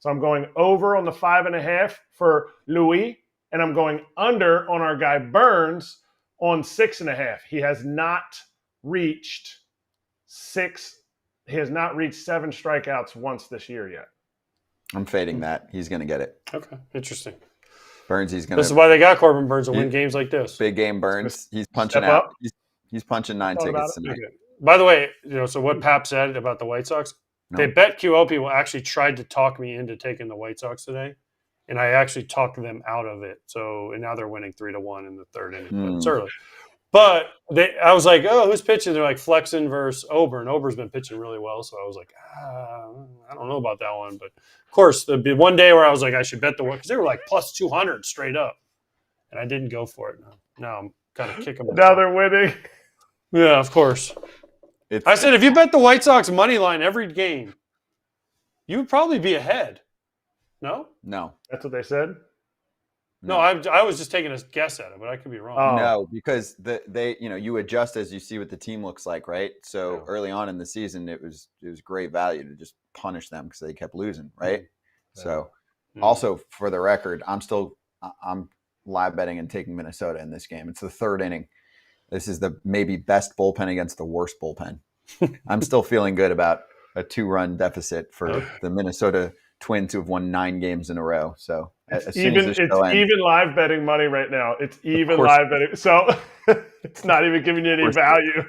B: So I'm going over on the 5.5 for Louis, and I'm going under on our guy Burns on 6.5. He has not reached 7 strikeouts once this year yet.
A: I'm fading that. He's going to get it.
C: Okay. Interesting.
A: Burns, he's going
C: This
A: to.
C: is why they got Corbin Burns to win games like this.
A: Big game Burns. He's punching
B: Step
A: out.
B: up.
A: He's punching 9 tickets tonight.
C: Okay. By the way, so what Pap said about the White Sox, they BetQL people actually tried to talk me into taking the White Sox today, and I actually talked them out of it. So and now they're winning 3-1 in the third inning. But it's early. But I was like, oh, who's pitching? They're like Flexen versus Ober, and Ober's been pitching really well. So I was like, I don't know about that one. But of course, the one day where I was like, I should bet the one because they were like plus 200 straight up, and I didn't go for it. Now I'm kind of kicking myself.
B: Now they're winning.
C: Yeah, of course. I said if you bet the White Sox money line every game, you would probably be ahead. No?
A: No.
B: That's what they said?
C: No, I was just taking a guess at it, but I could be wrong.
B: Oh.
A: No, because they you adjust as you see what the team looks like, right? So early on in the season, it was great value to just punish them because they kept losing, right?
B: Yeah.
A: So also for the record, I'm live betting and taking Minnesota in this game. It's the third inning. This is the maybe best bullpen against the worst bullpen. I'm still feeling good about a 2-run deficit for the Minnesota Twins who have won 9 games in a row. So
B: it's even live betting money right now. It's even live betting. So it's not even giving you any value.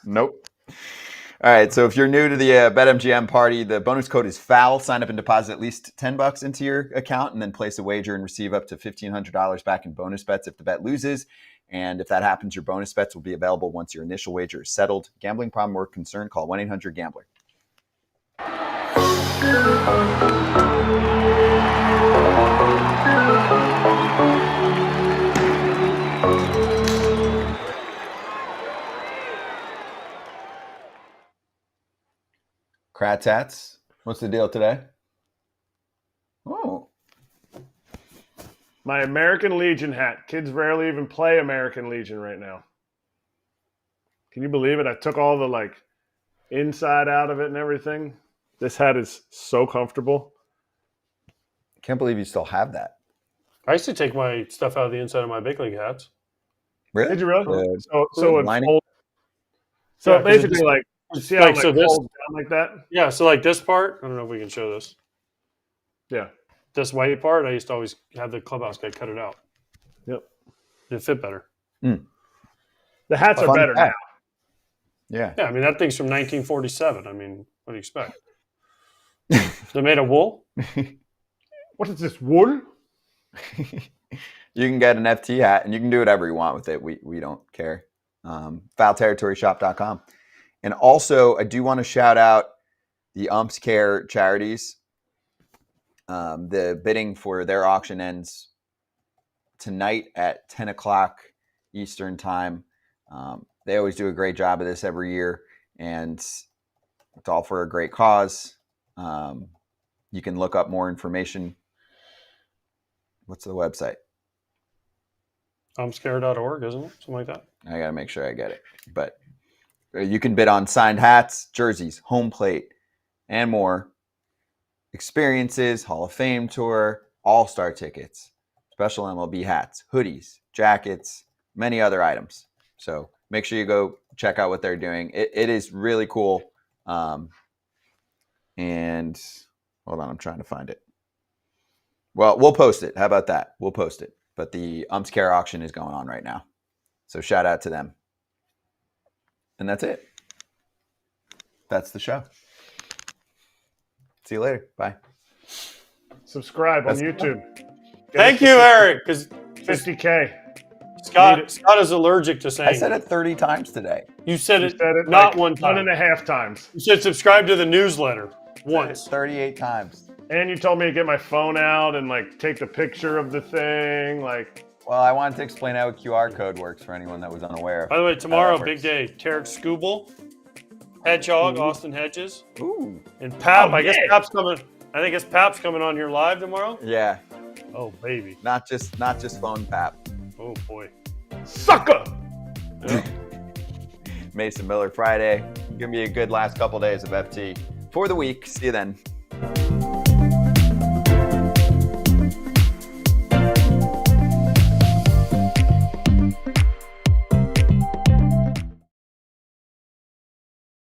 A: Nope. All right. So if you're new to the BetMGM party, the bonus code is FOUL. Sign up and deposit at least $10 into your account and then place a wager and receive up to $1,500 back in bonus bets if the bet loses. And if that happens, your bonus bets will be available once your initial wager is settled. Gambling problem or concern, call 1-800-GAMBLER. Kratz, what's the deal today? Oh.
B: My American Legion hat. Kids rarely even play American Legion right now. Can you believe it? I took all the inside out of it and everything. This hat is so comfortable.
A: Can't believe you still have that.
C: I used to take my stuff out of the inside of my big league hats.
A: Really?
B: Did you really?
A: So
B: it basically see how it folds down like that?
C: Yeah, so this part, I don't know if we can show this.
B: Yeah.
C: This white part, I used to always have the clubhouse guy cut it out.
B: Yep.
C: It fit better.
B: The hats are better now.
A: Yeah.
C: Yeah, I mean, that thing's from 1947. I mean, what do you expect? They're made of wool?
B: What is this, wool?
A: You can get an FT hat, and you can do whatever you want with it. We don't care. FoulTerritoryShop.com. And also, I do want to shout out the Umps Care charities. The bidding for their auction ends tonight at 10 o'clock Eastern time. They always do a great job of this every year, and it's all for a great cause. You can look up more information. What's the website?
C: I'mScared.org, isn't it? Something like that.
A: I got to make sure I get it. But you can bid on signed hats, jerseys, home plate, and more. Experiences, Hall of Fame tour, all-star tickets, special MLB hats, hoodies, jackets, many other items. So make sure you go check out what they're doing. It is really cool. And hold on, I'm trying to find it. Well, we'll post it. How about that? We'll post it. But the Care auction is going on right now. So shout out to them. And that's it. That's the show. See you later. Bye.
B: Subscribe on YouTube.
C: Thank you, Eric. Because
B: 50K.
C: Scott is allergic to saying
A: I said it 30 times today.
C: You said it
B: not
C: like one time.
B: 1.5 times.
C: You said subscribe to the newsletter once.
A: 38 times.
B: And you told me to get my phone out and like take the picture of the thing. Like,
A: well, I wanted to explain how a QR code works for anyone that was unaware.
C: By the way, tomorrow, big day. Tarek Skubal, Hedgehog, Austin Hedges.
A: Ooh.
C: And Pap, I guess Pap's coming. I think it's Pap's coming on here live tomorrow.
A: Yeah.
C: Oh, baby.
A: Not just phone Pap.
C: Oh, boy.
B: Sucker!
C: Yeah.
A: Mason Miller Friday. Give me a good last couple days of FT for the week. See you then.